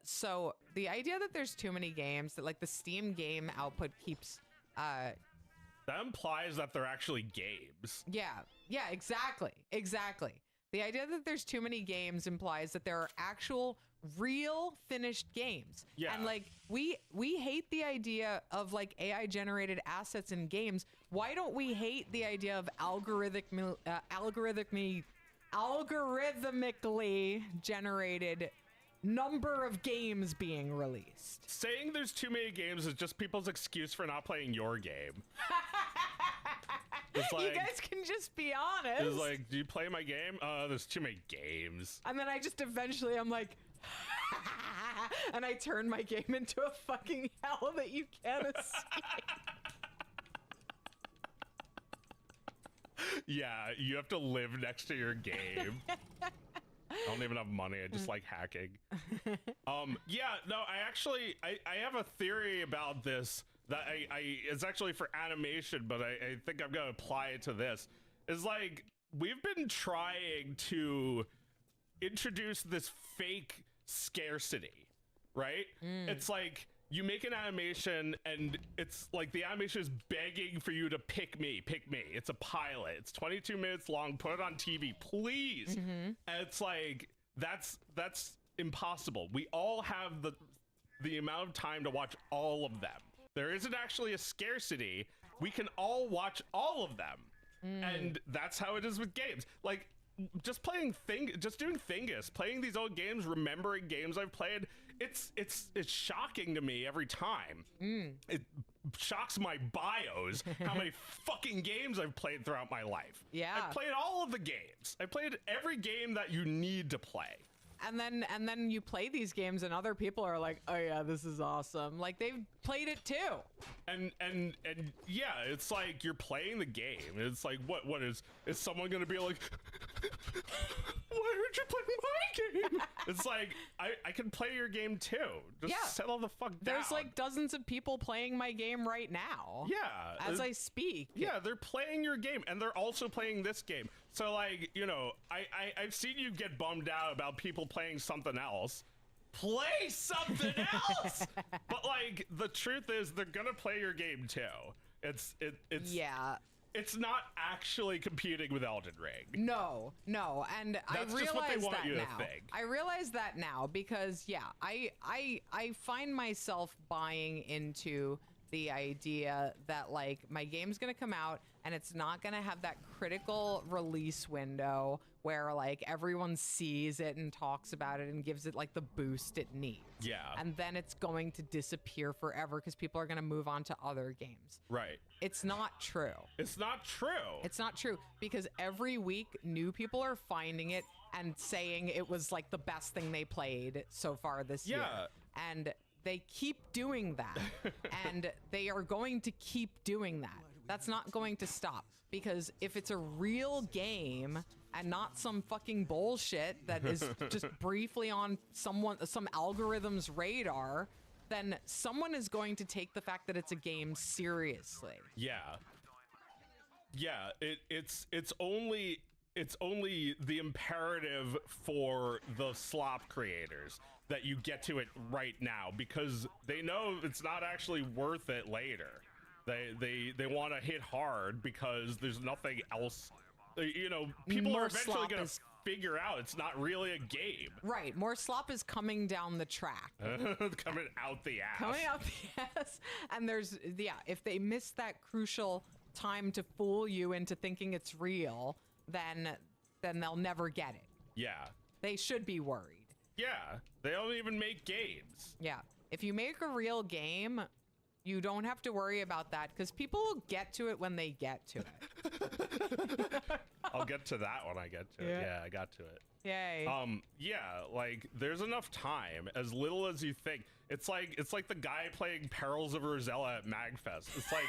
B: So the idea that there's too many games, that like the Steam game output keeps
A: that implies that they're actually games.
B: Yeah, exactly. The idea that there's too many games implies that there are actual real finished games.
A: Yeah.
B: And like we hate the idea of like AI generated assets in games. Why don't we hate the idea of algorithmically generated number of games being released?
A: Saying there's too many games is just people's excuse for not playing your game. It's like,
B: you guys can just be honest.
A: It's like, do you play my game? There's too many games.
B: And then I just eventually, I'm like, And I turn my game into a fucking hell that you can't see.
A: Yeah, you have to live next to your game. I don't even have money. I just like hacking. Yeah, no, I have a theory about this that it's actually for animation, but I think I'm gonna apply it to this. Is like, we've been trying to introduce this fake scarcity, right? It's like, you make an animation and it's like the animation is begging for you to pick me. It's a pilot. It's 22 minutes long. Put it on TV, please. And it's like, that's impossible. We all have the amount of time to watch all of them. There isn't actually a scarcity. We can all watch all of them. And that's how it is with games. Like, just doing Thingus, playing these old games, remembering games I've played, it's shocking to me every time. It shocks my bios how many fucking games I've played throughout my life.
B: Yeah.
A: I've played all of the games. I played every game that you need to play.
B: And then you play these games and other people are like, oh yeah, this is awesome. Like, they've played it too.
A: And yeah, it's like, you're playing the game. It's like, what is someone gonna be like, why aren't you playing my game? It's like, I can play your game too. Just settle the fuck down.
B: There's like dozens of people playing my game right now.
A: Yeah.
B: As I speak.
A: Yeah, they're playing your game and they're also playing this game. So like, you know, I've seen you get bummed out about people playing something else. Play something else. But like, the truth is, they're gonna play your game too. It's It's not actually competing with Elden Ring.
B: No, and
A: That's
B: I
A: just what they
B: realize
A: want
B: that
A: you to
B: now.
A: think.
B: I realize that now because I find myself buying into the idea that like my game's gonna come out and it's not gonna have that critical release window where like everyone sees it and talks about it and gives it like the boost it needs.
A: Yeah.
B: And then it's going to disappear forever because people are gonna move on to other games.
A: Right.
B: It's not true.
A: It's not true.
B: It's not true because every week new people are finding it and saying it was like the best thing they played so far this year. And they keep doing that. And they are going to keep doing that. That's not going to stop because if it's a real game and not some fucking bullshit that is just briefly on some algorithm's radar, then someone is going to take the fact that it's a game seriously.
A: Yeah. It's only the imperative for the slop creators that you get to it right now because they know it's not actually worth it later. They want to hit hard because there's nothing else. You know, people are eventually going to figure out it's not really a game.
B: Right. More slop is coming down the track.
A: Coming out the ass.
B: Coming out the ass. And there's, if they miss that crucial time to fool you into thinking it's real, then they'll never get it.
A: Yeah.
B: They should be worried.
A: Yeah. They don't even make games.
B: Yeah. If you make a real game, you don't have to worry about that because people will get to it when they get to it.
A: I'll get to that when I get to it. Yeah, I got to it.
B: Yay.
A: Yeah, like there's enough time, as little as you think. It's like the guy playing Perils of Rosella at MagFest. It's like,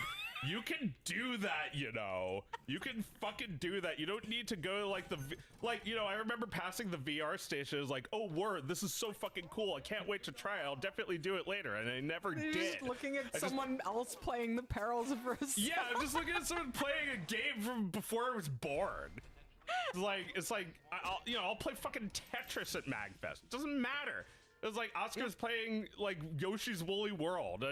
A: you can do that, you know. You can fucking do that. You don't need to go to like you know, I remember passing the VR station. It was like, oh word, this is so fucking cool. I can't wait to try it. I'll definitely do it later. And I never did.
B: Just looking at someone else playing the Perils of Rosella.
A: Yeah, I'm just looking at someone playing a game from before I was born. It's like I'll play fucking Tetris at MagFest. It doesn't matter. It's like Oscar's playing like Yoshi's Woolly World.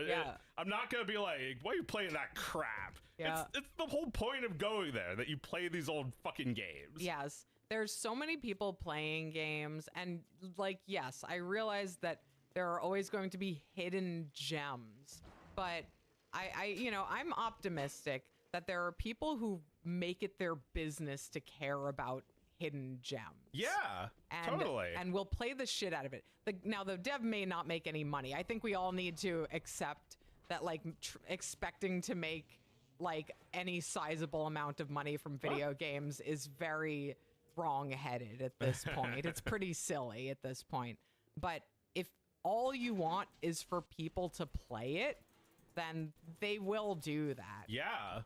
A: I'm not gonna be like, why are you playing that crap?
B: Yeah.
A: It's the whole point of going there, that you play these old fucking games.
B: Yes. There's so many people playing games and like, yes, I realize that there are always going to be hidden gems, but I'm optimistic that there are people who make it their business to care about hidden gems.
A: Yeah, totally.
B: And we'll play the shit out of it. Now, the dev may not make any money. I think we all need to accept that, like, expecting to make, like, any sizable amount of money from video games is very wrong-headed at this point. It's pretty silly at this point. But if all you want is for people to play it, then they will do that.
A: Yeah.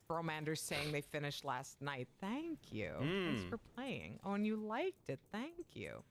B: Bromander's saying they finished last night. Thank you. Thanks for playing. Oh, and you liked it. Thank you.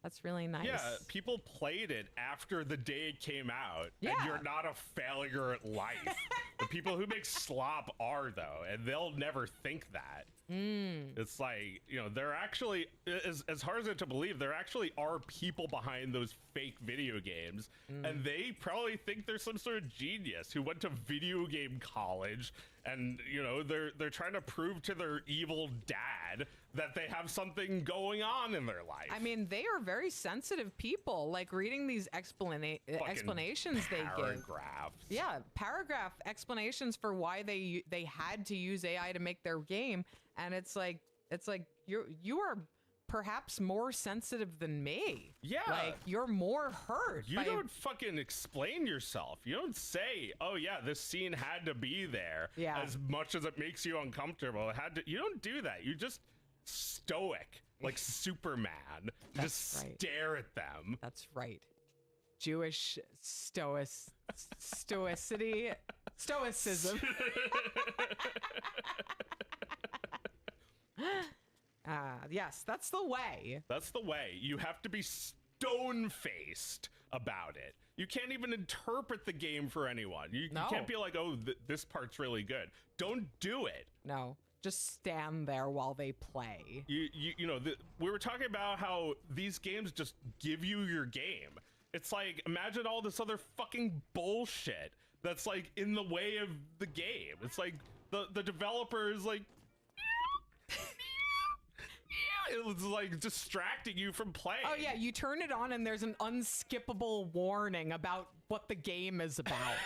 B: That's really nice.
A: Yeah, people played it after the day it came out.
B: Yeah.
A: And you're not a failure at life. The people who make slop are, though, and they'll never think that. It's like, you know, they're actually, as hard as it to believe, there actually are people behind those fake video games, and they probably think they're some sort of genius who went to video game college, and, you know, they're trying to prove to their evil dad that they have something going on in their life.
B: I mean, they are very sensitive people. Like reading these explanations they give.
A: Paragraphs.
B: Yeah, paragraph explanations for why they had to use AI to make their game, and it's like you are perhaps more sensitive than me.
A: Yeah.
B: Like you're more hurt.
A: You don't fucking explain yourself. You don't say, "Oh yeah, this scene had to be there."
B: Yeah.
A: As much as it makes you uncomfortable, it had to. You don't do that. You just stoic, like Superman. You just
B: right.
A: stare at them.
B: That's right. Jewish stoicism. Yes, that's the way.
A: That's the way. You have to be stone-faced about it. You can't even interpret the game for anyone. You can't be like, "Oh, this part's really good." Don't do it.
B: No, just stand there while they play.
A: You know, we were talking about how these games just give you your game. It's like, imagine all this other fucking bullshit that's like in the way of the game. It's like the developer is like, it was like distracting you from playing.
B: Oh yeah, you turn it on and there's an unskippable warning about what the game is about.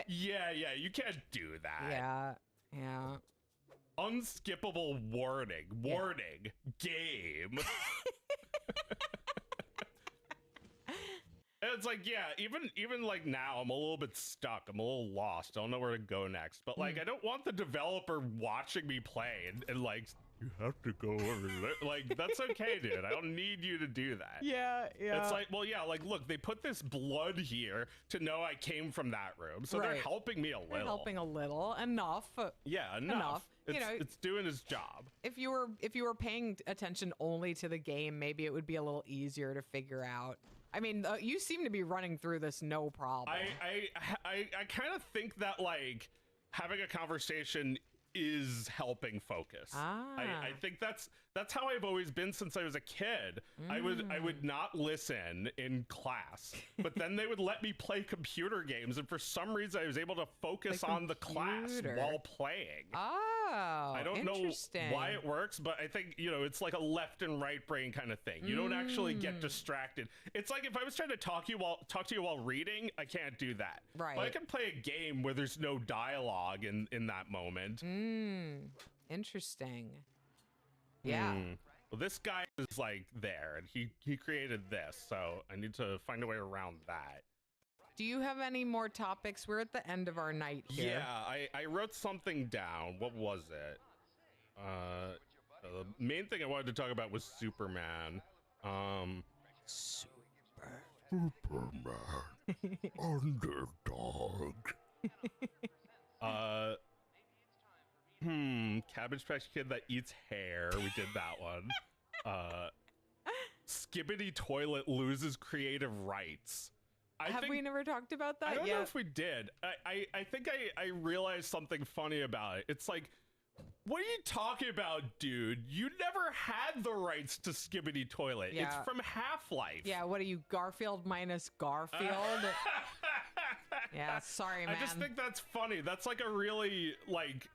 A: Yeah, you can't do that.
B: Yeah.
A: Unskippable warning. Warning. Game. And it's like, yeah, even like now, I'm a little bit stuck. I'm a little lost. I don't know where to go next. But like, I don't want the developer watching me play and like, you have to go over there. Like, that's okay, dude. I don't need you to do that.
B: Yeah.
A: It's like, well, yeah, like, look, they put this blood here to know I came from that room. So they're helping me a little.
B: They're helping a little. Enough.
A: Yeah, enough.
B: You know,
A: it's doing its job.
B: If you were paying attention only to the game, maybe it would be a little easier to figure out. I mean, you seem to be running through this no problem.
A: I kind of think that like having a conversation is helping focus. I think that's how I've always been since I was a kid. I would not listen in class, but then they would let me play computer games, and for some reason I was able to focus on the class while playing.
B: I
A: don't know why it works, but I think, you know, it's like a left and right brain kind of thing. You don't actually get distracted. It's like if I was trying to talk to you while reading, I can't do that.
B: Right.
A: But I can play a game where there's no dialogue in that moment.
B: Interesting. Yeah.
A: Well, this guy is like there, and he created this, so I need to find a way around that.
B: Do you have any more topics? We're at the end of our night here.
A: Yeah, I wrote something down. What was it? The main thing I wanted to talk about was Superman. Superman. Underdog. Cabbage Patch Kid that eats hair. We did that one. Skibbity Toilet loses creative rights.
B: Have we never talked about that yet?
A: I don't know if we did. I think I realized something funny about it. It's like, what are you talking about, dude? You never had the rights to Skibbity Toilet.
B: Yeah.
A: It's from Half-Life.
B: Yeah, what are you, Garfield minus Garfield? Yeah, sorry, man.
A: I just think that's funny. That's like a really, like,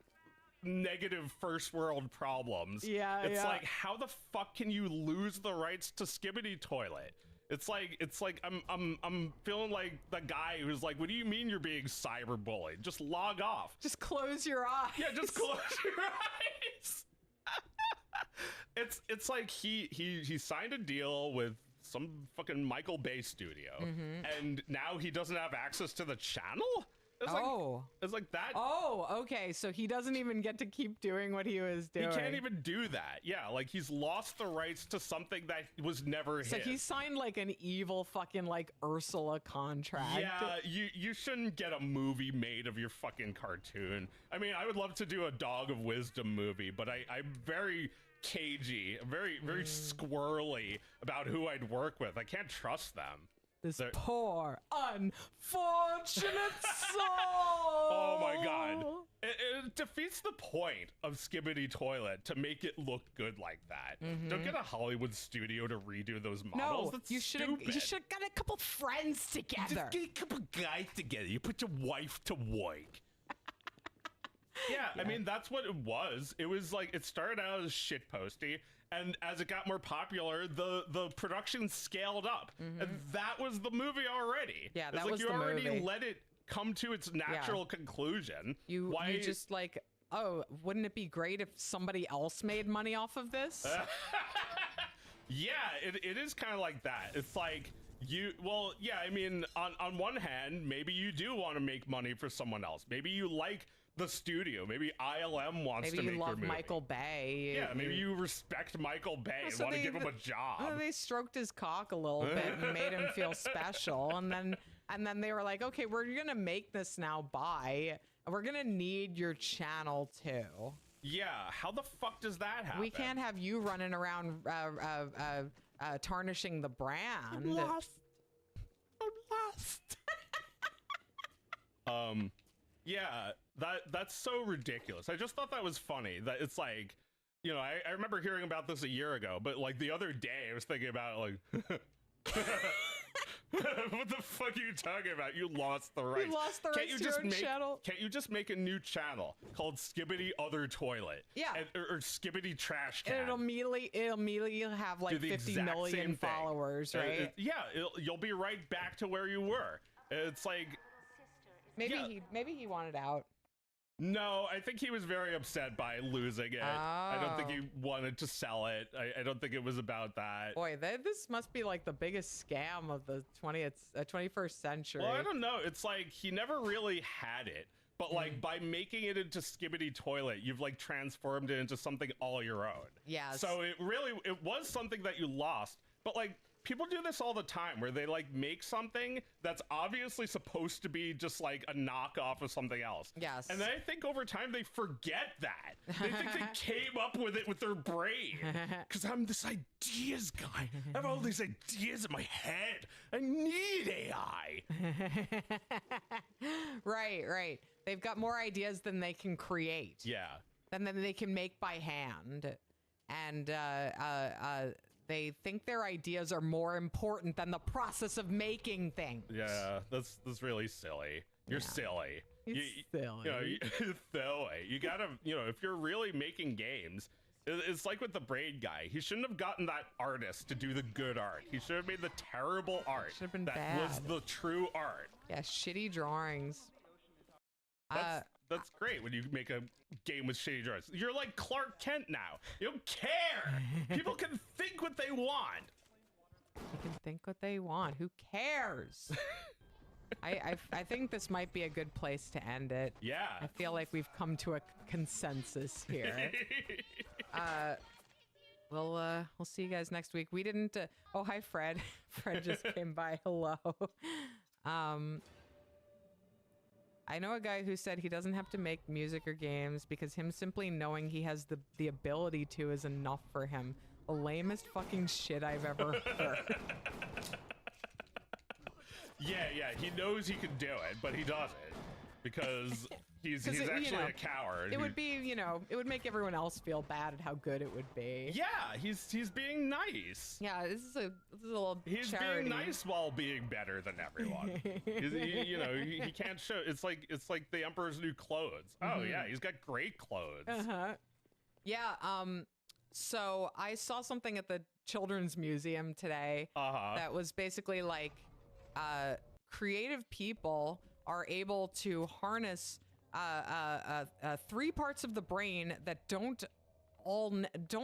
A: negative first world problems.
B: Yeah,
A: It's like, how the fuck can you lose the rights to Skibbity Toilet? It's like I'm feeling like the guy who's like, what do you mean you're being cyberbullied? Just log off.
B: Just close your eyes.
A: Yeah, just close your eyes. It's like he signed a deal with some fucking Michael Bay studio, and now he doesn't have access to the channel? It's like that.
B: Oh, okay. So he doesn't even get to keep doing what he was doing.
A: He can't even do that. Yeah, like he's lost the rights to something that was never his.
B: So he signed like an evil fucking like Ursula contract.
A: Yeah, you shouldn't get a movie made of your fucking cartoon. I mean, I would love to do a Dog of Wisdom movie, but I'm very cagey, very squirrely about who I'd work with. I can't trust them.
B: This poor, unfortunate soul.
A: Oh my god. It defeats the point of Skibbity Toilet to make it look good like that. Don't get a Hollywood studio to redo those models.
B: No,
A: That's
B: you should have got a couple friends together.
A: Just get a couple guys together. You put your wife to work. Yeah, I mean, that's what it was. It was like, it started out as shitposty, and as it got more popular, the production scaled up. And that was the movie already.
B: Yeah,
A: it's
B: that
A: like
B: was
A: you
B: the
A: already
B: movie.
A: let it come to its natural conclusion.
B: You just like, oh, wouldn't it be great if somebody else made money off of this?
A: Yeah, it is kind of like that. It's like, I mean, on one hand, maybe you do want to make money for someone else. Maybe you like the studio. Maybe ILM wants to make your movie.
B: Maybe you love Michael Bay.
A: Yeah, maybe you respect Michael Bay and want to give him a job.
B: They stroked his cock a little bit and made him feel special, and then they were like, okay, we're gonna make this now. We're gonna need your channel too.
A: Yeah, how the fuck does that happen?
B: We can't have you running around tarnishing the brand.
A: I'm lost. Yeah, that's so ridiculous. I just thought that was funny. That it's like, you know, I remember hearing about this a year ago, but like the other day I was thinking about it, like, what the fuck are you talking about? You lost the rights.
B: You lost the rights to your own channel.
A: Can't you just make a new channel called Skibbity Other Toilet?
B: Yeah.
A: Or Skibbity Trash Can.
B: And it'll immediately have like 50 million followers, right?
A: You'll be right back to where you were. It's like,
B: maybe he wanted out.
A: no, I think he was very upset by losing it. I don't think he wanted to sell it. I don't think it was about that.
B: Boy, this must be like the biggest scam of the 21st century.
A: Well, I don't know. It's like he never really had it. But like by making it into Skibbity Toilet, you've like transformed it into something all your own.
B: Yes.
A: So it was something that you lost. But like people do this all the time where they like make something that's obviously supposed to be just like a knockoff of something else.
B: Yes.
A: And then I think over time they forget that. They think they came up with it with their brain. Because I'm this ideas guy. I have all these ideas in my head. I need AI.
B: Right. They've got more ideas than they can create.
A: Yeah.
B: Than they can make by hand. And they think their ideas are more important than the process of making things.
A: Yeah, that's really silly. You're silly.
B: It's silly.
A: You're silly. You gotta, if you're really making games, it's like with the Braid guy. He shouldn't have gotten that artist to do the good art. He should have made the terrible art.
B: Should have been
A: that
B: bad.
A: was the true art.
B: Yeah, shitty drawings.
A: That's great when you make a game with shitty drawings. You're like Clark Kent now. You don't care. People can think what they want.
B: They can think what they want. Who cares? I think this might be a good place to end it.
A: Yeah.
B: I feel like we've come to a consensus here. We'll see you guys next week. We didn't. Oh, hi, Fred. Fred just came by. Hello. I know a guy who said he doesn't have to make music or games because him simply knowing he has the ability to is enough for him. The lamest fucking shit I've ever heard.
A: Yeah, he knows he can do it, but he doesn't because he's actually a coward.
B: It would be, it would make everyone else feel bad at how good it would be.
A: Yeah, he's being nice.
B: Yeah, this is a little
A: He's
B: charity.
A: being nice while being better than everyone. He can't show. It's like the Emperor's new clothes. Oh yeah, he's got great clothes.
B: Yeah. So I saw something at the Children's Museum today that was basically like creative people are able to harness 3 parts of the brain that don't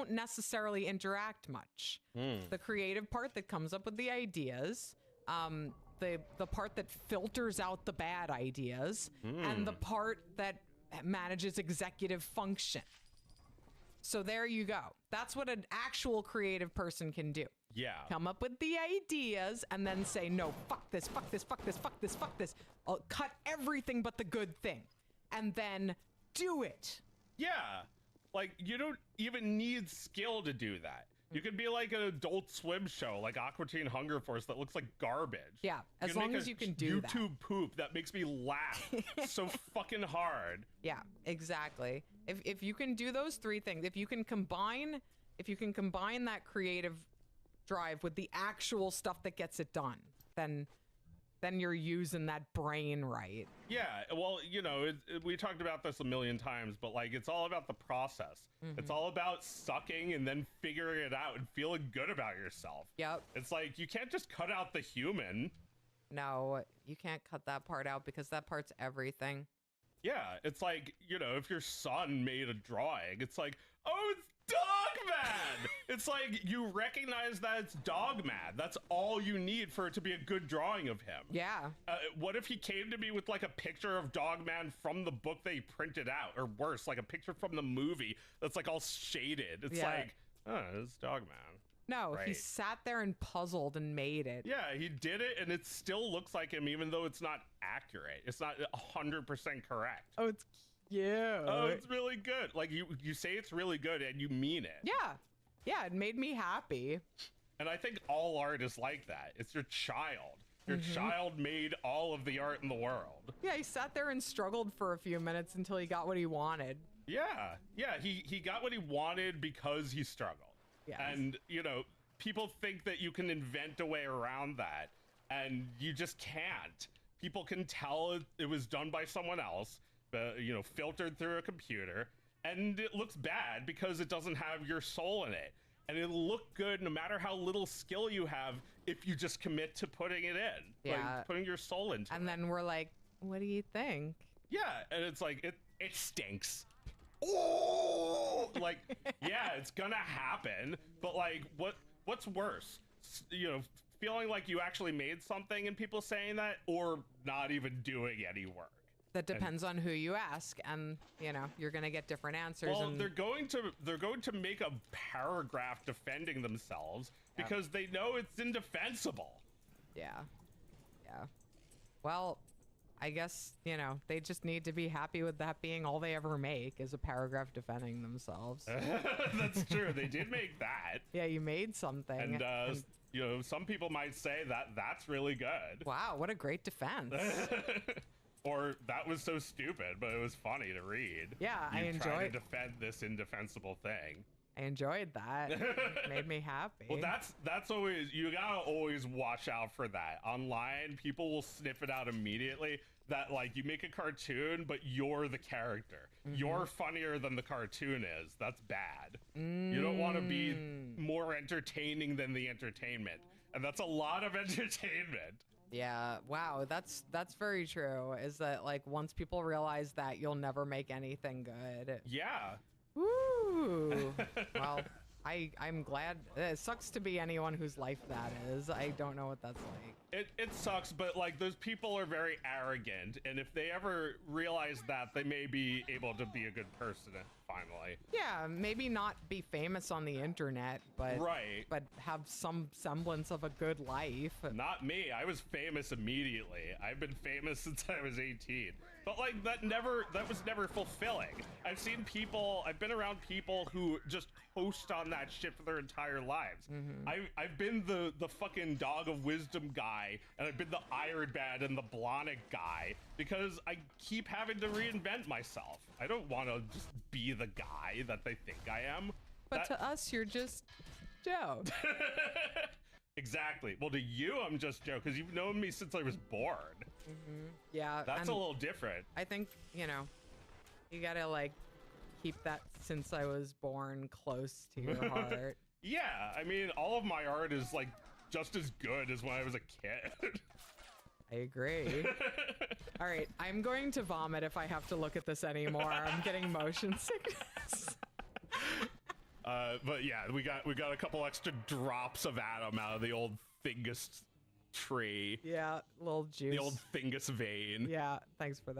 B: necessarily interact much. The creative part that comes up with the ideas, the part that filters out the bad ideas and the part that manages executive function. So there you go. That's what an actual creative person can do.
A: Yeah.
B: Come up with the ideas and then say, no, fuck this, fuck this, fuck this, fuck this, fuck this. I'll cut everything but the good thing. And then do it.
A: Yeah. Like, you don't even need skill to do that. You could be like an Adult Swim show, like Aqua Teen Hunger Force, that looks like garbage.
B: Yeah, as long as you can do that.
A: YouTube poop that makes me laugh so fucking hard.
B: Yeah, exactly. If you can do those three things, if you can combine that creative drive with the actual stuff that gets it done, then you're using that brain right.
A: Yeah, well, you know, we talked about this a million times, but like, it's all about the process. It's all about sucking and then figuring it out and feeling good about yourself.
B: Yep.
A: It's like, you can't just cut out the human.
B: No, you can't cut that part out because that part's everything.
A: Yeah, it's like, you know, if your son made a drawing, it's like, oh, it's Dogman! It's like, you recognize that it's Dogman. That's all you need for it to be a good drawing of him.
B: Yeah.
A: What if he came to me with like a picture of Dogman from the book they printed out, or worse, like a picture from the movie that's like all shaded? It's like, oh, it's Dogman.
B: No,
A: Right.
B: he sat there and puzzled and made it.
A: Yeah, he did it, and it still looks like him, even though it's not accurate. It's not 100% correct.
B: Oh, it's cute.
A: Oh, it's really good. Like, you say it's really good, and you mean it.
B: Yeah. Yeah, it made me happy.
A: And I think all art is like that. It's your child. Your child made all of the art in the world.
B: Yeah, he sat there and struggled for a few minutes until he got what he wanted.
A: Yeah, yeah, he got what he wanted because he struggled.
B: Yes.
A: And, you know, people think that you can invent a way around that, and you just can't. People can tell it was done by someone else, you know, filtered through a computer, and it looks bad because it doesn't have your soul in it. And it'll look good no matter how little skill you have if you just commit to putting it in.
B: Yeah.
A: Like, putting your soul into it.
B: And then we're like, what do you think?
A: Yeah, and it's like, it stinks. Oh, like, yeah, it's gonna happen, but like, what's worse? You know, feeling like you actually made something and people saying that, or not even doing any work?
B: That depends on who you ask, and you know, you're gonna get different answers.
A: Well,
B: and
A: they're going to make a paragraph defending themselves because they know it's indefensible.
B: yeah. Well, I guess, you know, they just need to be happy with that being all they ever make is a paragraph defending themselves.
A: That's true. They did make that.
B: Yeah, you made something.
A: And you know, some people might say that that's really good.
B: Wow, what a great defense.
A: Or that was so stupid, but it was funny to read.
B: Yeah, I
A: You try to
B: enjoyed.
A: defend this indefensible thing.
B: I enjoyed that. It made me happy.
A: Well, that's always, you gotta always watch out for that. Online, people will sniff it out immediately that like you make a cartoon, but you're the character. You're funnier than the cartoon is. That's bad. You don't want to be more entertaining than the entertainment. And that's a lot of entertainment.
B: Yeah, wow, that's very true. Is that like once people realize that, you'll never make anything good.
A: Yeah.
B: Woo! Well, I'm glad. It sucks to be anyone whose life that is. I don't know what that's like.
A: It sucks, but like those people are very arrogant, and if they ever realize that, they may be able to be a good person finally.
B: Yeah, maybe not be famous on the internet, but
A: Right.
B: but have some semblance of a good life.
A: Not me. I was famous immediately. I've been famous since I was 18. But like that was never fulfilling. I've been around people who just host on that shit for their entire lives. I've been the fucking dog of wisdom guy, and I've been the Iron Man and the Blonic guy because I keep having to reinvent myself. I don't want to just be the guy that they think I am.
B: But to us, you're just Joe.
A: Exactly. Well, to you, I'm just Joe because you've known me since I was born.
B: Yeah,
A: That's
B: and
A: a little different.
B: I think, you know, you gotta like keep that since I was born close to your heart.
A: Yeah, I mean, all of my art is like just as good as when I was a kid.
B: I agree. All right, I'm going to vomit if I have to look at this anymore. I'm getting motion sickness.
A: But yeah, we got a couple extra drops of Adam out of the old Thingus tree.
B: Yeah, little juice.
A: The old Thingus vein.
B: Yeah, thanks for that.